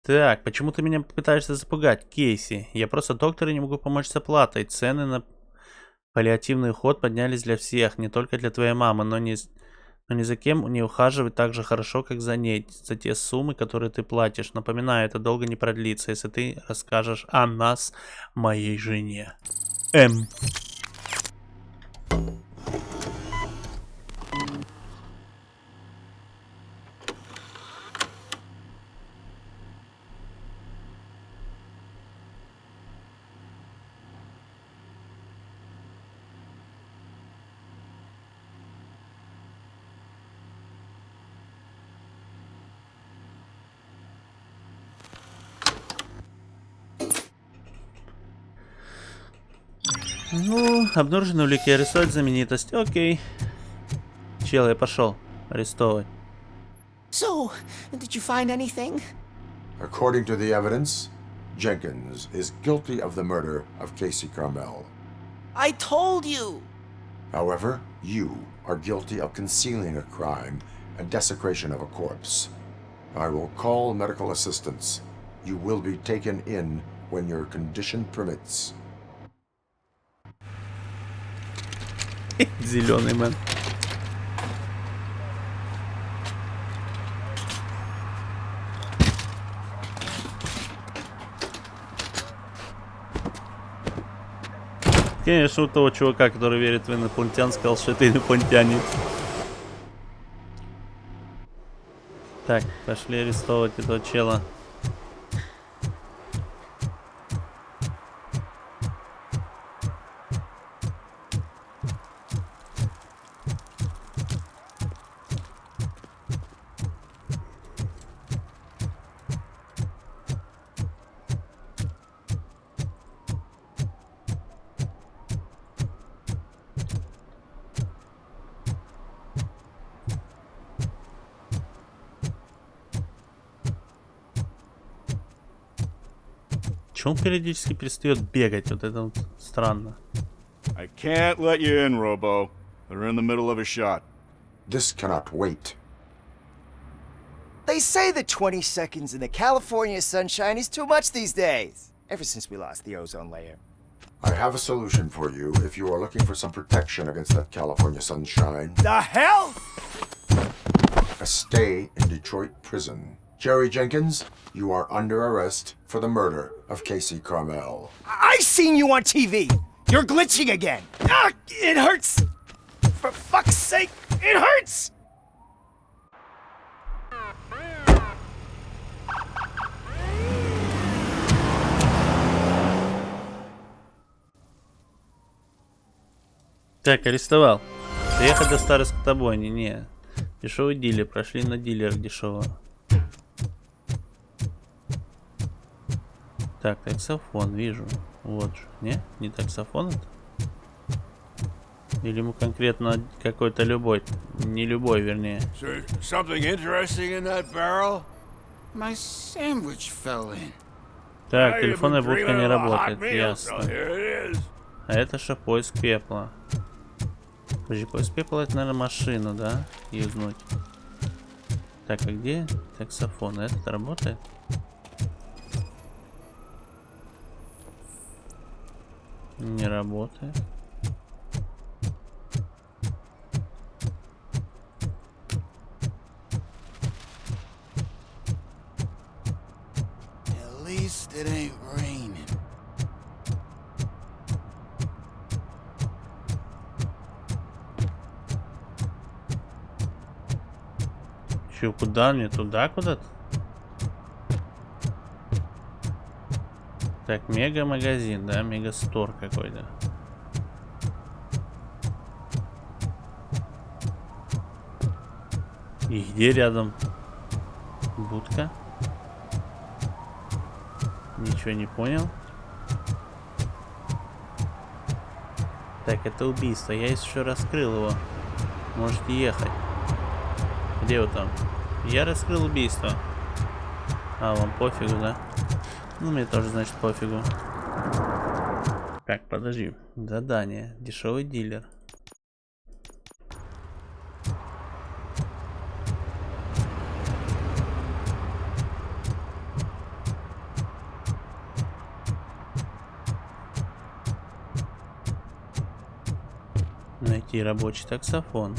Так, почему ты меня пытаешься запугать, Кейси? Я просто доктор и не могу помочь с оплатой. Цены на паллиативный уход поднялись для всех, не только для твоей мамы, но ни за кем не ухаживать так же хорошо, как за ней, за те суммы, которые ты платишь. Напоминаю, это долго не продлится, если ты расскажешь о нас моей жене. Ну, обнаружены улики, арестовать знаменитость. Окей. Чел, я пошел арестовывать. So, did you find anything? According to the evidence, Jenkins is guilty of the murder of Casey Carmel. I told you! However, you are guilty of concealing a crime and desecration of a corpse. I will call medical assistance. You will be taken in when your condition permits. Зеленый мэн. Конечно, у того чувака, который верит в инопланетян, сказал, что это инопланетянин. Так, пошли арестовывать этого чела. Он периодически перестает бегать, вот это вот странно. I can't let you in, Robo. They're in the middle of a shot. This cannot wait. They say that 20 seconds in the California sunshine is too much these days. Ever since we lost the ozone layer. I have a solution for you if you are looking for some protection against that California sunshine. The hell? A stay in Detroit prison. Jerry Jenkins, you are under arrest for the murder of Casey Carmel. I seen you on TV. You're glitching again. Ah, it hurts. For fuck's sake, it hurts. Так, арестовал. Доехать до старой скотобойни. Не. Дешевый дилер. Прошли на дилера дешевого. Так, таксофон, вижу. Вот же. Не таксофон это? Или ему конкретно какой-то любой? Не любой, вернее. Something interesting in that barrel? My sandwich fell in. Так, телефонная будка не работает, ясно. А это что, поиск пепла. Подожди, поиск пепла это, наверное, машину, да? Юзнуть. Так, а где таксофон? Этот работает? Не работает. At least it ain't raining. Че, куда мне? Туда куда-то? Так, мега-магазин, да? Мега-стор какой-то. И где рядом будка? Ничего не понял. Так, это убийство. Я еще раскрыл его. Можете ехать. Где вы там? Я раскрыл убийство. А, вам пофигу, да? Ну, мне тоже, значит, пофигу. Так, подожди. Задание. Дешевый дилер. Найти рабочий таксофон.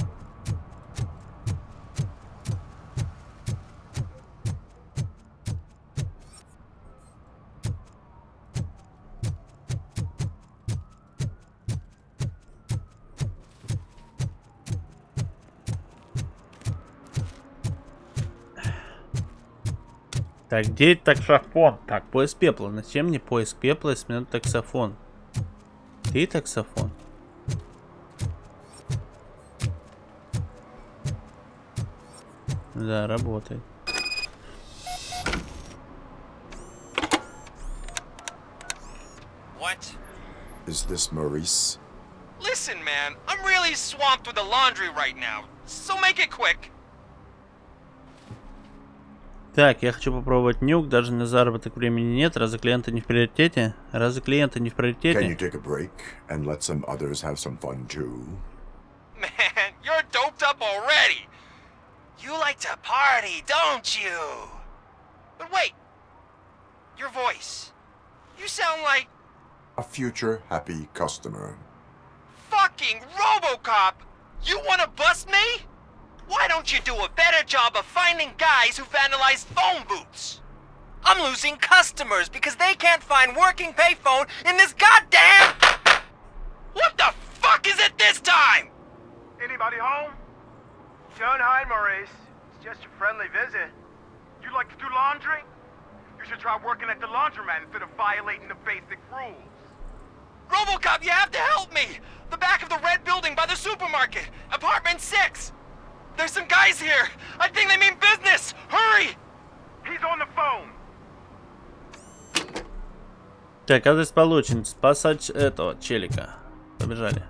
Так, где таксофон? Так, поиск пепла. Зачем мне поиск пепла, если мне надо таксофон? Ты таксофон? Да, работает. What? Is this Maurice? Listen, man, I'm really swamped with the laundry right now, so make it quick. Так, я хочу попробовать нюк, даже на заработок времени нет, разве клиенты не в приоритете? Разве клиенты не в приоритете? Can you take a break and let some others have some fun too? Man, you're doped up already. You like to party, don't you? But wait, your voice. You sound like... A future happy customer. Fucking RoboCop! You wanna bust me? Why don't you do a better job of finding guys who vandalize phone booths? I'm losing customers because they can't find working payphone in this goddamn... What the fuck is it this time? Anybody home? Don't hide, Maurice. It's just a friendly visit. You like to do laundry? You should try working at the laundromat instead of violating the basic rules. RoboCop, you have to help me! The back of the red building by the supermarket, apartment 6. There's some guys here. I think they mean business. Hurry! He's on the phone. Так, адрес получен. Спасать этого челика. Побежали.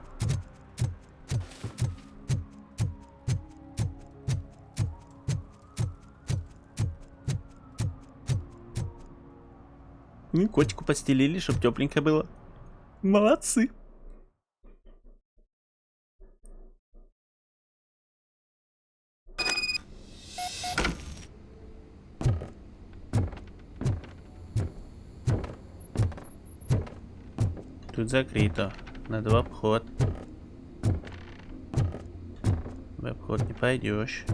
И котику постелили, чтоб тепленько было. Молодцы. Тут закрыто. Надо в обход. В обход не пойдешь.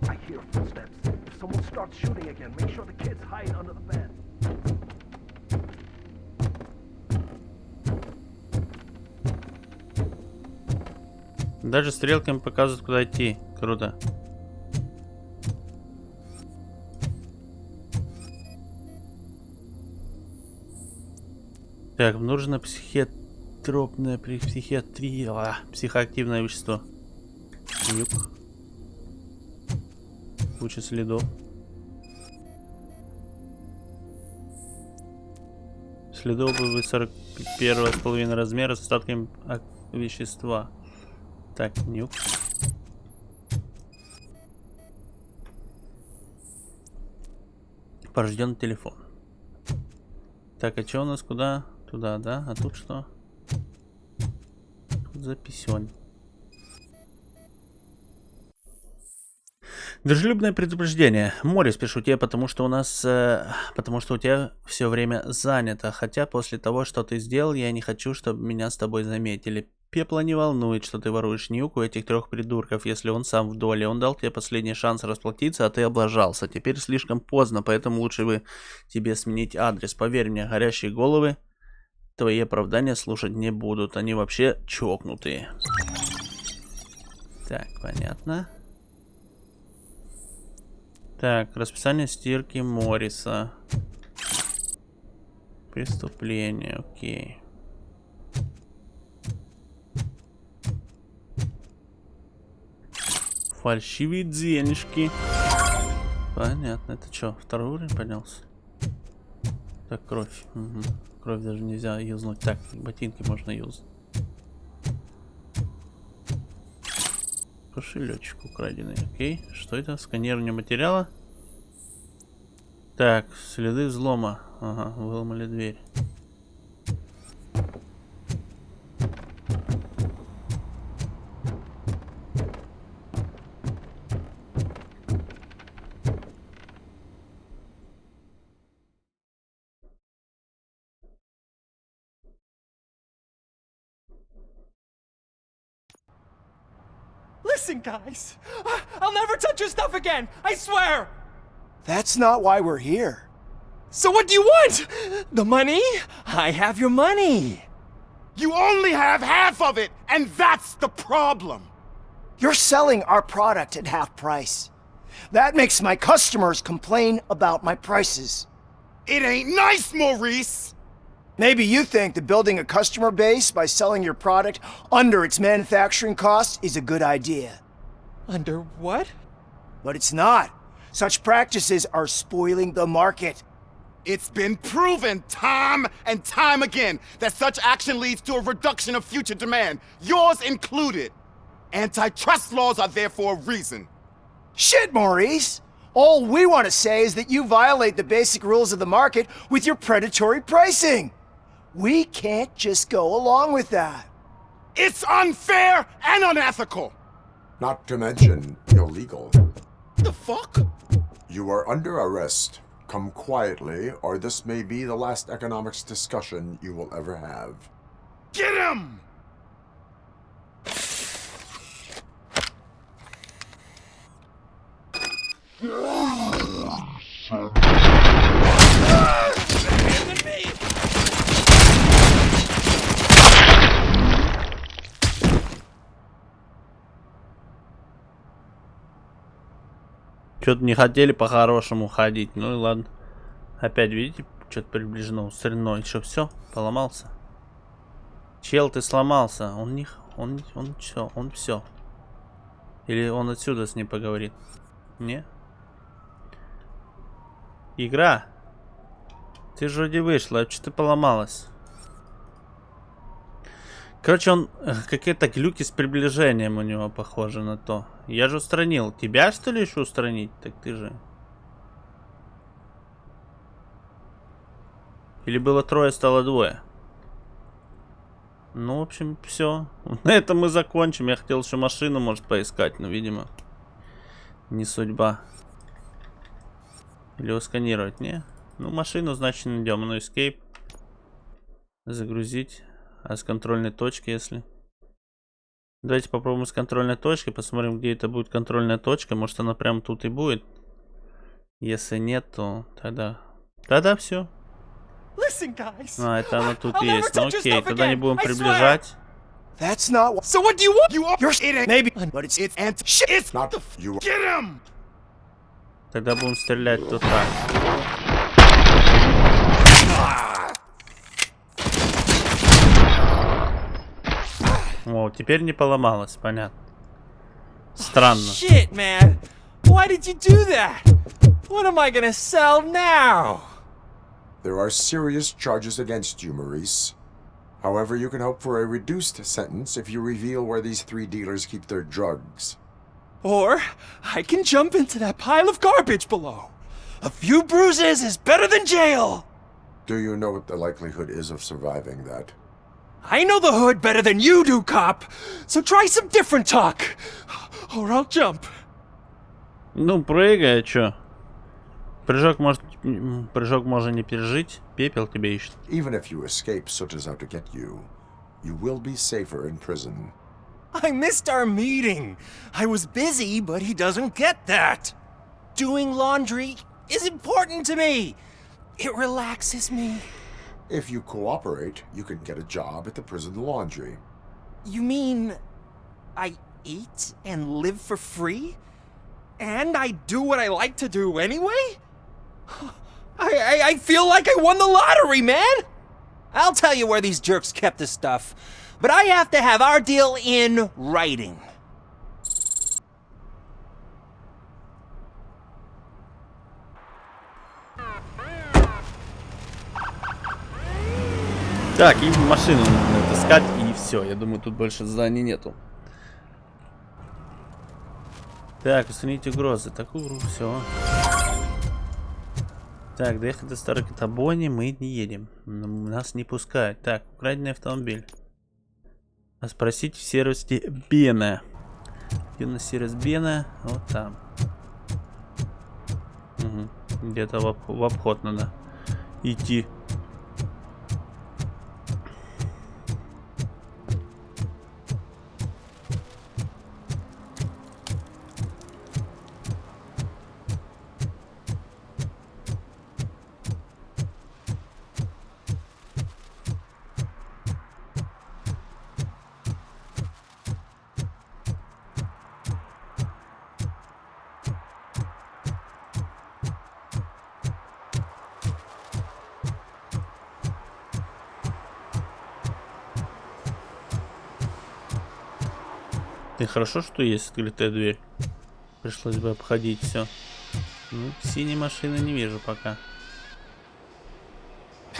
I hear footsteps. If someone starts shooting again, make sure the kids hide under the bed. Даже стрелками показывают, куда идти. Круто. Так, нужно психотропное психоактивное вещество. Нюк. Куча следов. Следов бы 41,5 размера с остатками вещества. Так, нюк. Порожденный телефон. Так, а что у нас куда? Туда, да? А тут что? Тут записёнь. Дружелюбное предупреждение. Морис, пишу тебе, потому что у тебя все время занято. Хотя после того, что ты сделал, я не хочу, чтобы меня с тобой заметили. Пепла не волнует, что ты воруешь нюк у этих 3 придурков, если он сам в доле. Он дал тебе последний шанс расплатиться, а ты облажался. Теперь слишком поздно, поэтому лучше бы тебе сменить адрес. Поверь мне, горящие головы твои оправдания слушать не будут. Они вообще чокнутые. Так, понятно. Так, расписание стирки Морриса. Преступление, окей. Фальшивые денежки. Понятно, это что, 2-й уровень поднялся? Так, кровь. Угу. Кровь даже нельзя юзнуть. Так, ботинки можно юзнуть. Кошелечек украденный, окей. Что это? Сканирование материала. Так, следы взлома. Ага, выломали дверь. Listen, guys. I'll never touch your stuff again. I swear. That's not why we're here. So what do you want? The money? I have your money. You only have half of it, and that's the problem. You're selling our product at half price. That makes my customers complain about my prices. It ain't nice, Maurice. Maybe you think that building a customer base by selling your product under its manufacturing cost is a good idea. Under what? But it's not. Such practices are spoiling the market. It's been proven time and time again that such action leads to a reduction of future demand, yours included. Antitrust laws are there for a reason. Shit, Maurice! All we want to say is that you violate the basic rules of the market with your predatory pricing. We can't just go along with that. It's unfair and unethical! Not to mention illegal. The fuck? You are under arrest. Come quietly, or this may be the last economics discussion you will ever have. Get him! Что-то не хотели по-хорошему ходить. Ну и ладно. Опять, видите, что-то приближено. Устранено. Что, все? Поломался? Чел, ты сломался. Он все. Или он отсюда с ним поговорит? Не? Игра. Ты же вроде вышла. Что ты поломалась? Короче, он какие-то глюки с приближением у него похоже на то. Я же устранил. Тебя, что ли, еще устранить? Так ты же. Или было трое, стало двое? Ну, в общем, все. На этом мы закончим. Я хотел еще машину, может, поискать, но, видимо, не судьба. Или его сканировать, не? Ну, машину, значит, найдем. Ну, escape. Загрузить. А с контрольной точки, если... Давайте попробуем с контрольной точки. Посмотрим, где это будет контрольная точка. Может, она прямо тут и будет. Если нет, то тогда все. А, это она тут есть. Ну окей, тогда не будем приближать. Тогда будем стрелять тут так. О, теперь не поломалось, понятно. Странно. Shit, man. Why did you do that? What am I gonna sell now? There are serious charges against you, Maurice. However, you can hope for a reduced sentence if you reveal where these three dealers keep their drugs. Or I can jump into that pile of garbage below. A few bruises is better than jail. Do you know what the likelihood is of surviving that? I know the hood better than you do, cop. So try some different talk. Or I'll jump. Ну, прыгай, а чё? Прыжок можно не пережить. Пепел тебя ищет. Even if you escape Soot is out to get you, you will be safer in prison. I missed our meeting. I was busy, but he doesn't get that. Doing laundry is important to me. It relaxes me. If you cooperate, you can get a job at the prison laundry. You mean I eat and live for free? And I do what I like to do anyway? I feel like I won the lottery, man! I'll tell you where these jerks kept the stuff, but I have to have our deal in writing. Так, и машину нужно отыскать, и все. Я думаю, тут больше зданий нету. Так, устранить угрозы. Такую все. Так, доехать до Старой Катабони мы не едем. Нас не пускают. Так, украденный автомобиль. А спросить в сервисе Бена. Где у нас сервис Бена? Вот там. Угу. Где-то в обход надо идти. И хорошо, что есть открытая дверь. Пришлось бы обходить все. Ну, синей машины не вижу пока.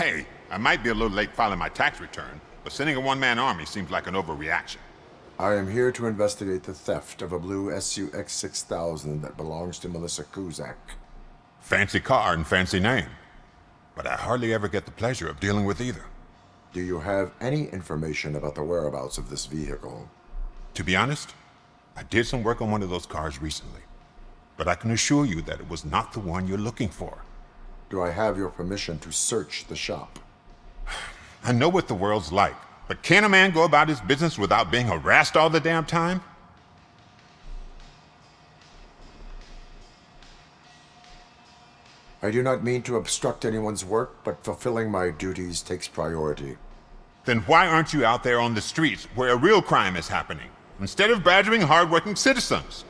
Hey, I might be a little late filing my tax return, but sending a one-man army seems like an overreaction. I am here to investigate the theft of a blue SUX 6000 that belongs to Melissa Kuzak. Fancy car and fancy name. But I hardly ever get the pleasure of dealing with either. Do you have any information about the whereabouts of this vehicle? To be honest, I did some work on one of those cars recently. But I can assure you that it was not the one you're looking for. Do I have your permission to search the shop? I know what the world's like, but can a man go about his business without being harassed all the damn time? I do not mean to obstruct anyone's work, but fulfilling my duties takes priority. Then why aren't you out there on the streets where a real crime is happening, instead of badgering hardworking citizens?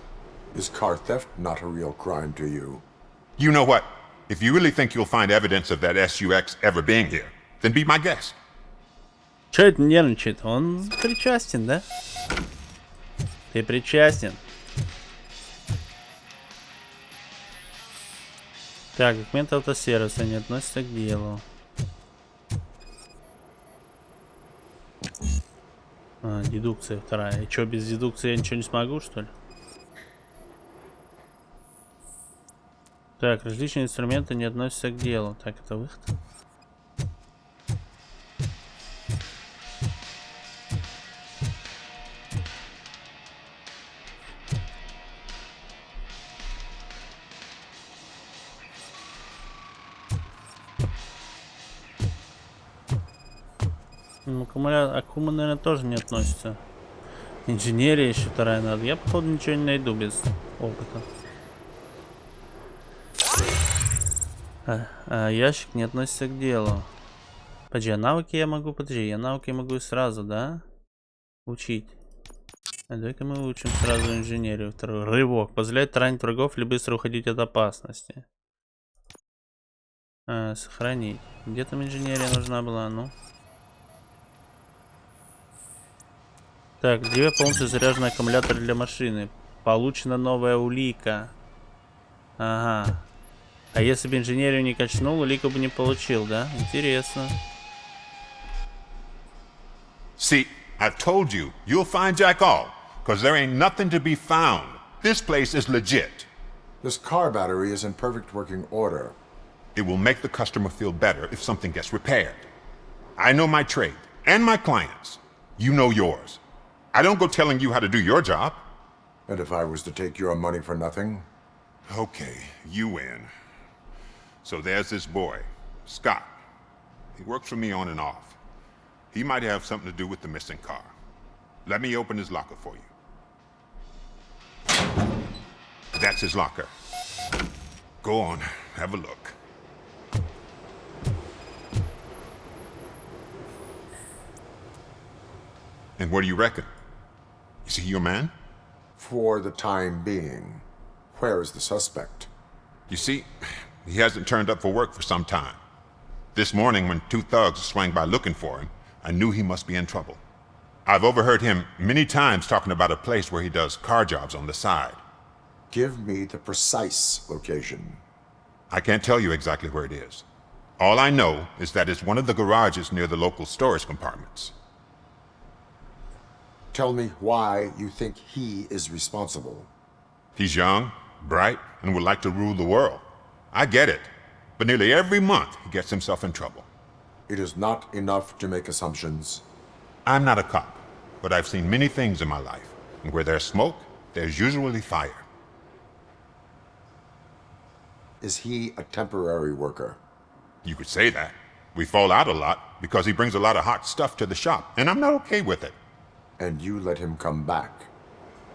Is car theft not a real crime to you? You know what? If you really think you'll find evidence of that SUX ever being here, then be my guest. Чё это нервничает? Он причастен, да? Ты причастен. Так, документы автосервиса не относятся к делу. Дедукция вторая. И чё, без дедукции я ничего не смогу, что ли? Так, различные инструменты не относятся к делу. Так, это выход. Ну, аккуму, наверное, тоже не относится. Инженерия еще вторая надо. Я, походу, ничего не найду без опыта. Ящик не относится к делу. Подожди, а навыки я могу... Подожди, я навыки могу сразу, да? Учить. Давай-ка мы учим сразу инженерию. Второй. Рывок. Позволяет таранить врагов или быстро уходить от опасности. Сохранить. Где там инженерия нужна была? Ну. Так, где полностью заряженный аккумулятор для машины? Получена новая улика. Ага. А если бы инженерию не качнул, улику бы не получил, да? Интересно. See, I've told you, you'll find Jack all, because there ain't nothing to be found. This place is legit. This car battery is in perfect working order. It will make the customer feel better if something gets repaired. I know my trade, and my clients. You know yours. I don't go telling you how to do your job. And if I was to take your money for nothing? Okay, you win. So there's this boy, Scott. He works for me on and off. He might have something to do with the missing car. Let me open his locker for you. That's his locker. Go on, have a look. And what do you reckon? Is he your man? For the time being. Where is the suspect? You see, he hasn't turned up for work for some time. This morning, when two thugs swang by looking for him, I knew he must be in trouble. I've overheard him many times talking about a place where he does car jobs on the side. Give me the precise location. I can't tell you exactly where it is. All I know is that it's one of the garages near the local storage compartments. Tell me why you think he is responsible. He's young, bright, and would like to rule the world. I get it. But nearly every month, he gets himself in trouble. It is not enough to make assumptions. I'm not a cop, but I've seen many things in my life. And where there's smoke, there's usually fire. Is he a temporary worker? You could say that. We fall out a lot because he brings a lot of hot stuff to the shop, and I'm not okay with it. And you let him come back?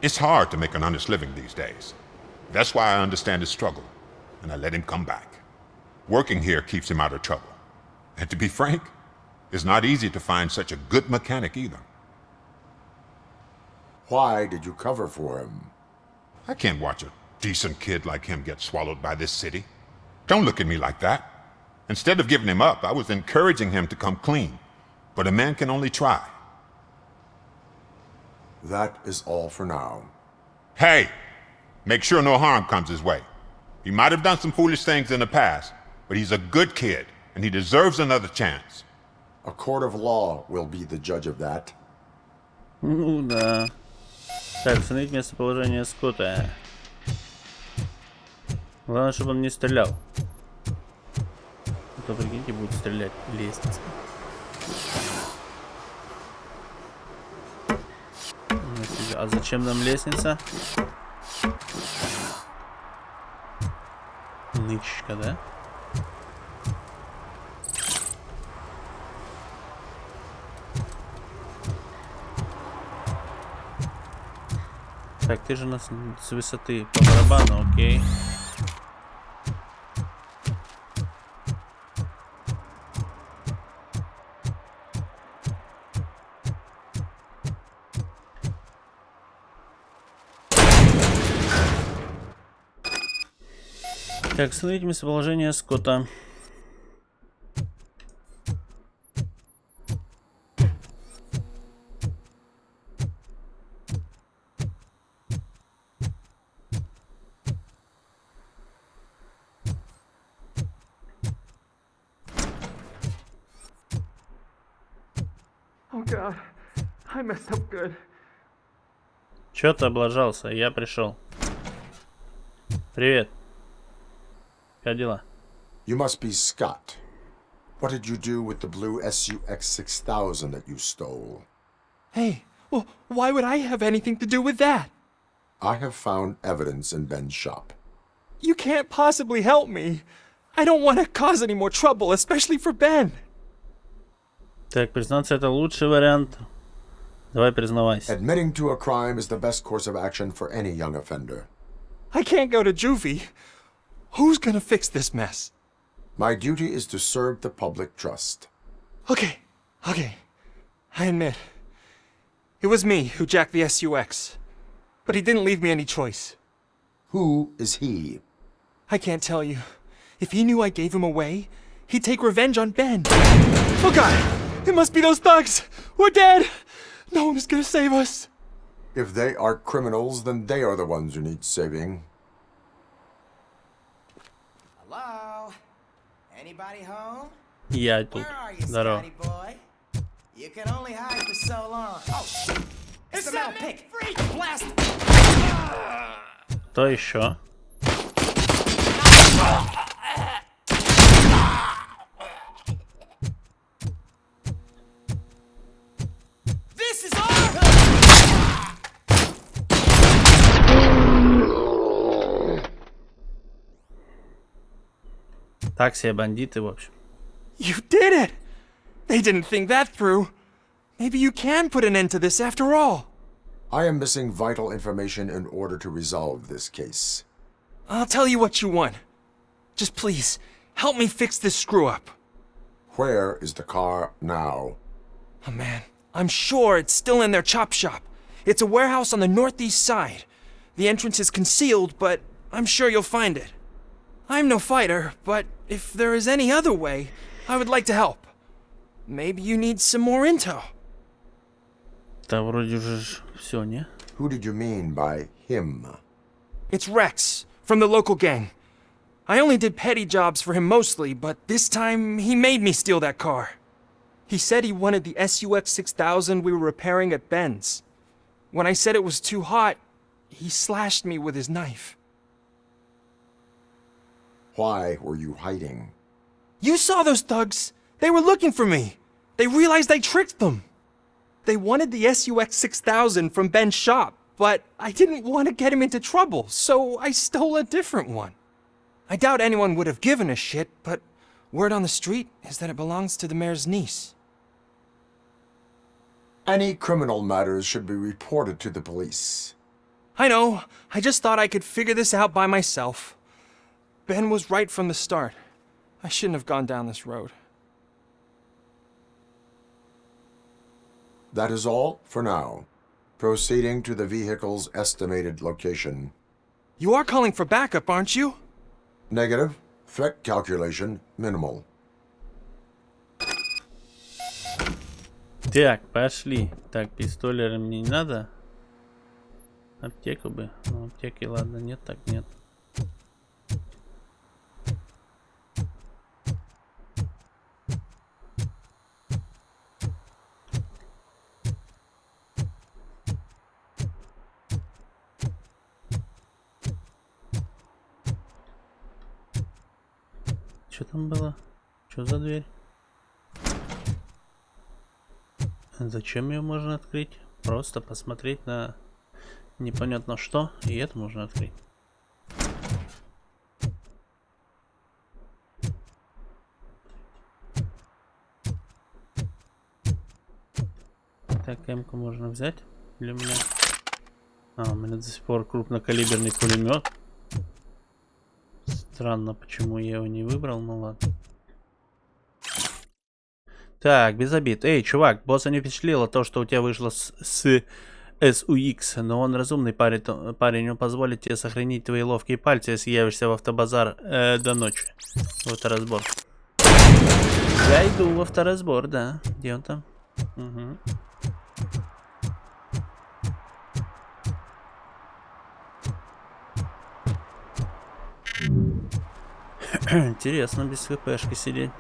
It's hard to make an honest living these days. That's why I understand his struggle, and I let him come back. Working here keeps him out of trouble. And to be frank, it's not easy to find such a good mechanic either. Why did you cover for him? I can't watch a decent kid like him get swallowed by this city. Don't look at me like that. Instead of giving him up, I was encouraging him to come clean. But a man can only try. That is all for now. Hey! Make sure no harm comes his way. He might have done some foolish things in the past, but he's a good kid, and he deserves another chance. A court of law will be the judge of that. Ну да. Так, установить местоположение Скотта. Главное, чтобы он не стрелял. А то, прикиньте, будет стрелять лестница. А зачем нам лестница? Нычка, да? Так, ты же нас с высоты по барабану, окей. Так, установить местоположение Скотта. Oh God, I messed up good. Чё ты облажался? Я пришел. Привет. Как дела? You must be Scott. What did you do with the blue SUX 6000 that you stole? Hey, well, why would I have anything to do with that? I have found evidence in Ben's shop. You can't possibly help me. I don't want to cause any more trouble, especially for Ben. Так, признаться, это лучший вариант. Давай признавайся. Admitting to a crime is the best course of action for any young offender. I can't go to juvie. Who's gonna fix this mess? My duty is to serve the public trust. Okay. I admit. It was me who jacked the SUX. But he didn't leave me any choice. Who is he? I can't tell you. If he knew I gave him away, he'd take revenge on Ben. Oh God! It must be those thugs! We're dead! No one is gonna save us. If they are criminals, then they are the ones who need saving. Hello? Anybody home? Я тут. Where are you, Здорово. Scotty boy? You can only hide for so long. Oh, shit! It's the metal pick! Freak! Blast! Кто еще? This is our... Так себе бандиты, в общем. You did it! They didn't think that through. Maybe you can put an end to this after all. I am missing vital information in order to resolve this case. I'll tell you what you want. Just please, help me fix this screw-up. Where is the car now? Oh man, I'm sure it's still in their chop shop. It's a warehouse on the northeast side. The entrance is concealed, but I'm sure you'll find it. I'm no fighter, but if there is any other way, I would like to help. Maybe you need some more intel. Да вроде уже все, не? Who did you mean by him? It's Rex, from the local gang. I only did petty jobs for him mostly, but this time he made me steal that car. He said he wanted the SUX 6000 we were repairing at Ben's. When I said it was too hot, he slashed me with his knife. Why were you hiding? You saw those thugs! They were looking for me! They realized I tricked them! They wanted the SUX 6000 from Ben's shop, but I didn't want to get him into trouble, so I stole a different one. I doubt anyone would have given a shit, but word on the street is that it belongs to the mayor's niece. Any criminal matters should be reported to the police. I know. I just thought I could figure this out by myself. Ben was right from the start. I shouldn't have gone down this road. That is all for now. Proceeding to the vehicle's estimated location. You are calling for backup, aren't you? Negative. Threat calculation minimal. Так, пошли. Так, пистолеры мне не надо. Аптеку бы. Ну, аптеки, ладно, нет, так нет. Что там было? Что за дверь? Зачем ее можно открыть? Просто посмотреть на непонятно что, и это можно открыть. Так, М-ку можно взять для меня. А, у меня до сих пор крупнокалиберный пулемет. Странно, почему я его не выбрал, ну ладно. Так, без обид. Эй, чувак, босса не впечатлило то, что у тебя вышло с SUX, но он разумный парень, он позволит тебе сохранить твои ловкие пальцы, если явишься в автобазар до ночи. В авторазбор. Я иду в авторазбор, да. Где он там? Угу. Интересно, без хпшки сидеть.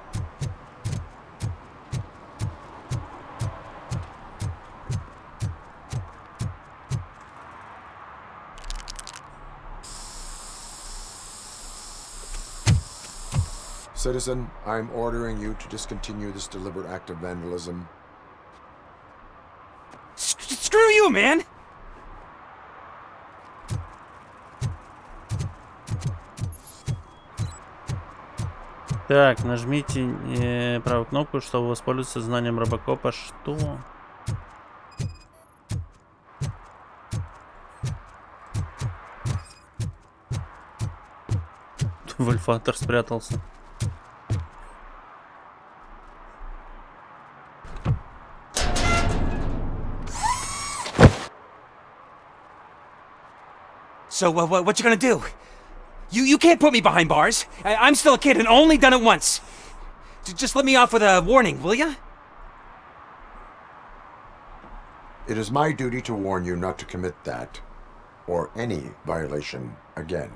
Citizen, I'm ordering you to discontinue this deliberate act of vandalism. Screw you, man! Так, нажмите правую кнопку, чтобы воспользоваться знанием робокопа. Что? Вольфатор спрятался. So, what you gonna do? You can't put me behind bars. I'm still a kid and only done it once. Just let me off with a warning, will ya? It is my duty to warn you not to commit that, or any violation, again.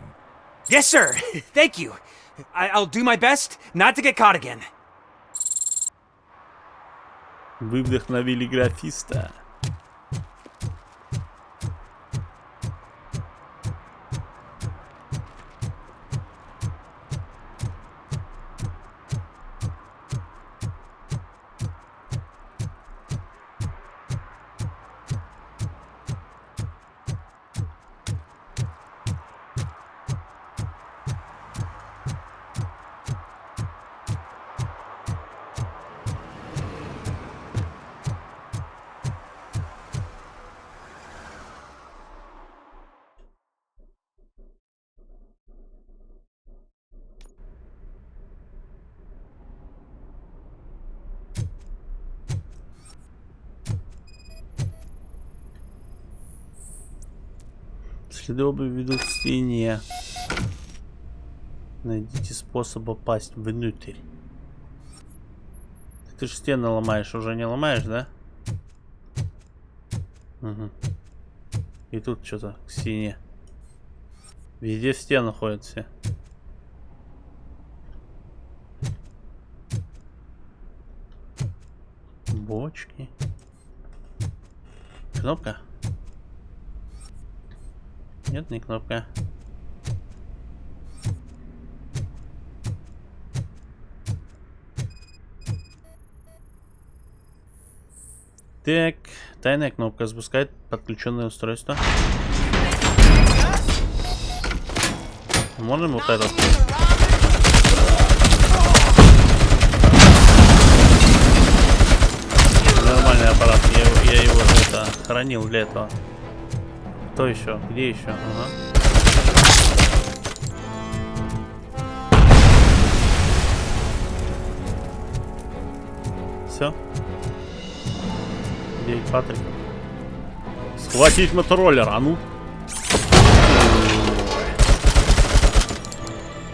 Yes, sir. Thank you. I'll do my best not to get caught again. Вы вдохновили графиста. Следы ведут к стене. Найдите способ попасть внутрь. Ты же стены ломаешь, уже не ломаешь, да? Угу. И тут что-то к стене. Везде в стену ходят все. Бочки. Кнопка? Нет, не кнопка. Так, тайная кнопка запускает подключенное устройство. Можем вот этот? Нормальный аппарат. Я его это хранил для этого. Что еще? Где еще? Ага. Все. Где Патрик? Схватить мотороллер, а ну.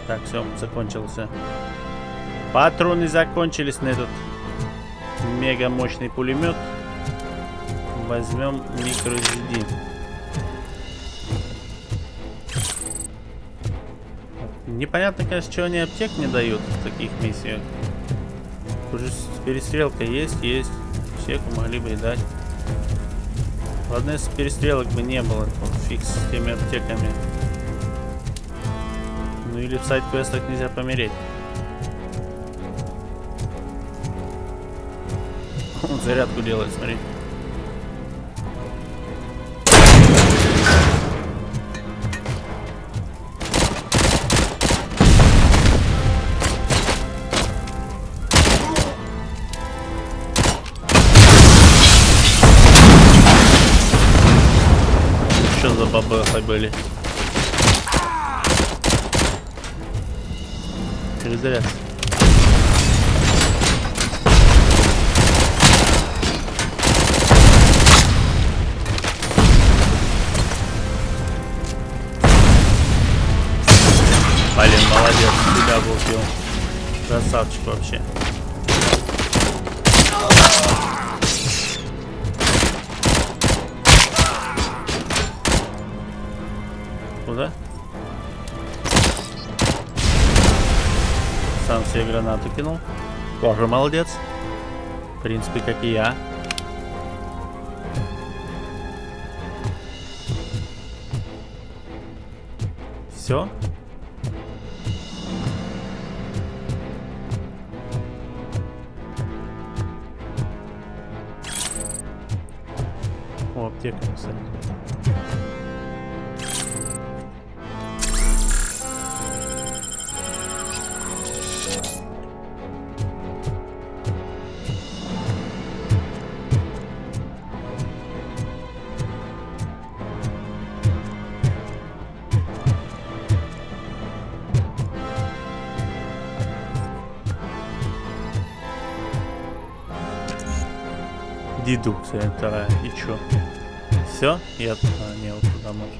Так, все, закончился. Патроны закончились на этот мега мощный пулемет. Возьмем микро-SD. Непонятно, конечно, чего они аптек не дают в таких миссиях. Уже перестрелка есть. Всех могли бы и дать. Ладно, если перестрелок бы не было, то фиг с теми аптеками. Ну или в сайт-квестах нельзя помереть. Он зарядку делает, смотри. Что за бабахи были? Перезарядка. Блин, молодец, тебя убил. Красавчик вообще. Куда? Сам себе гранату кинул. Тоже молодец. В принципе, как и я. Все. О, аптека, кстати. Дедукция вторая. И чё? Все? Я не вот туда может.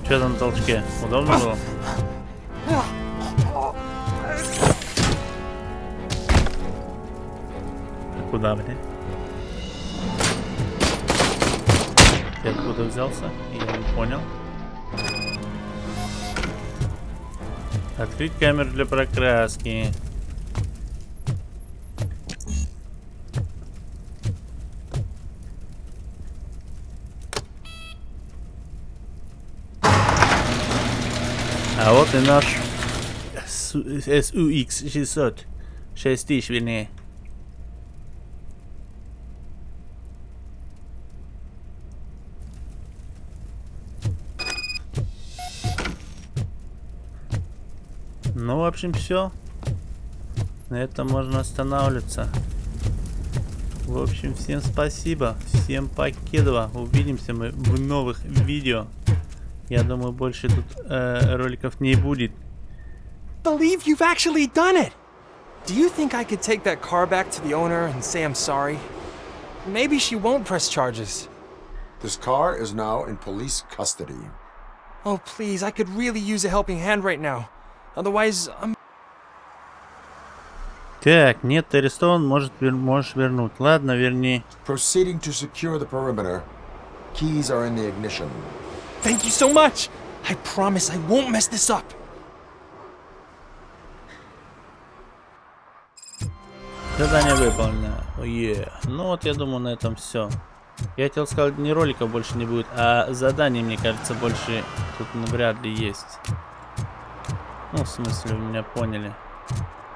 Что там на толчке? Удобно было? Куда, блядь? Ты откуда взялся? Я не понял. Открыть камеру для прокраски. А вот и наш SUX 600. 6000, вернее. Ну, в общем, все. На этом можно останавливаться. В общем, всем спасибо. Всем покедова. Увидимся мы в новых видео. Я думаю, больше тут роликов не будет. Believe you've actually done it. Do you think I could take that car back to the owner and say I'm sorry? Maybe she won't press charges. This car is now in police custody. Oh, please, I could really use a helping hand right now. Otherwise, I'm... Так, нет, ты арестован, можешь вернуть. Ладно, верни. Proceeding to secure the perimeter. Keys are in the ignition. Thank you so much. I promise I won't mess this up. Задание выполнено. Ну вот, я думаю, на этом все. Я хотел сказать, не роликов больше не будет, а заданий, мне кажется, больше тут вряд ли есть. Ну, в смысле, вы меня поняли.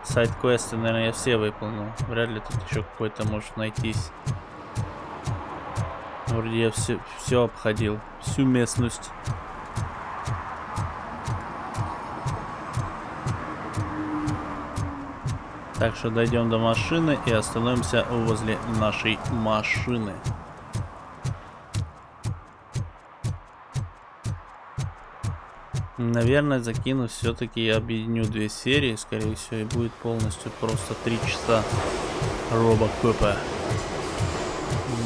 Сайд-квесты, наверное, я все выполнил. Вряд ли тут еще какой-то может найтись. Вроде я все обходил. Всю местность. Так что дойдем до машины и остановимся возле нашей машины. Наверное, закину все-таки, я объединю две серии, скорее всего, и будет полностью просто 3 часа робокопа.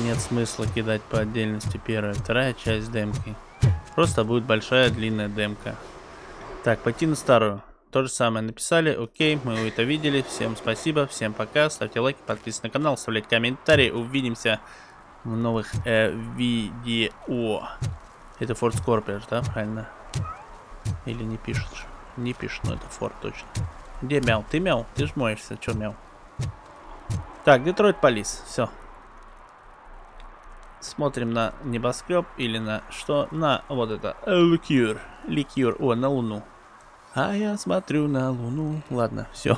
Нет смысла кидать по отдельности первая, вторая часть демки. Просто будет большая длинная демка. Так, пойти на старую. То же самое написали, окей, мы это видели. Всем спасибо, всем пока, ставьте лайки, подписывайтесь на канал, оставляйте комментарии. Увидимся в новых видео. Это Ford Scorpio, да, правильно? Или не пишут? Не пишут, но это Ford точно. Где мяу? Ты мяу? Ты ж моешься, чё мяу? Так, Детройт Полис, все. Смотрим на небоскреб или на что? На вот это. Ликер. Ликер. О, на Луну. А я смотрю на Луну. Ладно, все.